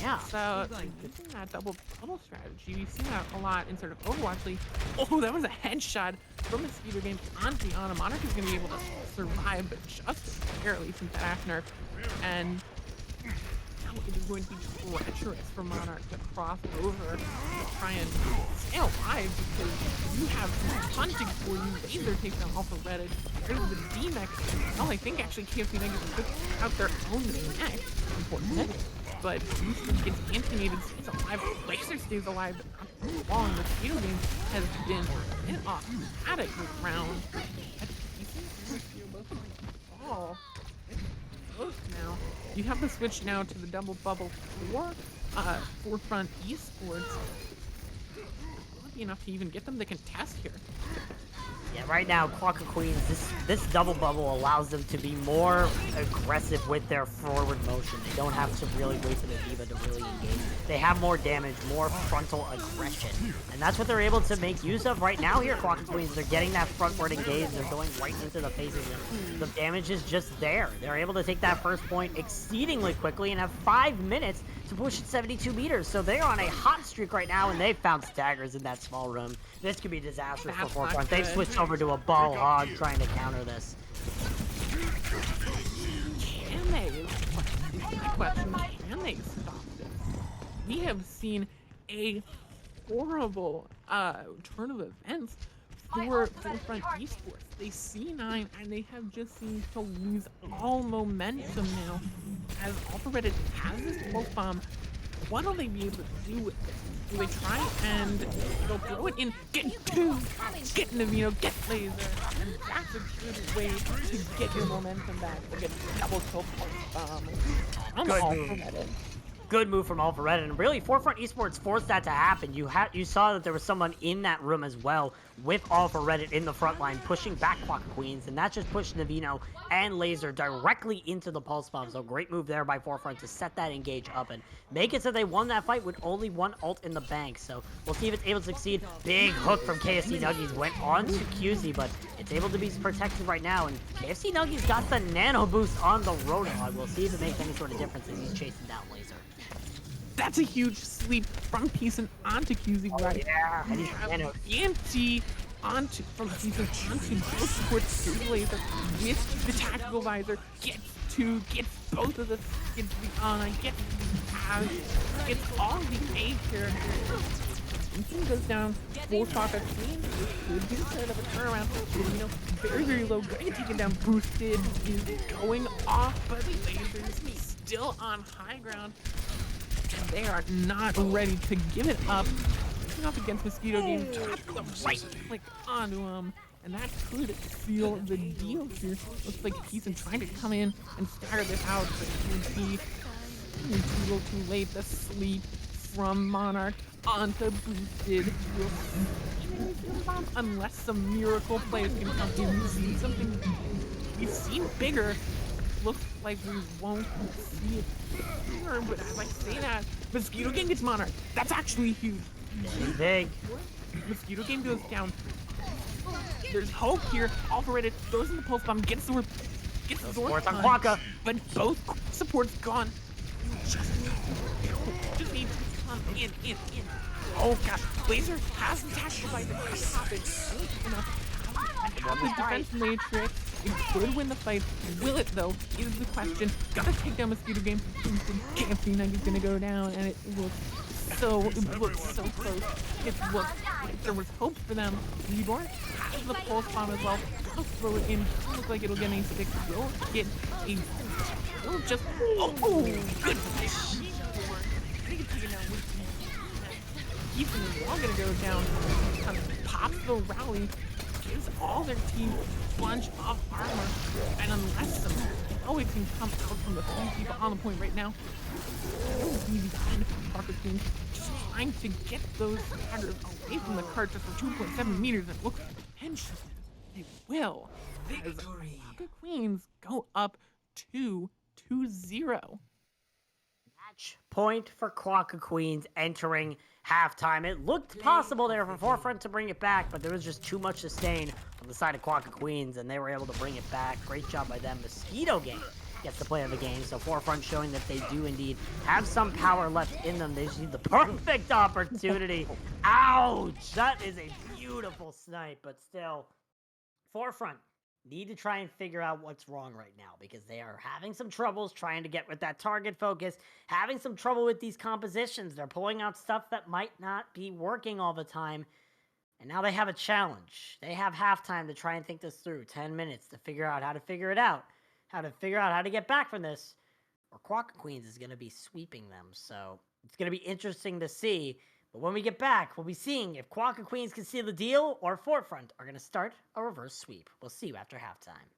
Yeah.
So, getting that double bubble strategy, we've seen that a lot in sort of Overwatch League. Oh, that was a headshot from Mosquito Game onto Ana. Monarch is going to be able to survive, but just barely from that Ash nerf. And now it is going to be treacherous for Monarch to cross over and try and stay alive, because you have hunting for you. Laser takes down Alpha Reddit. There's the D-Mech. Oh, I think actually KFC Nuggets took out their own mech. Important. But Houston gets anti-nated, stays alive, Laser stays alive, but not for long. The Mosquito Game has been hit off at it this round. That's decent. Oh, it's close now. You have the switch now to the double bubble for Forefront Esports. Lucky enough to even get them to contest here.
Yeah, right now, Quokka Queens, this double bubble allows them to be more aggressive with their forward motion. They don't have to really wait for the Diva to really engage. They have more damage, more frontal aggression. And that's what they're able to make use of right now here, Quokka Queens. They're getting that frontward engage. They're going right into the faces, and the damage is just there. They're able to take that first point exceedingly quickly and have 5 minutes to push it 72 meters. So they're on a hot streak right now, and they've found staggers in that small room. This could be disastrous for Forefront. They've switched over to a ball hog trying to counter this.
Can they? Question. Can they stop this? We have seen a horrible turn of events for Forefront Esports. They C9 and they have just seemed to lose all momentum now. As Alpha Reddit has this pulse bomb, what will they be able to do with this? Do they try and they'll throw it in, get two, get Navino, get Laser, and that's a good way to get your momentum back. They'll get double kill pulse bomb on Alpha Reddit.
Good move from Alpha Reddit, and really Forefront Esports forced that to happen. You saw that there was someone in that room as well with Alpha Reddit in the front line pushing back Quokka Queens, and that just pushed Navino and Laser directly into the pulse bomb. So great move there by Forefront to set that engage up and make it so they won that fight with only one ult in the bank. So we'll see if it's able to succeed. Big hook from KFC Nuggies went on to QZ, but it's able to be protected right now, and KFC Nuggies got the nano boost on the Roadhog. We'll see if it makes any sort of difference as he's chasing down Laser.
That's a huge sweep from Peason onto QZ right.
Yeah, and
he's empty onto from Peason onto both supports Laser with the tactical visor. Gets both of the gets the Ana, gets the Ash, gets all the A characters. Peason goes down 4 Quokka Queens. Could be the start of a turnaround. You know, very, very low. Going to take it down. Boosted is going off, but Laser is still on high ground. And they are not ready to give it up. Looking up against Mosquito Game, the right click onto him, and that could seal the deal here. Looks like Peason trying to come in and stagger this out, but it would be too little too late. The sleep from Monarch onto Boosted. Unless some miracle plays can come in. We've seen bigger. Looks like we won't see it sooner, but as I say that, Mosquito Game gets Monarch. That's actually huge.
Big.
Mosquito Game goes down. There's hope here. Alpha Reddit goes in the pulse bomb, gets the
Supports on Quokka.
but both supports gone. Just need to come in. Oh gosh, Laser has the tactical visor. Have the defense matrix. It could win the fight. Will it though? Is the question. Gotta take down Mosquito Game. KFC Nugget's gonna go down, and it looks so close. It looked like there was hope for them. Reborn has the pulse bomb as well. I'll throw it in. Doesn't look like it'll get any stick. Will get a. Will just. Oh, good. Ethan is all gonna go down. Kind of pops the rally. Gives all their team a bunch of armor. And unless some always can come out from the 3 people on the point right now. Really behind Parker Queen. Just trying to get those daggers away from the cart just for 2.7 meters. And look, potentially they will. As Parker Queens go up 2-0.
Match point for Quokka Queens entering halftime. It looked possible there for Forefront to bring it back, but there was just too much sustain on the side of Quokka Queens, and they were able to bring it back. Great job by them. Mosquito Gang gets the play of the game, so Forefront showing that they do indeed have some power left in them. They just need the perfect opportunity. Ouch! That is a beautiful snipe, but still, Forefront need to try and figure out what's wrong right now, because they are having some troubles trying to get with that target focus, having some trouble with these compositions. They're pulling out stuff that might not be working all the time, and now they have a challenge. They have halftime to try and think this through. 10 minutes to figure out how to figure it out, how to figure out how to get back from this, or Quokka Queens is going to be sweeping them. So it's going to be interesting to see. But when we get back, we'll be seeing if Quokka Queens can seal the deal or Forefront are going to start a reverse sweep. We'll see you after halftime.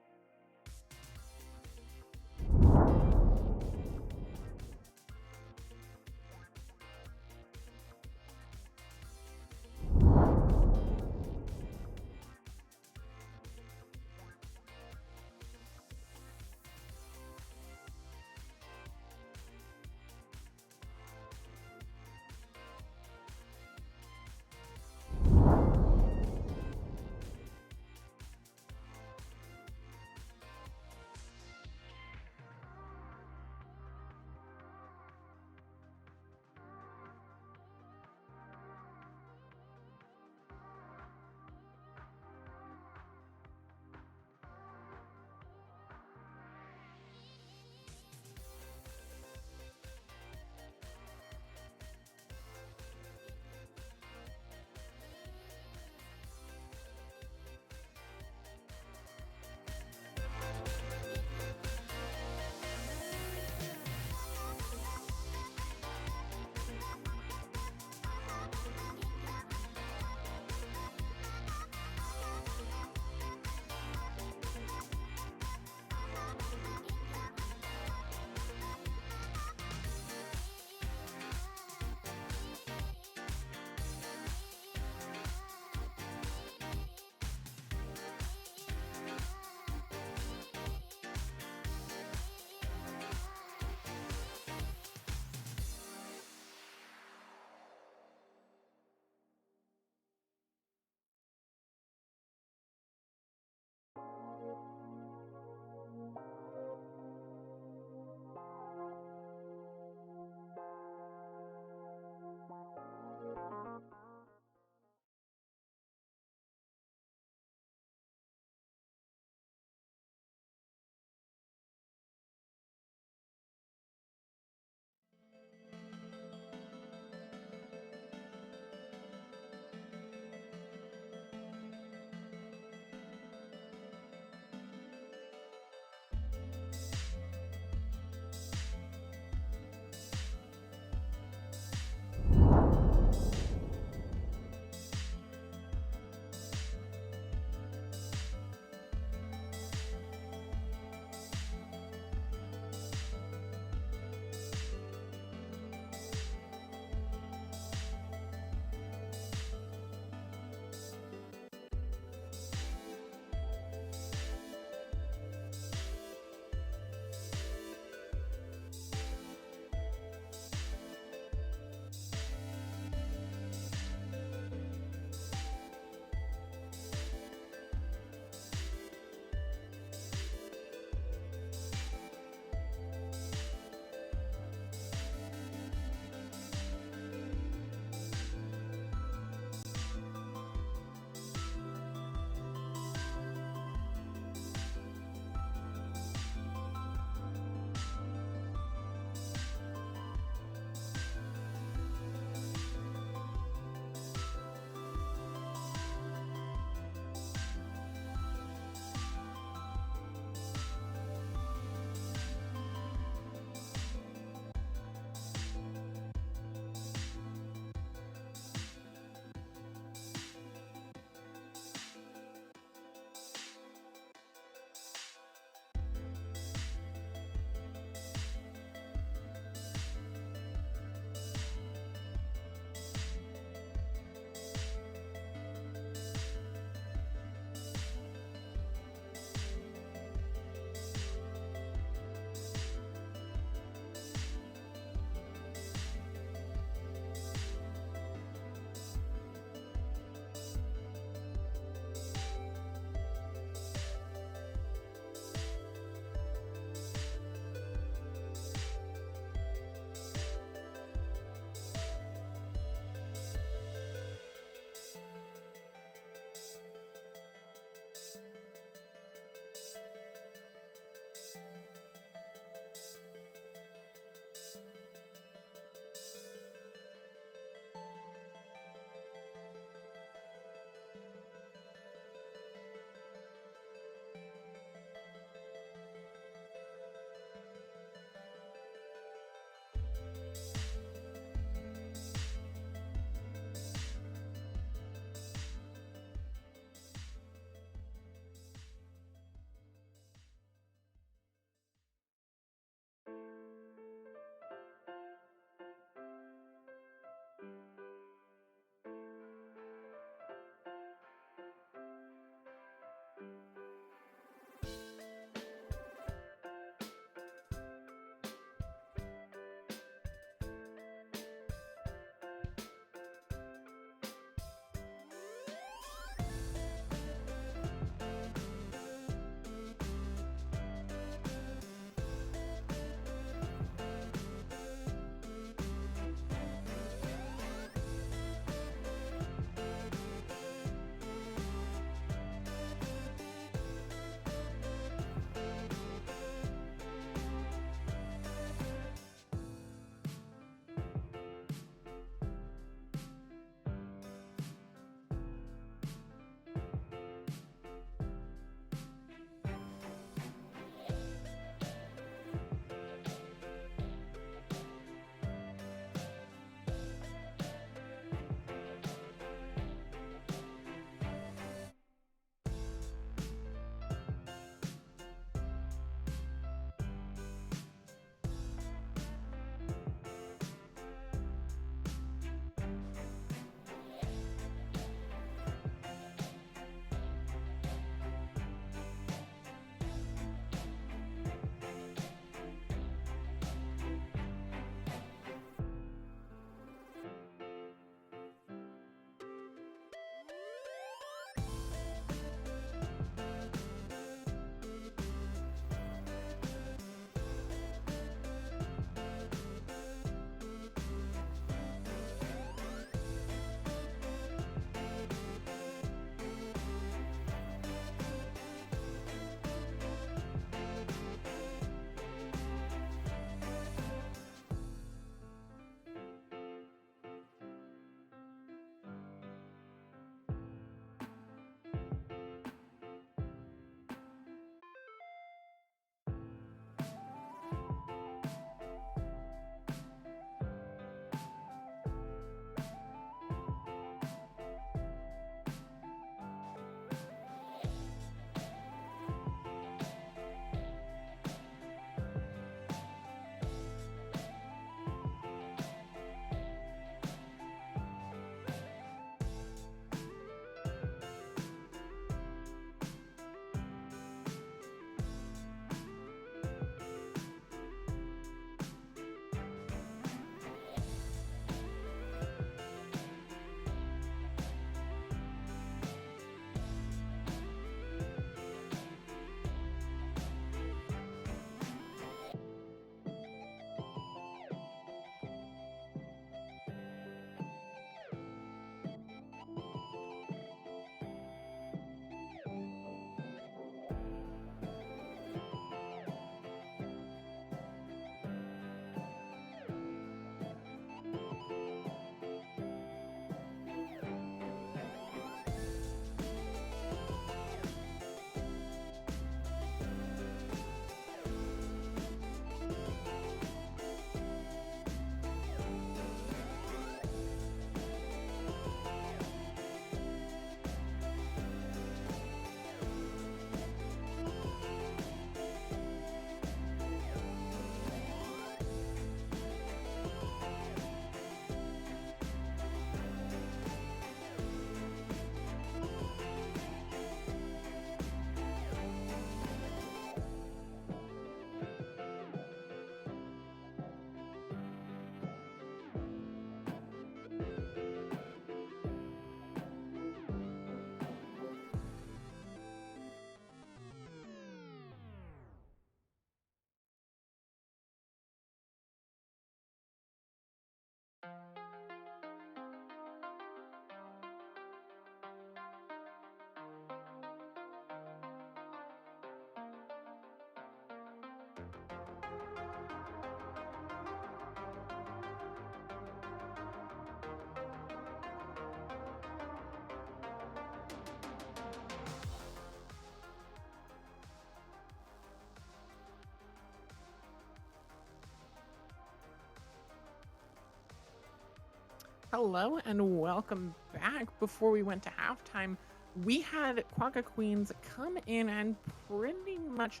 Hello and welcome back. Before we went to halftime, we had Quagga Queens come in and pretty much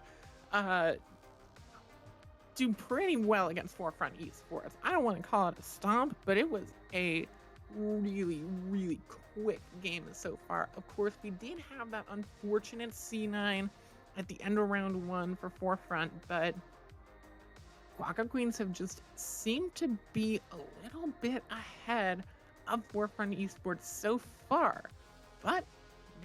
do pretty well against Forefront Esports. I don't want to call it a stomp, but it was a really, really quick game so far. Of course, we did have that unfortunate C9 at the end of round 1 for Forefront, but Quagga Queens have just seemed to be a little bit ahead of Forefront Esports so far. But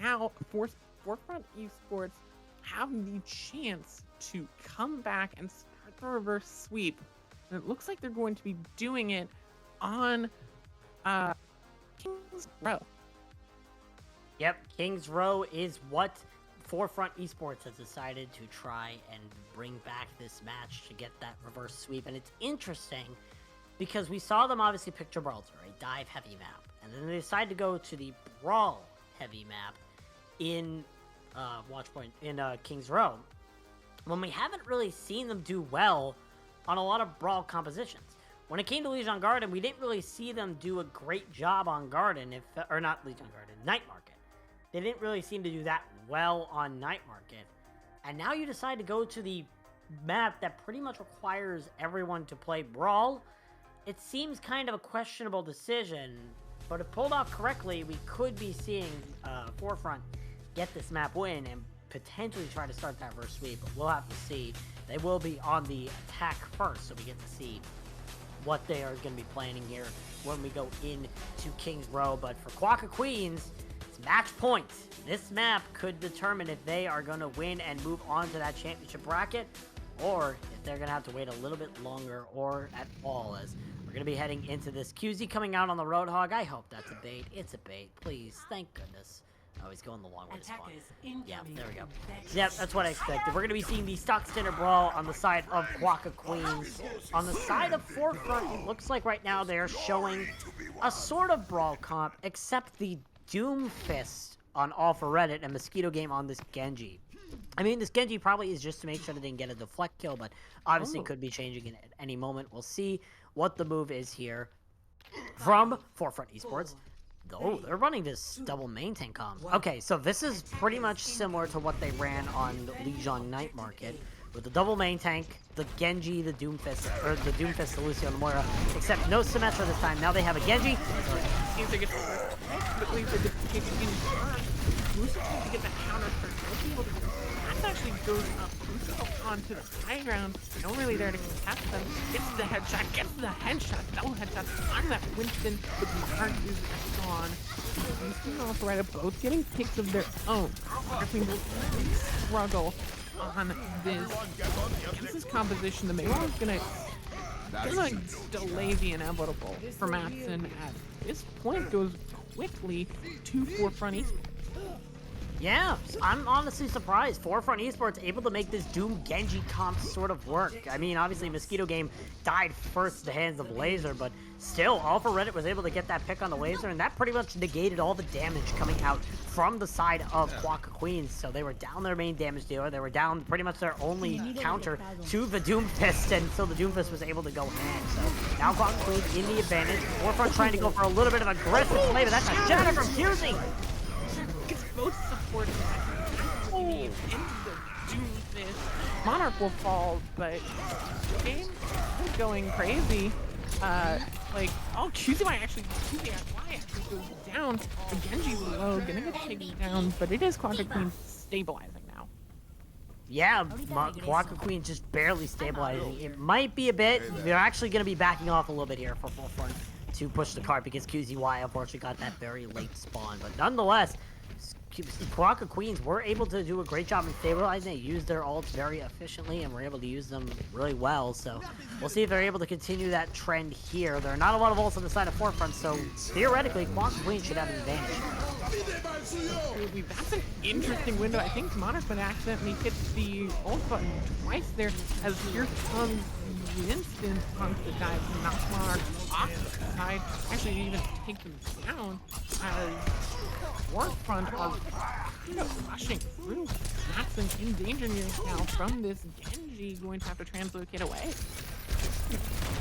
now Forefront Esports have the chance to come back and start the reverse sweep. And it looks like they're going to be doing it on Kings Row.
Yep, Kings Row is what Forefront Esports has decided to try and bring back this match to get that reverse sweep. And it's interesting because we saw them obviously pick Gibraltar, a dive heavy map, and then they decided to go to the brawl heavy map in Watchpoint in Kings Row, when we haven't really seen them do well on a lot of brawl compositions. When it came to Legion Garden, we didn't really see them do a great job on Garden, or not Legion Garden, Night Market. They didn't really seem to do that well on Night Market. And now you decide to go to the map that pretty much requires everyone to play Brawl. It seems kind of a questionable decision, but if pulled off correctly, we could be seeing Forefront get this map win and potentially try to start that reverse sweep, but we'll have to see. They will be on the attack first, so we get to see what they are going to be planning here when we go into Kings Row. But for Quagga Queens, it's match point. This map could determine if they are going to win and move on to that championship bracket, or if they're going to have to wait a little bit longer or at all, as we're going to be heading into this. QZ coming out on the Roadhog. I hope that's a bait. It's a bait. Please. Thank goodness. Oh, he's going the long way to spawn. Yeah, there we go. Yep, that's what I expected. We're going to be seeing the stock standard brawl on the side of Quagga Queens. On the side of Forefront, it looks like right now they're showing a sort of brawl comp, except the Doom Fist on All for Reddit and Mosquito Game on this Genji. I mean, this Genji probably is just to make sure they didn't get a deflect kill, but obviously could be changing it at any moment. We'll see what the move is here from Forefront Esports. Oh, they're running this double main tank comp. Okay, so this is pretty much similar to what they ran on Legion Night Market, with the double main tank, the Genji, the Doomfist, or the Doomfist, the Lucio, and the Moira, except no Symmetra this time. Now they have a Genji.
Seems to get quickly to get in turn. Lucio to get that counter turn. That actually goes up Lucio onto the high ground. No one really there to contest them. Gets the headshot, double headshot on that Winston, but Mark is gone. Winston and also right, both getting picks of their own. I think they'll struggle on this composition. The Mayweather is gonna delay the inevitable for Matson at this point. Goes quickly to Forefront Esports.
Yeah, I'm honestly surprised. Forefront Esports able to make this Doom Genji comp sort of work. I mean, obviously Mosquito Game died first at the hands of Laser, but still, All for Reddit was able to get that pick on the Laser, and that pretty much negated all the damage coming out from the side of Quagga Queens. So they were down their main damage dealer. They were down pretty much their only counter to the Doomfist, and so the Doomfist was able to go ham. So now Quagga Queens in the advantage. Forefront trying to go for a little bit of aggressive play, but that's a shatter from QZ.
Gets both supports into the Doomfist. Monarch will fall, but the game is going crazy. QZ might actually goes down. The Genji's low, gonna get taken down, but it is Quagga Queen stabilizing now.
Yeah, Quagga Queen just barely stabilizing. It might be a bit. They're actually going to be backing off a little bit here for Forefront to push the cart because QZY unfortunately got that very late spawn. But nonetheless, Quagga Queens were able to do a great job in stabilizing. They used their ults very efficiently and were able to use them really well. So we'll see if they're able to continue that trend here. There are not a lot of ults on the side of Forefront, so theoretically, Quagga Queens should have an advantage.
That's an interesting window. I think Monarch would accidentally hit the ult button twice there, as here comes Winston onto the dive and knock Monarch off the side. Actually, even take them down as Forefront are rushing through. Matson in danger near now from this Genji, going to have to translocate away.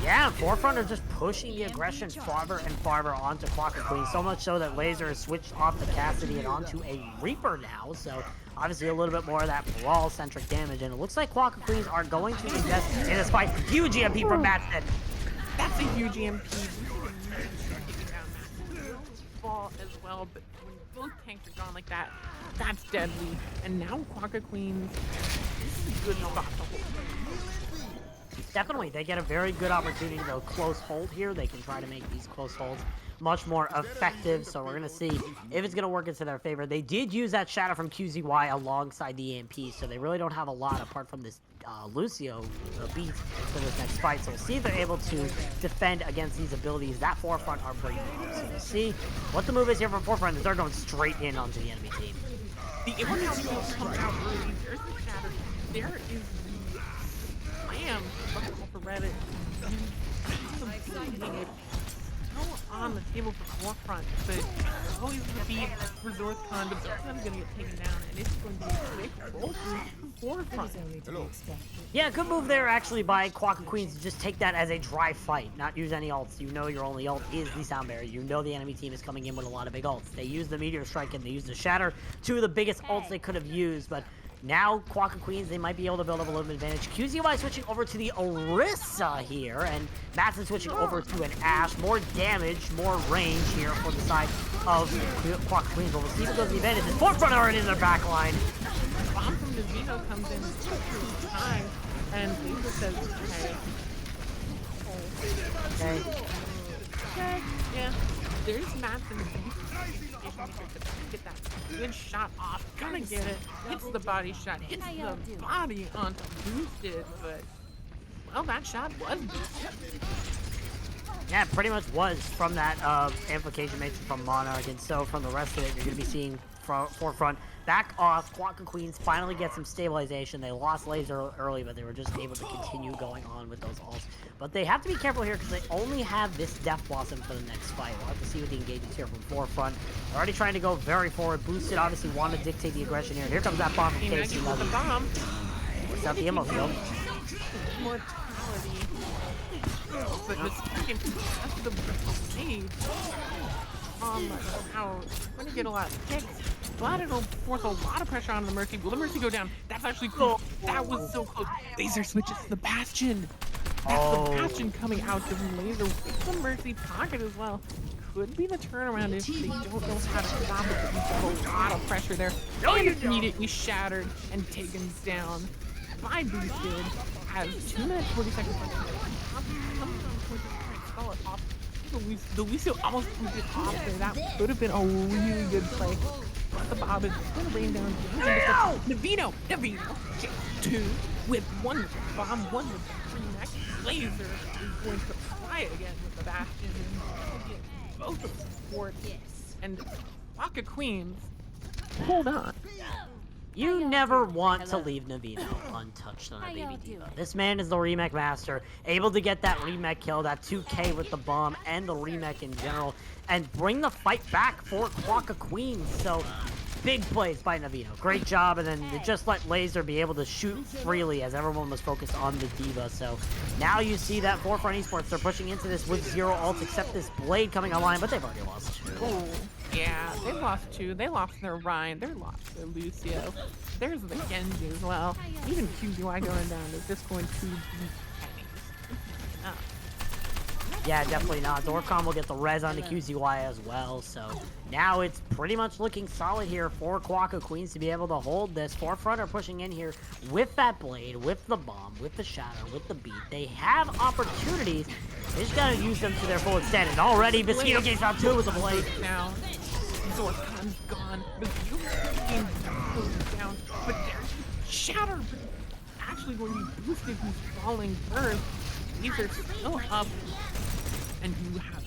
Yeah, Forefront are just pushing the aggression farther and farther onto Quacker Queen, so much so that Laser has switched off the Cassidy and onto a Reaper now, so obviously a little bit more of that brawl-centric damage, and it looks like Quacker Queens are going to invest in this fight. Huge EMP from Matson.
That's a huge EMP. Ball as well, but when both tanks are gone like that, that's deadly. And now Quacker Queens, this is a good spot to hold.
Definitely, they get a very good opportunity to close hold here. They can try to make these close holds much more effective, so we're going to see if it's going to work into their favor. They did use that Shadow from QZY alongside the EMP, so they really don't have a lot apart from this Lucio beat for this next fight, so we'll see if they're able to defend against these abilities that Forefront are bringing up. So we'll see what the move is here from Forefront, as they're going straight in onto the enemy team.
The immortality comes out early. There's the Shatter. There is the slam for Reddit. On the table for Forefront, but always the beat for Zorthcon, but Zorthcon's gonna get taken down, and it's going to be a quick roll through Forefront.
Yeah, good move there actually by Quacker Queens to just take that as a dry fight, not use any ults. You know your only ult is the Sound Barrier. You know the enemy team is coming in with a lot of big ults. They use the Meteor Strike and they use the Shatter, two of the biggest ults they could have used, but now, Quacker Queens, they might be able to build up a little bit of advantage. QZY switching over to the Orisa here, and Matson switching over to an Ashe. More damage, more range here for the side of Quacker Queens. But we'll see what goes the advantage. The Forefront already in their back line.
Bomb from Navino comes in time, and Lisa says, okay. Okay, yeah. There's Matson. Get that good shot off. Gonna get it. Hits the body shot. Hits the body onto boosted, but well, that shot was boosted.
Yeah, it pretty much was from that amplification matrix from Monarch, and so from the rest of it, you're gonna be seeing Forefront back off. Quacker Queens finally get some stabilization. They lost Laser early, but they were just able to continue going on with those ults. But they have to be careful here because they only have this Death Blossom for the next fight. We'll have to see what the engagements here from Forefront. They're already trying to go very forward. Boosted obviously want to dictate the aggression here. Here comes that bomb from KC
with the bomb.
Works out the ammo field.
Mortality. But the second, that's the stage. How we're gonna get a lot of kicks, but it'll force a lot of pressure on the Mercy. Will the Mercy go down? That's actually cool. That was so close. Laser switches to the Bastion. That's the Bastion coming out to Laser with the Mercy pocket as well. Could be the turnaround if they don't know how to stop it, but we have a lot of pressure there. And it's immediately shattered and taken down by Boosted. Has 2 minutes 40 seconds left. The Lucio almost moved it off there. That could have been a really good play. But the Bob is going to rain down. Navino! Gets 2 with 1 with the bomb, 1 with the Tranq. Laser is going to try it again with the Bastion. And get both of the support. And Quacker Queens, hold on.
You never want to leave Navino untouched on a baby diva. This man is the remake master, able to get that remake kill, that 2K with the bomb, and the remake in general, and bring the fight back for Quacker Queens. So, big plays by Navino. Great job, and then they just let Laser be able to shoot freely as everyone was focused on the diva. So, now you see that Forefront Esports, they're pushing into this with 0 ults, except this Blade coming online, but they've already lost 2.
Ooh. Yeah, they lost 2. They lost their Ryan. They lost their Lucio. There's the Genji as well. Even QZY going down is just going to be
Yeah, definitely not. Zorthcon will get the res on the QZY as well, so now it's pretty much looking solid here for Quacker Queens to be able to hold this. Forefront are pushing in here with that Blade, with the bomb, with the Shadow, with the beat. They have opportunities. They just gotta use them to their full extent. And already, Mosquito gets out 2 with the Blade.
Now, Zorthcon's gone. Mosquito goes down, but there's Shatter. Actually going to be boosted. Who's falling first. These are still up. And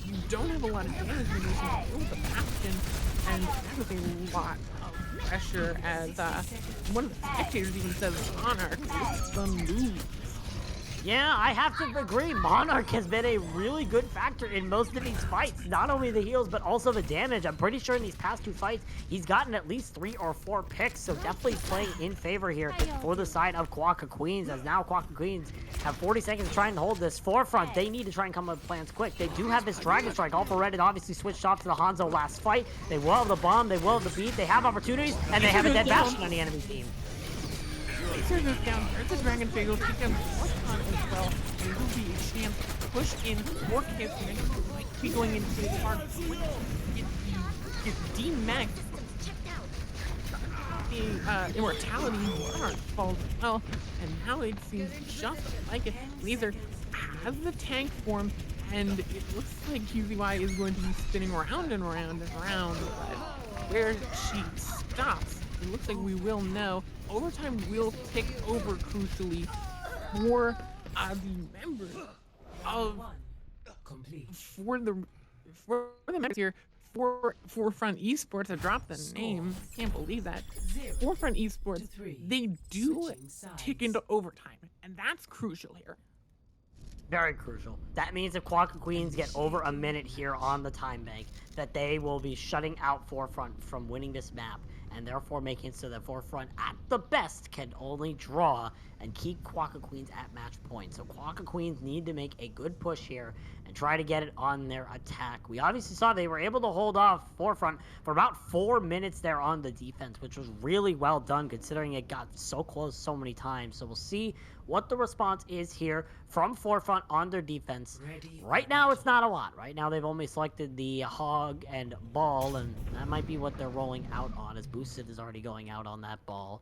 you don't have a lot of damage when you can kill the Bastion, and that is a lot of pressure as one of the spectators even says Monarch is the move.
Yeah, I have to agree. Monarch has been a really good factor in most of these fights. Not only the heals, but also the damage. I'm pretty sure in these past 2 fights, he's gotten at least 3 or 4 picks. So definitely playing in favor here for the side of Quokka Queens. As now Quokka Queens have 40 seconds to try and hold this forefront. They need to try and come up with plans quick. They do have this Dragon Strike. All for Red. It obviously switched off to the Hanzo last fight. They will have the bomb. They will have the beat. They have opportunities. And they have a dead Bastion on the enemy team.
Laser goes down. There's a Dragon Fade. He'll take down Fortron as well. There will be a chance to push in more kills. He might be going into the hard quick. Get D-Max. The immortality Monarch falls as well. And now it seems just like it. Laser has the tank form. And it looks like QZY is going to be spinning around and around and around. But where she stops, it looks like we will know. Overtime will tick over crucially for the members of for the members here for Forefront Esports. I dropped the name. Can't believe that. Forefront Esports, they do tick into overtime, and that's crucial here.
Very crucial. That means if Quokka Queens get over a minute here on the time bank, that they will be shutting out Forefront from winning this map, and therefore making it so that Forefront, at the best, can only draw and keep Quokka Queens at match point. So Quokka Queens need to make a good push here and try to get it on their attack. We obviously saw they were able to hold off Forefront for about 4 minutes there on the defense, which was really well done considering it got so close so many times. So we'll see what the response is here from Forefront on their defense. Right now, it's not a lot. Right now, they've only selected the Hog and Ball, and that might be what they're rolling out on, as Boosted is already going out on that Ball.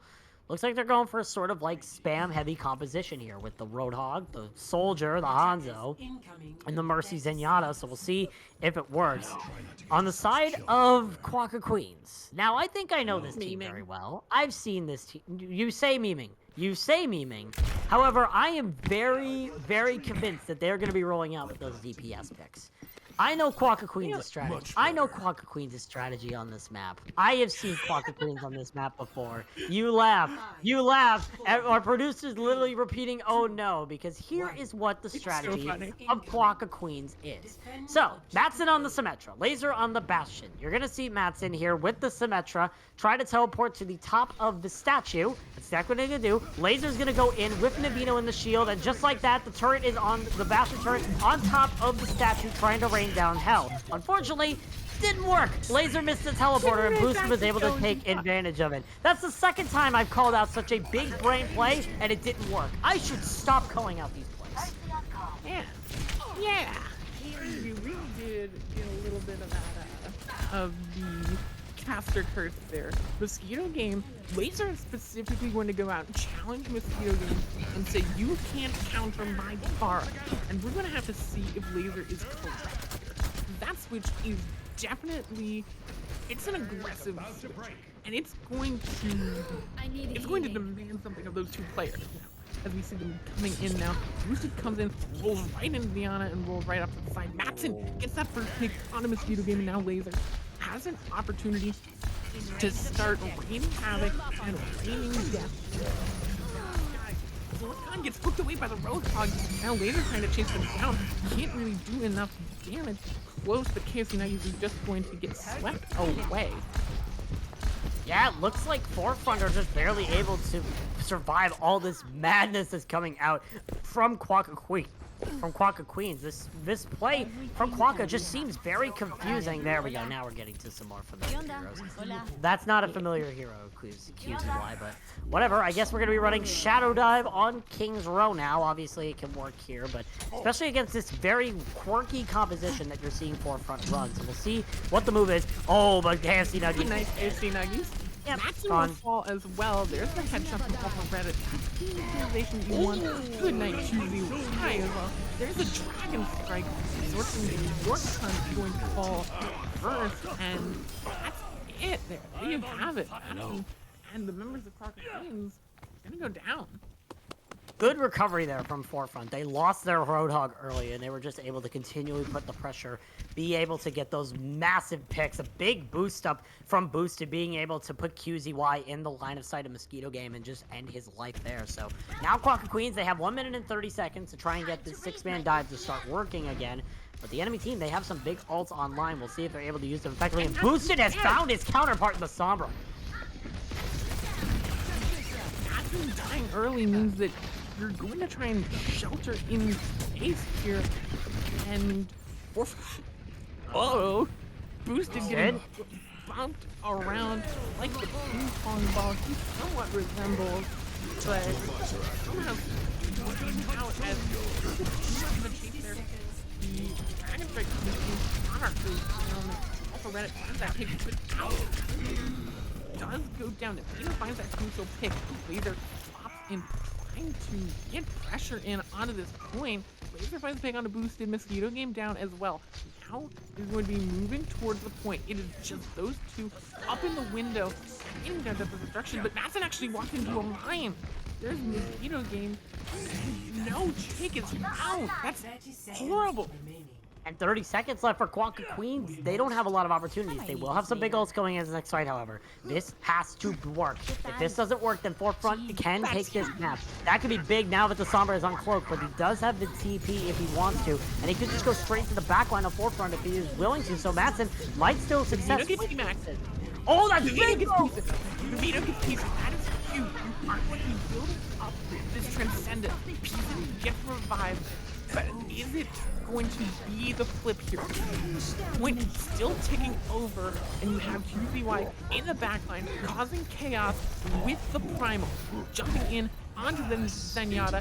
Looks like they're going for a sort of like spam-heavy composition here with the Roadhog, the Soldier, the Hanzo, and the Mercy Zenyatta, so we'll see if it works. On the side of Quokka Queens, now I think I know this team very well. I've seen this team. You say memeing. You say memeing. However, I am very, very convinced that they're going to be rolling out with those DPS picks. I know Quokka Queens' strategy. I know Quokka Queens' strategy on this map. I have seen Quokka Queens on this map before. You laugh. You laugh. Our producer's literally repeating, oh no, because here is what the strategy of Quokka Queens is. So, Matson on the Symmetra. Laser on the Bastion. You're going to see Matson here with the Symmetra try to teleport to the top of the statue. That's exactly what they're going to do. Laser's going to go in with Navino in the shield, and just like that, the turret is on, the Bastion turret on top of the statue trying to rain down hell. Unfortunately, didn't work. Laser missed the teleporter and Boost was able to take advantage of it. That's the second time I've called out such a big brain play and it didn't work. I should stop calling out these plays.
Yeah. Yeah. We really did get a little bit of that of the caster curse there. Mosquito Game, Laser is specifically going to go out and challenge Mosquito Game and say, you can't counter my bar. And we're going to have to see if Laser is correct here. That switch is definitely, it's an aggressive switch. And it's going to demand something of those two players now. As we see them coming in now. Boosted comes in, rolls right into Diana and rolls right up to the side. Matson gets that first pick on a Mosquito Game, and now Laser has an opportunity to start raining havoc and raining death. Volkan gets hooked away by the Roadhog. Now Laser trying to chase them down. Can't really do enough damage. Close, but KFC Nuggies is just going to get swept away.
Yeah, it looks like Forefront are just barely able to survive all this madness that's coming out from Quokka Queens. This play from Quokka just seems very confusing. There we go. Now we're getting to some more familiar heroes. That's not a familiar hero, QZY, but whatever. I guess we're going to be running Shadow Dive on King's Row now. Obviously, it can work here, but especially against this very quirky composition that you're seeing Forefront run. So we'll see what the move is. Oh, but KFC Nuggies.
Nice KFC Nuggies. Yeah, Matson will fall as well. There's the headshot from Upper Reddit. That's the utilization you want. Good night, QZY as well. There's a Dragon Strike. Sorting the York Hunt going to fall first, and that's it there. There you have it. Matson and the members of Quokka Queens are going to go down.
Good recovery there from Forefront. They lost their Roadhog early, and they were just able to continually put the pressure, be able to get those massive picks, a big boost up from Boosted, being able to put QZY in the line of sight of Mosquito Game and just end his life there. So now Quokka Queens, they have 1 minute and 30 seconds to try and get this 6-man dive to start working again. But the enemy team, they have some big ults online. We'll see if they're able to use them effectively. And Boosted has found his counterpart in the Sombra.
Dying early means that you're going to try and shelter in space here, and Boosted getting bumped around like the ping pong ball he somewhat resembles, but somehow working out as the chase there. The Dragon Strike on our food also read it finds that pick does go down. If Peter finds that crucial pick, Laser pops in trying to get pressure in onto this point. Laser finds the pick on a Boosted. Mosquito Game down as well. Now is going to be moving towards the point. It is just those two up in the window, getting down to the destruction, but Madsen actually walked into a mine. There's Mosquito Game. No chick is out. That's horrible.
And 30 seconds left for Quokka Queens. They don't have a lot of opportunities. They will have some big ults going in the next fight, however. This has to work. If this doesn't work, then Forefront can take this map. That could be big now that the Sombra is uncloaked, but he does have the TP if he wants to. And he could just go straight to the backline of Forefront if he is willing to. So Madsen might still successfully. Oh, that's big!
Vito gets pieces. That is huge. You aren't going to be building up this Transcendent. Pieces get revived. But is it going to be the flip here? Point still ticking over, and you have QZY in the backline, causing chaos with the Primal, jumping in onto the Zenyatta.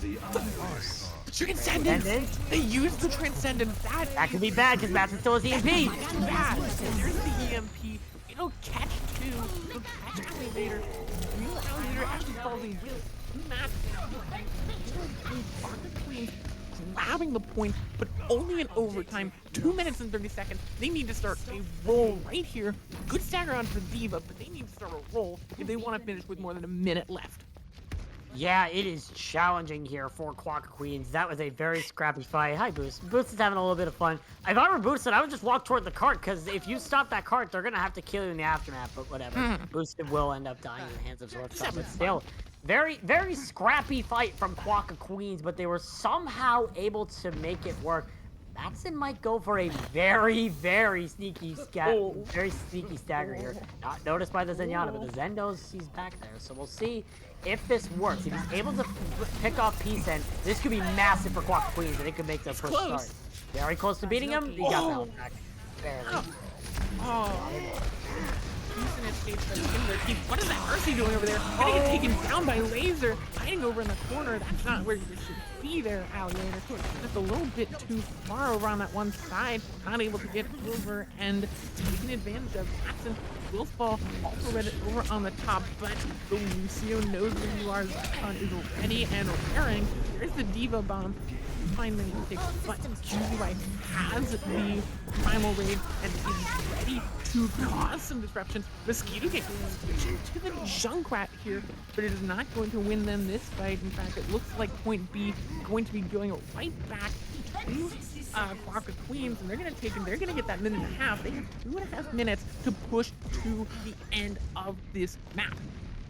The Transcendent! They used the Transcendent.
That could be bad, because Madsen still has EMP.
Bad. There's the EMP. It'll catch two. It'll catch Alligator. Real Alligator actually falls in with Matt. Queen grabbing the point, but only in overtime. 2 minutes and 30 seconds. They need to start a roll right here. Good stagger on for Diva, but they need to start a roll if they want to finish with more than a minute left.
Yeah, it is challenging here for Quokka Queens. That was a very scrappy fight. Hi, Boost. Boost is having a little bit of fun. If I were Boosted, I would just walk toward the cart, because if you stop that cart, they're going to have to kill you in the aftermath, but whatever. Boosted will end up dying in the hands of Zorthstop, but still, very, very scrappy fight from Quokka Queens, but they were somehow able to make it work. Madsen might go for a very, very sneaky stagger here. Not noticed by the Zenyatta, but the Zen knows he's back there, so we'll see if this works. If he's able to pick off P-Sen, this could be massive for Quokka Queens, and it could make the first start. Very close to beating him. He got that one back. Barely.
What is that Mercy doing over there? Gonna get taken down by Laser, hiding over in the corner. That's not where you should be there, Alligator. Just a little bit too far over on that one side. Not able to get over and taking advantage of Madsen. Will fall also read it over on the top, but the Lucio knows where you are. Zakon is ready and raring. There's the Diva Bomb. Finally takes but QZY has the Primal Raid and is ready to cause some disruption. Mosquito Game switching to the Junkrat here, but it is not going to win them this fight. In fact, it looks like Point B going to be going right back to Quokka Queens, and they're going to get that minute and a half. They have 2.5 minutes to push to the end of this map.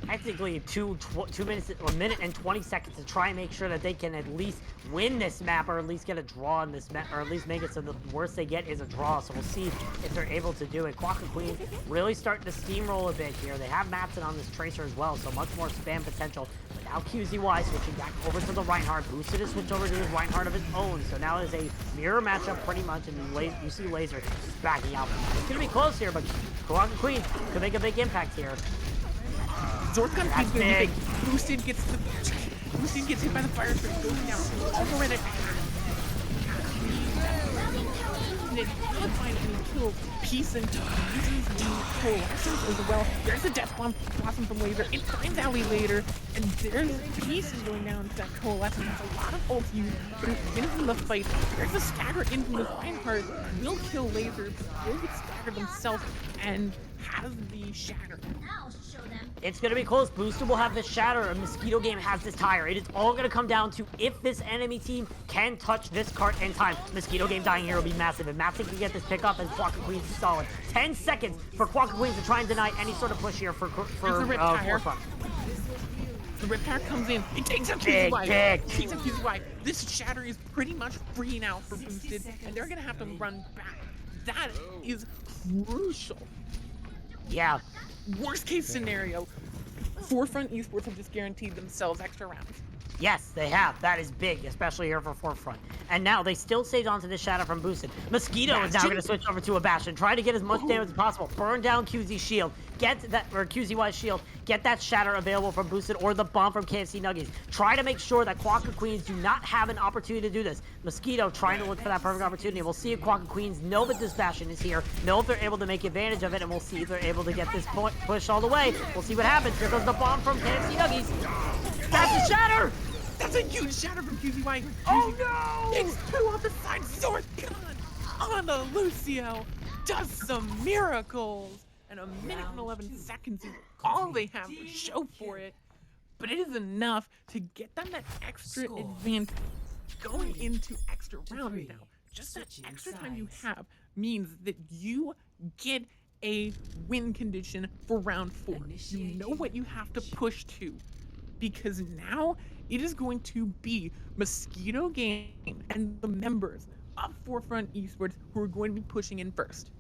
Technically, 2 minutes or a minute and 20 seconds to try and make sure that they can at least win this map, or at least get a draw in this map, or at least make it so the worst they get is a draw. So we'll see if they're able to do it. Quokka Queen really starting to steamroll a bit here. They have Madsen on this Tracer as well, so much more spam potential. But now QZY switching back over to the Reinhardt. Boosted to switch over to his Reinhardt of his own. So now it is a mirror matchup pretty much, and you see Laser just backing out. It's going to be close here, but Quokka Queen could make a big impact here.
Zorthstop keeps going to be big. Boosted gets hit by the fire strike, goes down. Also read it. They can't find any kills. Peace and uses the coalescence as well. There's a death bomb blossom from Laser. It finds Ally later, and there's pieces going down to that coalescence. There's a lot of ults used, but it's finishing the fight. There's a stagger into the Reinhardt. Will kill Laser, but will get staggered himself and has the shatter.
I'll show them.
It's going to be close. Boosted will have this shatter, and Mosquito Game has this tire. It is all going to come down to if this enemy team can touch this cart in time. Mosquito Game dying here will be massive. If Matson can get this pickup, and Quokka Queens is solid. 10 seconds for Quokka Queens to try and deny any sort of push here for Forefront.
The Rip Tire comes in. It takes out
Big.
Takes out QZY. This shatter is pretty much free now for Boosted, and they're going to have to run back. That is crucial.
Yeah.
Worst case scenario, Forefront Esports have just guaranteed themselves extra rounds.
Yes, they have. That is big, especially here for Forefront. And now they still saved onto this shadow from Boosted. Mosquito is now going to switch over to a Bastion, try to get as much damage as possible. Burn down QZ's shield, get that, or QZY's shield, get that shatter available from Boosted or the bomb from KFC Nuggies. Try to make sure that Quokka Queens do not have an opportunity to do this. Mosquito trying to look for that perfect opportunity. We'll see if Quokka Queens know that this Bastion is here, know if they're able to make advantage of it, and we'll see if they're able to get this point push all the way. We'll see what happens. Here goes the bomb from KFC Nuggies. That's the shatter!
That's a huge shatter from QZY.
Oh no!
Takes two off the side. Sword gun on the Lucio. Does some miracles. And a minute and 11 seconds is all they have to show for it. But it is enough to get them that extra advantage going into extra round now. Just that extra time you have means that you get a win condition for round 4. You know what you have to push to. Because now it is going to be Mosquito Game and the members of Forefront Esports who are going to be pushing in first.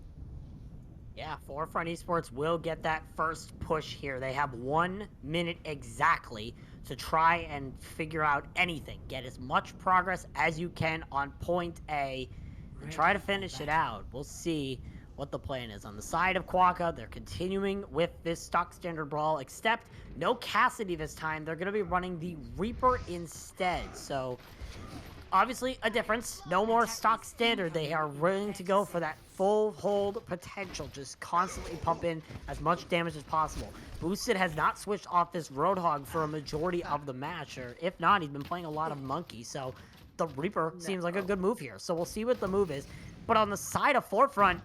Yeah, Forefront Esports will get that first push here. They have 1 minute exactly to try and figure out anything. Get as much progress as you can on point A and try to finish it out. We'll see what the plan is. On the side of Quokka, they're continuing with this stock standard brawl, except no Cassidy this time. They're going to be running the Reaper instead. So obviously a difference. No more stock standard. They are willing to go for that full hold potential. Just constantly pump in as much damage as possible. Boosted has not switched off this Roadhog for a majority of the match, or if not, he's been playing a lot of Monkey. So the Reaper seems like a good move here. So we'll see what the move is. But on the side of Forefront,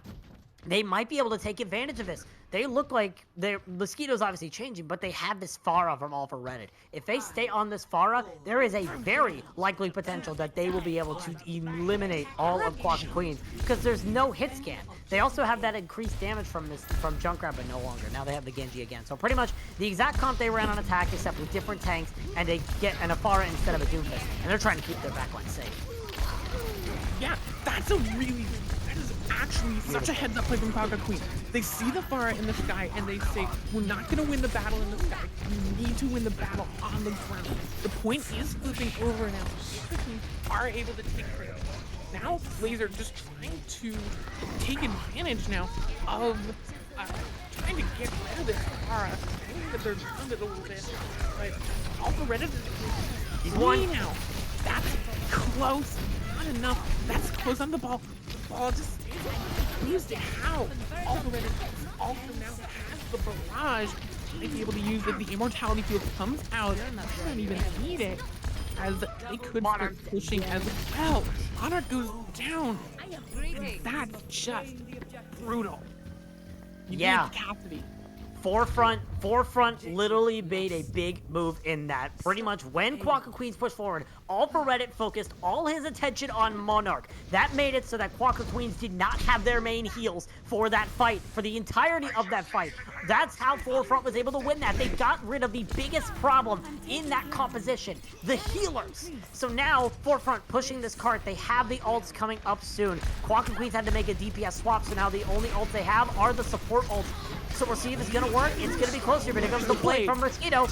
they might be able to take advantage of this. They look like Mosquito's obviously changing, but they have this Pharah from All for Reddit. If they stay on this Pharah, there is a very likely potential that they will be able to eliminate all of Quokka Queens because there's no hit scan. They also have that increased damage from Junkrat, but no longer. Now they have the Genji again. So pretty much the exact comp they ran on attack, except with different tanks, and they get an Pharah instead of a Doomfist. And they're trying to keep their backline safe.
Yeah, that's a really... That is actually such a heads up play from Quokka Queen. They see the Pharah in the sky and they say, we're not going to win the battle in the sky. We need to win the battle on the ground. The point is flipping over now. The teams are able to take credit. Now, Laser just trying to take advantage now of trying to get rid of this Pharah. I think that they're around it a little bit, but also Reddit is free now. That's close. Not enough. That's close on the ball. The ball just used it. How? Also now has the barrage. Might be able to use it. The immortality field comes out. They don't even need it, as they could start pushing as well. Monarch goes down. That's just brutal. You need Cassidy. Forefront literally made a big move in that. Pretty much when Quokka Queens pushed forward, All for Reddit focused all his attention on Monarch. That made it so that Quokka Queens did not have their main heals for that fight, for the entirety of that fight. That's how Forefront was able to win that. They got rid of the biggest problem in that composition, the healers. So now, Forefront pushing this cart, they have the ults coming up soon. Quokka Queens had to make a DPS swap, so now the only ults they have are the support ults. So we'll see if it's going to work. It's going to be closer, but here comes the play from Mosquito.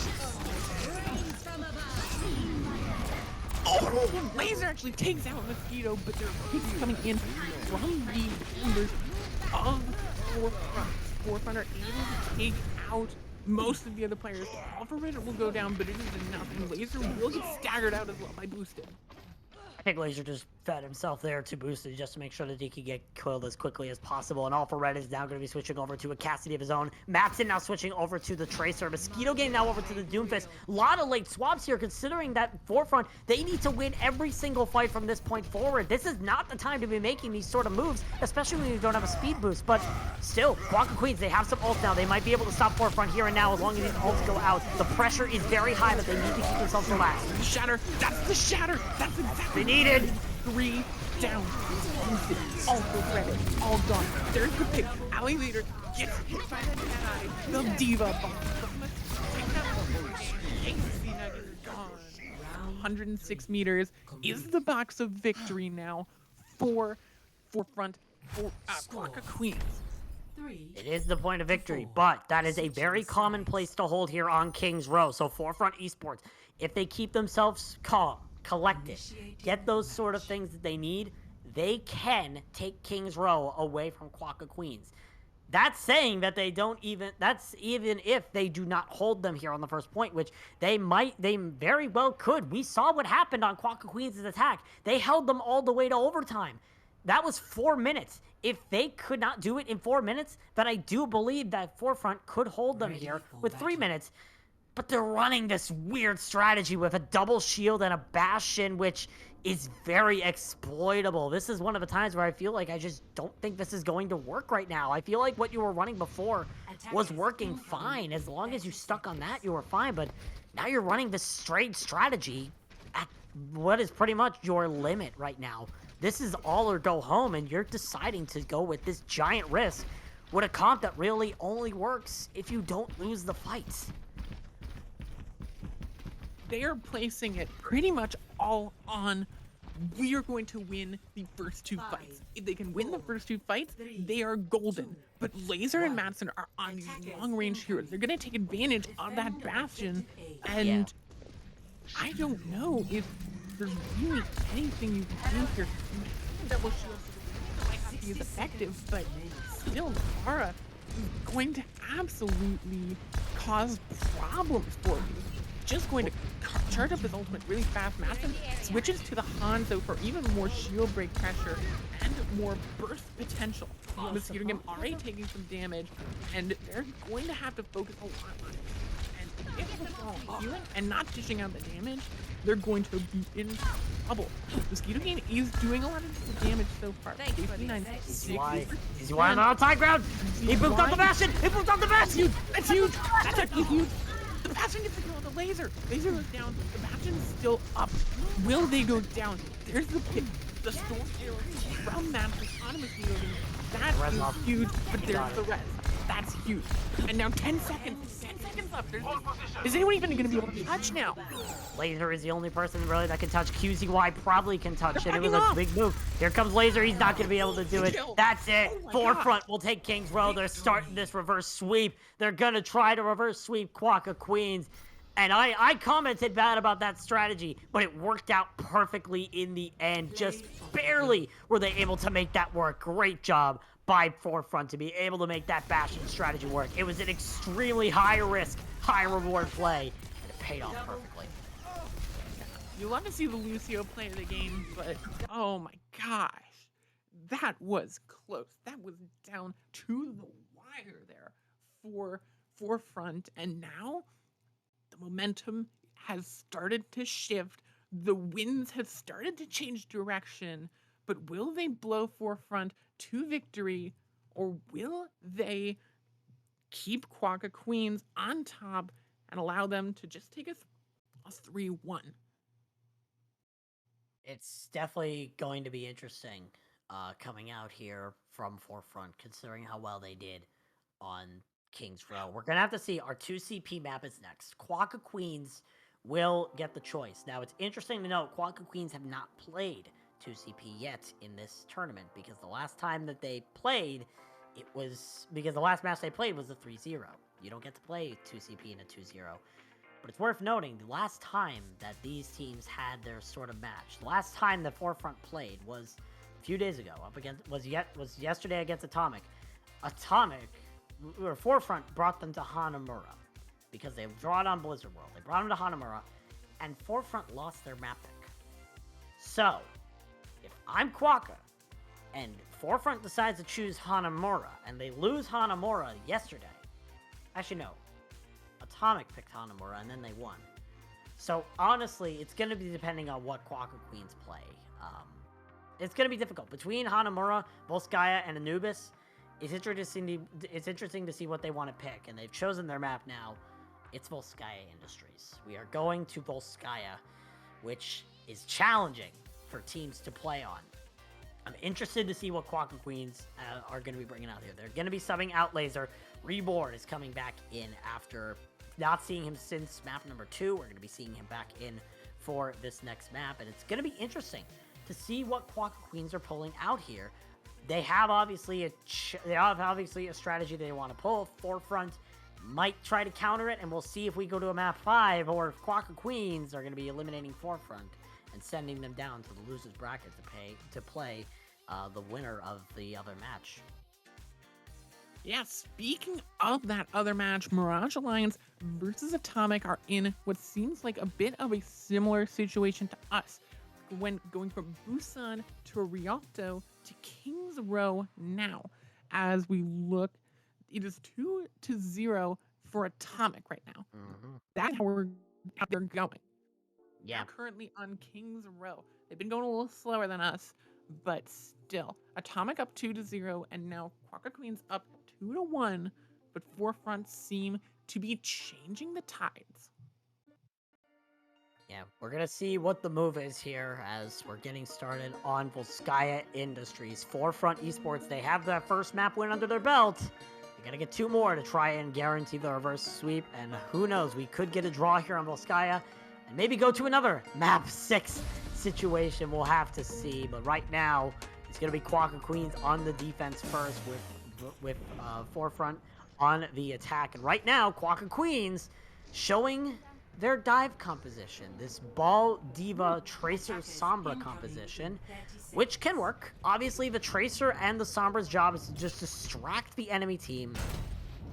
Oh, Laser actually takes out Mosquito, but there are hits coming in from the members of Forefront. Forefront are able to take out most of the other players. All for Reddit will go down, but it is enough, and Laser will get staggered out as well by Boosted.
I think Laser just fed himself there to boosted just to make sure that he could get killed as quickly as possible. And All for Red is now going to be switching over to a Cassidy of his own. Matson now switching over to the Tracer. Mosquito Game now over to the Doomfist. A lot of late swaps here considering that Forefront, they need to win every single fight from this point forward. This is not the time to be making these sort of moves, especially when you don't have a speed boost. But still, Quokka Queens, they have some ults now. They might be able to stop Forefront here and now as long as these ults go out. The pressure is very high, but they need to keep themselves relaxed.
The shatter. That's the shatter. That's exactly
Needed.
3 down. All for Red. All gone. There's the pick. Alley Leader gets hit by the Jedi. The Diva bomb. Take that one. AC Nugget is gone. 106 meters is the box of victory now for Forefront for Quokka Queens.
It is the point of victory, but that is a very common place to hold here on Kings Row. So Forefront Esports, if they keep themselves calm, collected, get those sort of things that they need, they can take Kings Row away from Quokka Queens. That's saying that they don't even, that's even if they do not hold them here on the first point, which they very well could. We saw what happened on Quokka Queens' attack. They held them all the way to overtime. That was 4 minutes. If they could not do it in 4 minutes, then I do believe that Forefront could hold them here with 3 minutes. But they're running this weird strategy with a double shield and a Bastion, which is very exploitable. This is one of the times where I feel like I just don't think this is going to work right now. I feel like what you were running before was working fine. As long as you stuck on that, you were fine. But now you're running this strange strategy at what is pretty much your limit right now. This is all or go home, and you're deciding to go with this giant risk with a comp that really only works if you don't lose the fights.
They are placing it pretty much all on we are going to win the first 2 fights. If they can win the first 2 fights, they are golden. But Laser and Madsen are on these long-range heroes. They're going to take advantage of that Bastion, and I don't know if there's really anything you can do here. Double shield might not be as effective, but still, Zara is going to absolutely cause problems for you. Just going to charge up his ultimate really fast. Madsen switches to the Hanzo for even more shield break pressure and more burst potential. Mosquito Game already taking some damage, and they're going to have to focus a lot on it. And if they're healing and not dishing out the damage, they're going to be in trouble. Mosquito Game is doing a lot of damage so far. 59,
Easy Y on outside ground. He booped on the Bastion. He booped on the Bastion.
That's huge. That's actually huge. The Bastion gets to kill the Laser. Laser goes down. The Bastion is still up. Will they go down? There's the pick. The storm arrow from that autonomous Mosquito Game. That is huge, but there's the rest. That's huge. And now 10 seconds. 10 seconds left. Is anyone even going to be able to touch now?
Laser is the only person really that can touch. QZY probably can touch it. It was a big move. Here comes Laser. He's not going to be able to do it. That's it. Forefront will take Kings Row. They're starting this reverse sweep. They're going to try to reverse sweep Quokka Queens. And I commented bad about that strategy, but it worked out perfectly in the end. Just barely were they able to make that work. Great job by Forefront to be able to make that Bastion strategy work. It was an extremely high risk, high reward play, and it paid off perfectly.
You love to see the Lucio play of the game, but oh my gosh, that was close. That was down to the wire there for Forefront, and now the momentum has started to shift. The winds have started to change direction, but will they blow Forefront to victory, or will they keep Quokka Queens on top and allow them to just take a 3-1?
It's definitely going to be interesting coming out here from Forefront, considering how well they did on Kings Row. We're going to have to see. Our 2CP map is next. Quokka Queens will get the choice. Now, it's interesting to note, Quokka Queens have not played 2CP yet in this tournament, because the last time that they played, because the last match they played was a 3-0. You don't get to play 2CP in a 2-0. But it's worth noting, the last time that these teams had their sort of match, the last time the Forefront played was a few days ago, was yesterday against Atomic. Forefront brought them to Hanamura, because they brought on Blizzard World. They brought them to Hanamura, and Forefront lost their map pick. So, if I'm Quokka, and Forefront decides to choose Hanamura, and they lose Hanamura yesterday. Actually, no. Atomic picked Hanamura, and then they won. So, honestly, it's going to be depending on what Quokka Queens play. It's going to be difficult. Between Hanamura, Volskaya, and Anubis, it's interesting to see what they want to pick, and they've chosen their map now. It's Volskaya Industries. We are going to Volskaya, which is challenging for teams to play on. I'm interested to see what Quokka Queens are going to be bringing out here. They're going to be subbing out Laser. Reborn is coming back in after not seeing him since map number 2. We're going to be seeing him back in for this next map, and it's going to be interesting to see what Quokka Queens are pulling out here. They have obviously a strategy they want to pull. Forefront might try to counter it, and we'll see if we go to a map 5 or if Quokka Queens are going to be eliminating Forefront and sending them down to the losers bracket to play the winner of the other match.
Yeah, speaking of that other match, Mirage Alliance versus Atomic are in what seems like a bit of a similar situation to us. When going from Busan to Rialto to Kings Row now. As we look, it is 2-0 for Atomic right now. That's how they're going.
Yeah.
They're currently on Kings Row. They've been going a little slower than us, but still. Atomic up 2-0, and now Quokka Queens up 2-1, but Forefront seem to be changing the tides.
Yeah, we're going to see what the move is here as we're getting started on Volskaya Industries. Forefront Esports, they have that first map win under their belt. They got to get 2 more to try and guarantee the reverse sweep, and who knows, we could get a draw here on Volskaya and maybe go to another map 6 situation. We'll have to see, but right now, it's going to be Quokka Queens on the defense first with Forefront on the attack. And right now, Quokka Queens showing their dive composition, this Ball Diva Tracer Sombra composition, which can work. Obviously, the Tracer and the Sombra's job is to just distract the enemy team.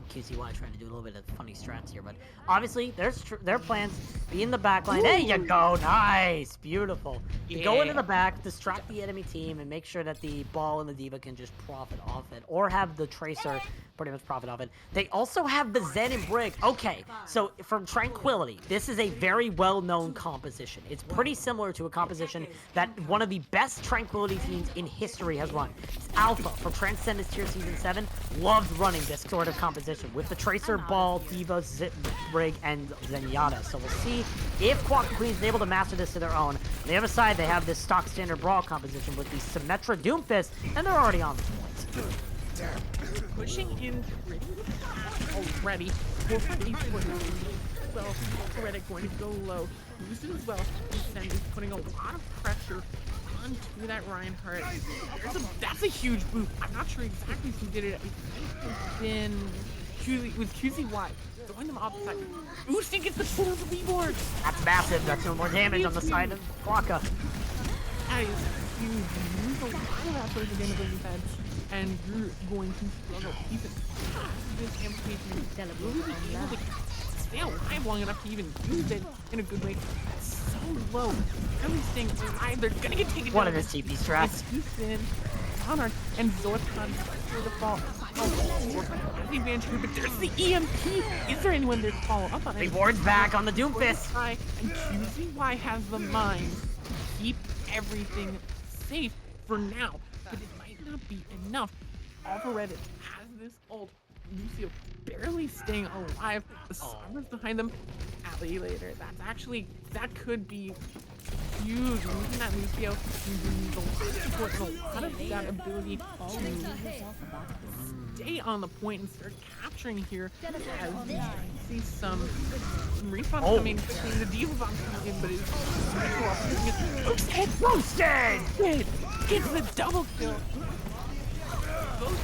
QCY trying to do a little bit of funny strats here, but obviously their plans be in the back line. There you go, nice, beautiful. You go into the back, distract the enemy team, and make sure that the Ball and the Diva can just profit off it, or have the Tracer pretty much profit off it. They also have the Zen and Brig. Okay, so from Tranquility, this is a very well-known composition. It's pretty similar to a composition that one of the best Tranquility teams in history has run. It's Alpha from Transcendence Tier Season 7 loved running this sort of composition with the Tracer, Ball, Diva, Brig, and Zenyatta. So we'll see if Quokka Queens is able to master this to their own. On the other side, they have this stock standard Brawl composition with the Symmetra Doomfist, and they're already on the point.
Pushing in pretty fast already. Forefront Esports well, already going to go low. Boosted as well. Descend is putting a lot of pressure onto that Reinhardt. That's a huge boost. I'm not sure exactly who did it. It might have been QZY. Throwing them off the side. Boosting gets the full of the board.
That's massive. That's no more damage on the side of Quokka.
That is huge. You use a lot of that sort of damage on your head, and you're going to struggle even this amplification. Will you be able to stay alive long enough to even use it in a good way? That's so low. Everything alive, they're gonna get taken down.
One of his TP strats.
Houston, Monarch, and Zortan for the fall. Oh, the advantage here, but there's the EMP. Is there anyone there to follow up on it?
Reward's back on the Doomfist.
And QZY has the mind to keep everything safe for now, but it might not be enough. Alvarez has this ult. Lucio barely staying alive. The Sombra's behind them. Alley later. That could be huge. Losing that Lucio, the support and a lot of that ability to stay on the point and start capturing here. As we see some respawn coming between the Diva bomb coming in, but it's roasted! Gets the double kill. Both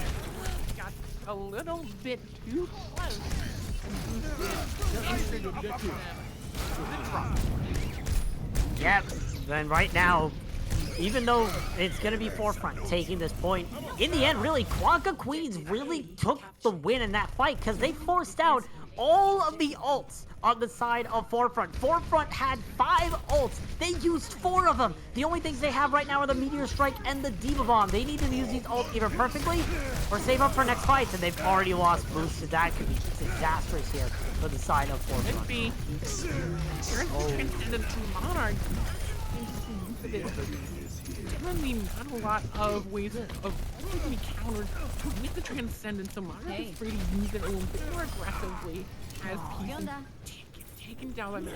got a little bit too close.
Yep, then right now, even though it's going to be Forefront taking this point, in the end, really, Quokka Queens really took the win in that fight because they forced out all of the ults on the side of Forefront. Forefront had 5 ults. They used 4 of them. The only things they have right now are the Meteor Strike and the Diva Bomb. They need to use these ults either perfectly or save up for next fights, and they've already lost boosts. So that could be disastrous here for the side of Forefront.
Could be. Transcendent Monarch. Generally, not a lot of ways of be countered with the Transcendent, so Monarch is free to use it a little bit more aggressively as pieces taken down by the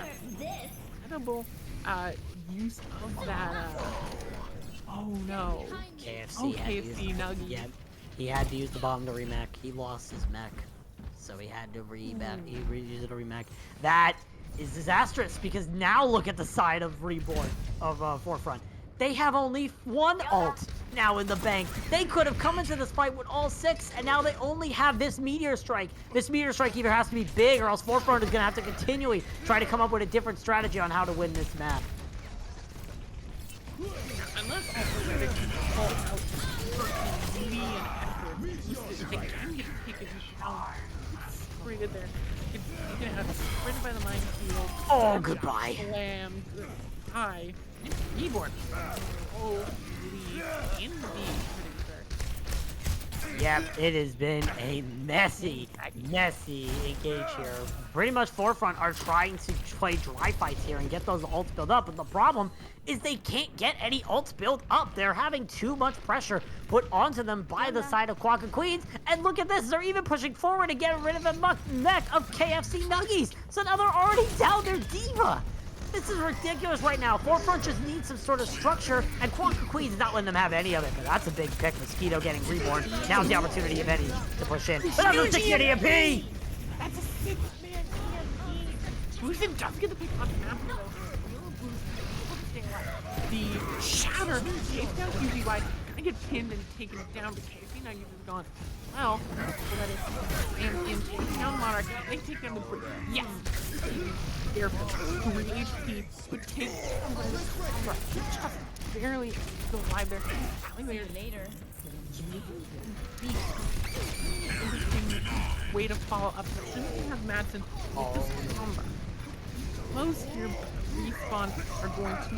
incredible use of that. Oh no.
KFC
KFC Nuggies.
Yeah, he had to use the bomb to remech. He lost his mech, so he had to reuse it to remech. That is disastrous because now look at the side of Reborn of Forefront. They have only 1 ult now in the bank. They could have come into this fight with all 6, and now they only have this Meteor Strike. This Meteor Strike either has to be big, or else Forefront is going to have to continually try to come up with a different strategy on how to win this map.
Unless Overwatch can pull out Lee and Hector, they can get taken down. Sprinted there. Sprinted by the minefield.
Oh, goodbye.
Slam. Goodbye. And Reborn. Oh, Lee. Indeed.
Yep, it has been a messy engage here. Pretty much Forefront are trying to play dry fights here and get those ults built up, but the problem is they can't get any ults built up. They're having too much pressure put onto them by the side of Quokka Queens, and look at this, they're even pushing forward to get rid of the neck of KFC Nuggies, so now they're already down their Diva. This is ridiculous right now. Forefront just needs some sort of structure, and Quokka Queen's not letting them have any of it, but that's a big pick. Mosquito getting Reborn. Now's the opportunity, if any, to push in. But another 6-man EMP!
That's a 6-man EMP! Boosted doesn't get the pick on the map, though. The Shatter takes down QZ wide. I get pinned and taken down, but KC now you've gone. Well, let it. And take down Monarch. They take down the bridge. Yes! They're 3 HP, but take down by the Cobra. Just barely still alive there. Later. Interesting way to follow up. Since we have Madsen with this Cobra. Close here, but Respawn are going to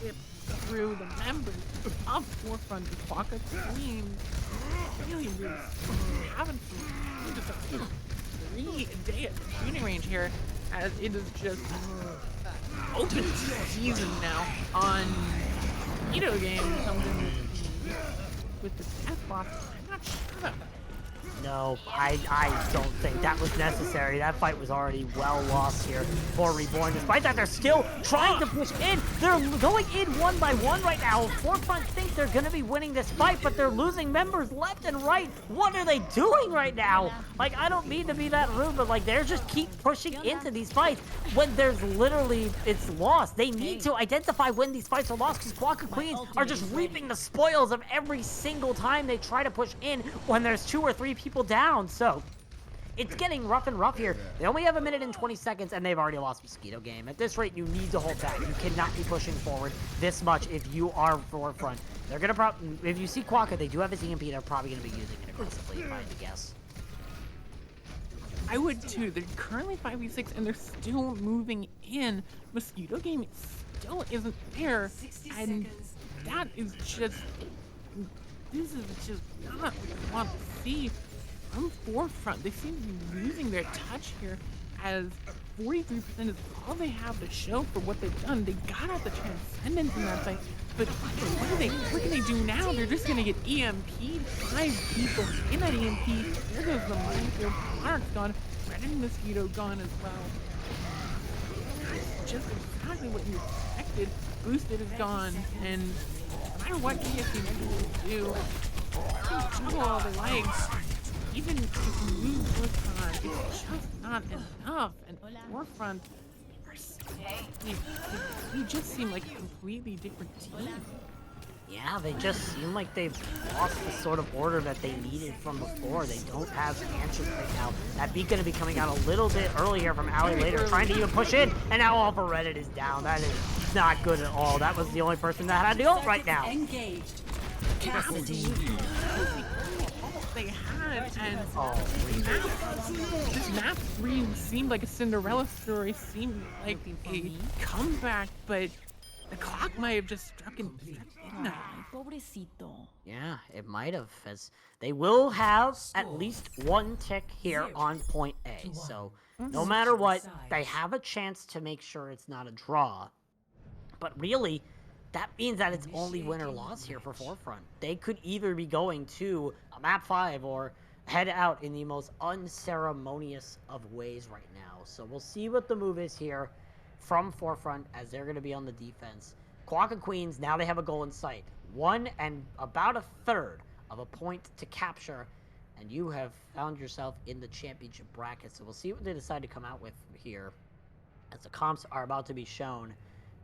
zip through the members of Forefront. The Quokka Queens really having some 3-day shooting range here, as it is just open season now on Mosquito game. Something with the death box. I'm not sure about that.
No, I don't think that was necessary. That fight was already well lost here for Reborn. Despite that, they're still trying to push in. They're going in 1 by 1 right now. Forefront think they're going to be winning this fight, but they're losing members left and right. What are they doing right now? Like, I don't mean to be that rude, but like, they're just keep pushing into these fights when there's literally, it's lost. They need to identify when these fights are lost, because Quokka Queens are just reaping the spoils of every single time they try to push in when there's 2 or 3 people down. So it's getting rough and rough here. They only have 1 minute and 20 seconds, and they've already lost Mosquito game. At this rate, you need to hold back. You cannot be pushing forward this much if you are Forefront. They're gonna if you see Quokka, they do have his EMP. They're probably gonna be using it aggressively, if I had to guess.
I would too. They're currently 5v6 and they're still moving in. Mosquito game still isn't there, and that is just, this is just not what I want to see from Forefront. They seem to be losing their touch here, as 43% is all they have to show for what they've done. They got out the Transcendence in that fight, but what can they do now? They're just gonna get EMP'd. 5 people in that EMP. There goes the minefield. Monarch's gone. Red and Mosquito gone as well. That's just exactly what you expected. Boosted is gone, and no matter what KFC will do, they juggle all the legs. Even if you lose this time, it's just not enough. And Forefront are they just seem like a completely different team.
Yeah, they just seem like they've lost the sort of order that they needed from before. They don't have answers right now. That beat gonna be coming out a little bit earlier from Ali later, trying to even push in, and now all for Reddit is down. That is not good at all. That was the only person that had the ult right now.
Engaged.
Cassidy. They had and this map 3 seemed like a Cinderella story, seemed like a comeback, but the clock might have just struck in midnight.
Pobrecito.
Yeah, it might have, as they will have at least one tick here on point A. So no matter what, they have a chance to make sure it's not a draw. But really, that means that it's only win or loss here for Forefront. They could either be going to a map 5 or head out in the most unceremonious of ways right now. So we'll see what the move is here from Forefront as they're going to be on the defense. Quokka Queens, now they have a goal in sight. 1 and about a third of a point to capture, and you have found yourself in the championship bracket. So we'll see what they decide to come out with here as the comps are about to be shown.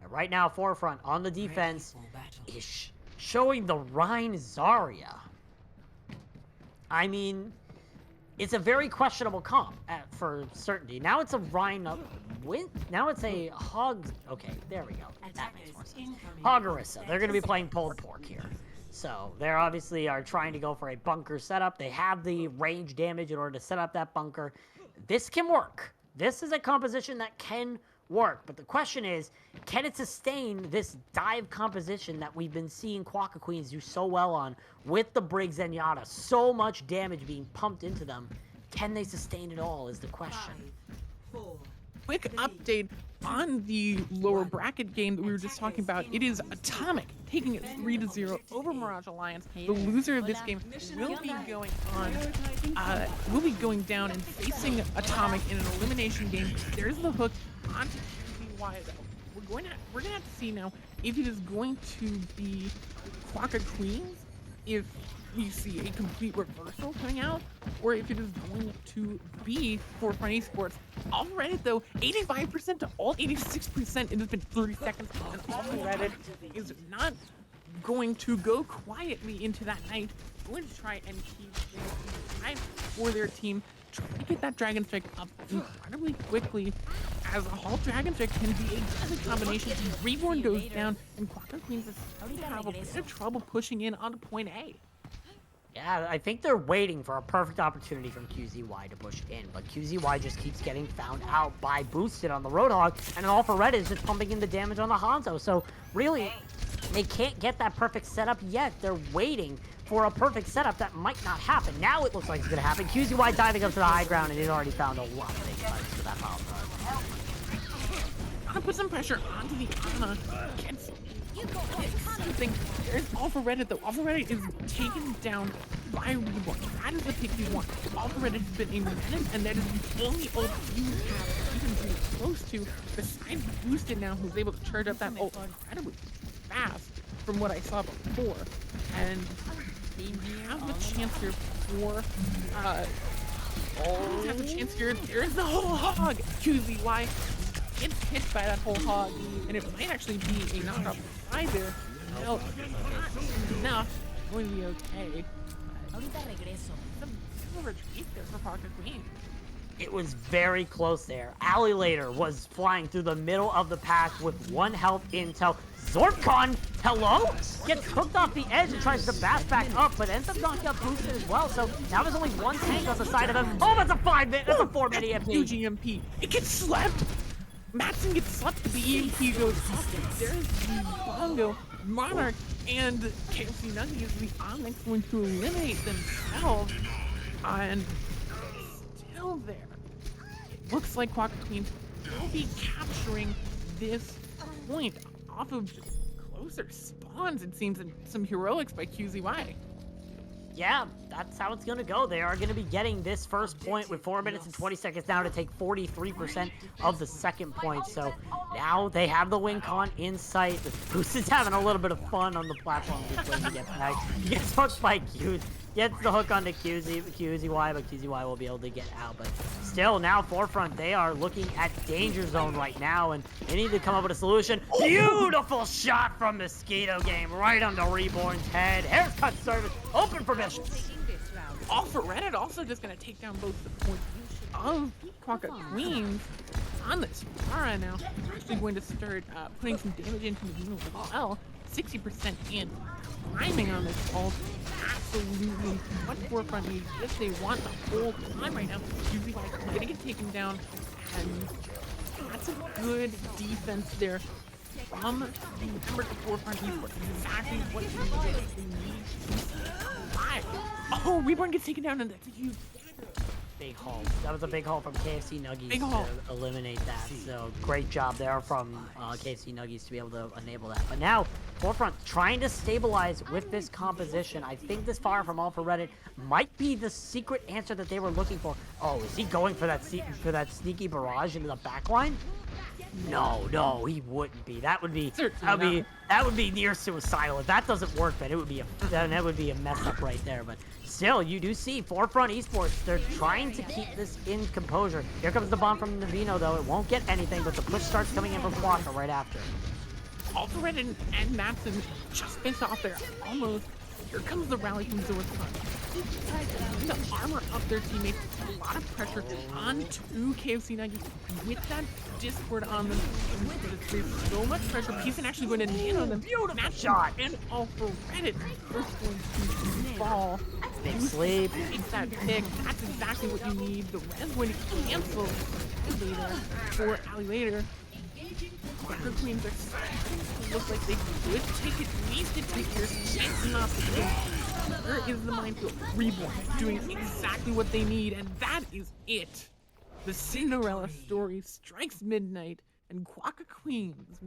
And right now, Forefront on the defense is showing the Rhine Zarya. I mean, it's a very questionable comp for certainty. Now it's a Rhine now it's a Hog. Okay, there we go. That makes more sense. Hogarissa. They're going to be playing pulled pork here. So they obviously are trying to go for a bunker setup. They have the range damage in order to set up that bunker. This can work. This is a composition that can work. But the question is, can it sustain this dive composition that we've been seeing Quokka Queens do so well on with the Briggs and Yada? So much damage being pumped into them. Can they sustain it all is the question.
Quick update on the lower bracket game that we were just talking about. It is Atomic taking it 3-0 over Mirage Alliance. The loser of this game will be going down and facing Atomic in an elimination game. There's the hook onto TCY though. We're gonna have to see now if it is going to be Quokka Queens, if we see a complete reversal coming out, or if it is going to be Forefront Esports. Off Reddit though, 85% to all 86%, it has been 30 seconds, and off Reddit is not going to go quietly into that night, going to try and keep things alive for their team, try to get that Dragon Strike up incredibly quickly, as a Halt Dragon Strike can be a good combination. Reborn goes down, and Quokka Queens is starting to have a bit of trouble pushing in onto point A.
Yeah, I think they're waiting for a perfect opportunity from QZY to push in, but QZY just keeps getting found out by Boosted on the Roadhog, and All for Red is just pumping in the damage on the Hanzo. So really, they can't get that perfect setup yet. They're waiting for a perfect setup that might not happen. Now it looks like it's going to happen. QZY diving up to the high ground, and he's already found a lot of big fights for that power play.
Gotta put some pressure onto the Ana. Something. There's All for Reddit though. All for Reddit is taken down by Reborn. That is the pick you want. All for Reddit has been a menace, and that is the only ult you have even been close to, besides Boosted now, who's able to charge up that ult incredibly fast from what I saw before. And they have a chance here for have a chance here. There's the whole hog. QZY gets hit by that whole hog, and it might actually be a knockout side there. No, enough. Going to be okay. Some retreat there for Quokka Queen.
It was very close there. Allilator was flying through the middle of the pack with 1 health intel. Zorpcon, hello? Gets hooked off the edge and tries to bash back up, but ends up knocking up Boosted as well. So now there's only 1 tank on the side of him. Oh, that's a 5-minute, that's a 4-minute EMP.
Huge EMP. It gets slept. Matson gets slept. The EMP goes off. There's the Bongo, Monarch, and KFC Nuggies. The Onyx going to eliminate themselves. And still there. It looks like Quokka Queens will be capturing this point off of just closer spawns, it seems, and some heroics by QZY.
Yeah, that's how it's going to go. They are going to be getting this first point with 4 minutes and 20 seconds now to take 43% of the second point. So now they have the win con in sight. The Boost is having a little bit of fun on the platform just when he gets back. He gets hooked by Q. Gets the hook onto QZY, but QZY will be able to get out. But still, now Forefront, they are looking at danger zone right now, and they need to come up with a solution. Beautiful shot from Mosquito Game right onto Reborn's head. Haircut service, open for missions.
All for Reddit also just going to take down both the points of Quokka Queens on this Tara now. Actually going to start putting some damage into the Nino as well. 60% in. Timing on this ult, absolutely what Forefront needs if they want the whole time right now. Usually by gonna get taken down, and that's a good defense there from the member of Forefront Esports. Exactly what you need to survive. Oh, Reborn gets taken down, and that's a huge
Big haul. That was a big haul from KFC Nuggies
Big haul.
to eliminate that. So great job there from KFC Nuggies to be able to enable that. But now, Forefront trying to stabilize with this composition. I think this fire from All for Reddit might be the secret answer that they were looking for. Oh, is he going for that sneaky barrage into the backline? No, he wouldn't be. That would be near suicidal. If that doesn't work, then that would be a mess up right there. But still, you do see Forefront Esports. They're trying to keep this in composure. Here comes the bomb from Navino, though. It won't get anything, but the push starts coming in from Quaka right after.
Altered and Matson just face off there. Almost. Here comes the rally from Zortron. The armor up their teammates. A lot of pressure onto KFC Nuggies with that Discord on them. There's so much pressure. Peason actually going to nail on them. Beautiful shot. And all for Reddit. First one to fall.
Big sleep.
Takes that pick. That's exactly what you need. The Red's going to cancel later for Ali later. Quacker Queens are starting to look like they could take at least a take here. It's not the case. Where is the minefield? Reborn doing exactly what they need, and that is it. The Cinderella story strikes midnight, and Quacker Queens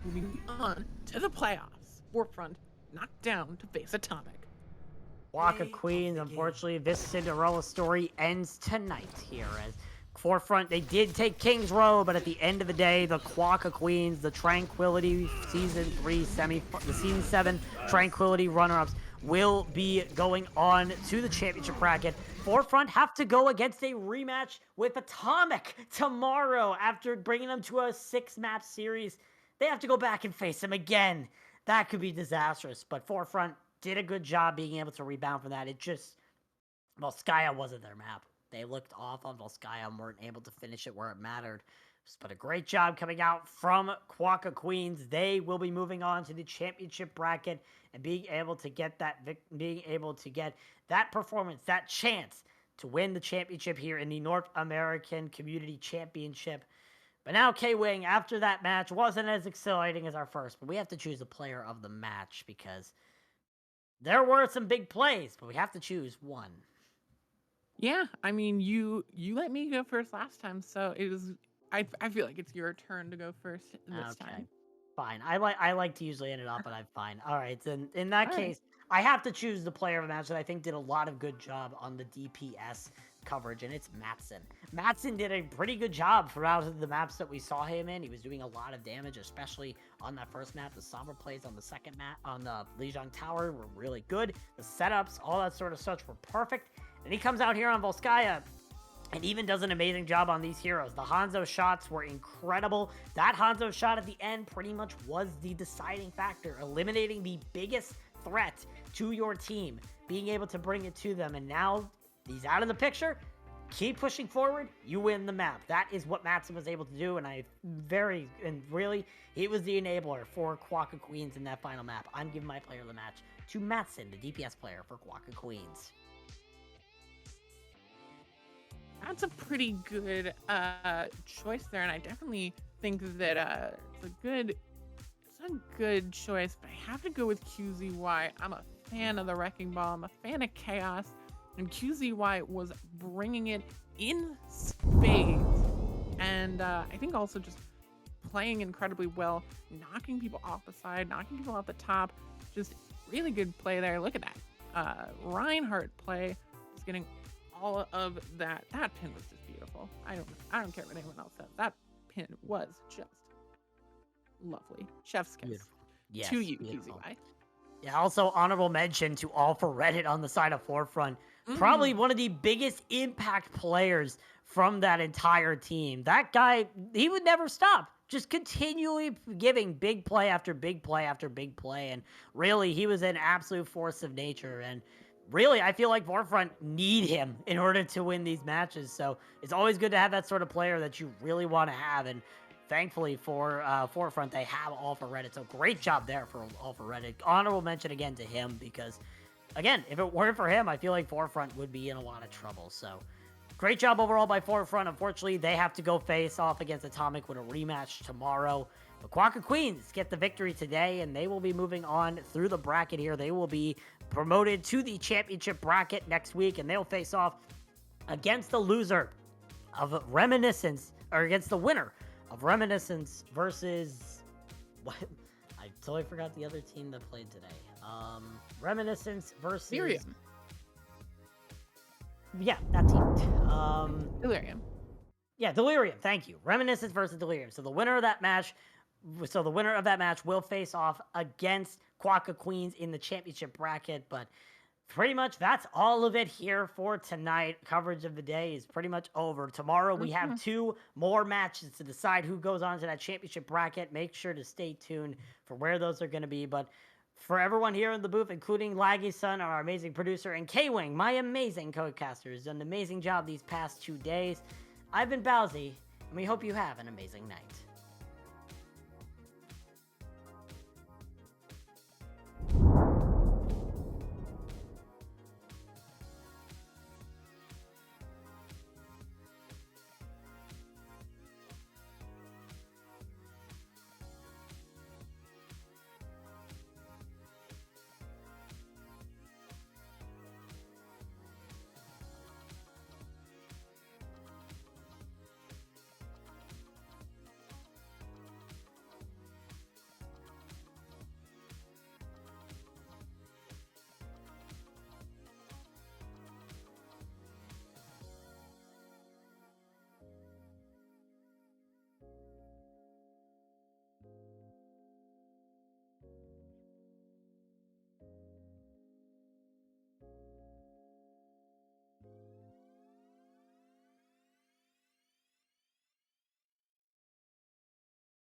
moving on to the playoffs. Forefront knocked down to face Atomic.
Quaka Queens, unfortunately, this Cinderella story ends tonight here as Forefront, they did take King's Row, but at the end of the day, the Quaka Queens, the Tranquility Season 3 the Season 7 Tranquility runner-ups will be going on to the championship bracket. Forefront have to go against a rematch with Atomic tomorrow after bringing them to a 6-match series. They have to go back and face them again. That could be disastrous, but Forefront did a good job being able to rebound from that. It just, Volskaya wasn't their map. They looked off on Volskaya and weren't able to finish it where it mattered. But a great job coming out from Quaka Queens. They will be moving on to the championship bracket and being able to get that performance, that chance to win the championship here in the North American Community Championship. But now K-Wing, after that match, wasn't as exciting as our first, but we have to choose a player of the match because there were some big plays, but we have to choose one.
Yeah, I mean, you let me go first last time, so it was. I feel like it's your turn to go first this time.
Fine. I like to usually end it up, but I'm fine. All right. Then in that
All
case, I have to choose the player of the match that I think did a lot of good job on the DPS coverage, and it's Matson. Matson did a pretty good job throughout the maps that we saw him in. He was doing a lot of damage, especially on that first map. The Sombra plays on the second map on the Lijiang Tower were really good. The setups, all that sort of stuff were perfect. And he comes out here on Volskaya and even does an amazing job on these heroes. The Hanzo shots were incredible. That Hanzo shot at the end pretty much was the deciding factor, eliminating the biggest threat to your team, being able to bring it to them. And now he's out of the picture. Keep pushing forward. You win the map. That is what Matson was able to do. And really, he was the enabler for Quaka Queens in that final map. I'm giving my player of the match to Matson, the DPS player for Quaka Queens.
That's a pretty good choice there, and I definitely think that it's a good choice. But I have to go with QZY. I'm a fan of the Wrecking Ball. I'm a fan of Chaos, and QZY was bringing it in spades. And I think also just playing incredibly well, knocking people off the side, knocking people off the top. Just really good play there. Look at that Reinhardt play. Just getting all of that. That pin was just beautiful. I don't care what anyone else says. That pin was just lovely. Chef's kiss.
Beautiful. Yes,
to you,
beautiful.
QZY.
Yeah, also honorable mention to All for Reddit on the side of Forefront. Probably one of the biggest impact players from that entire team. That guy, he would never stop. Just continually giving big play after big play after big play. And really, he was an absolute force of nature. And really, I feel like Forefront need him in order to win these matches. So it's always good to have that sort of player that you really want to have. And thankfully for Forefront, they have All for Reddit. So great job there for All for Reddit. Honorable mention again to him because, again, if it weren't for him, I feel like Forefront would be in a lot of trouble. So great job overall by Forefront. Unfortunately, they have to go face off against Atomic with a rematch tomorrow. The Quokka Queens get the victory today, and they will be moving on through the bracket here. They will be promoted to the championship bracket next week, and they'll face off against the loser of Reminiscence, or against the winner of Reminiscence versus... What? I totally forgot the other team that played today. Reminiscence versus...
Delirium.
Yeah, that team.
Delirium.
Yeah, Delirium. Thank you. Reminiscence versus Delirium. So the winner of that match will face off against Quokka Queens in the championship bracket. But pretty much that's all of it here for tonight. Coverage of the day is pretty much over. Tomorrow we have 2 more matches to decide who goes on to that championship bracket. Make sure to stay tuned for where those are going to be. But for everyone here in the booth, including Laggy Son, our amazing producer, and K-Wing, my amazing co-caster, who's done an amazing job these past 2 days, I've been Bowsy, and we hope you have an amazing night.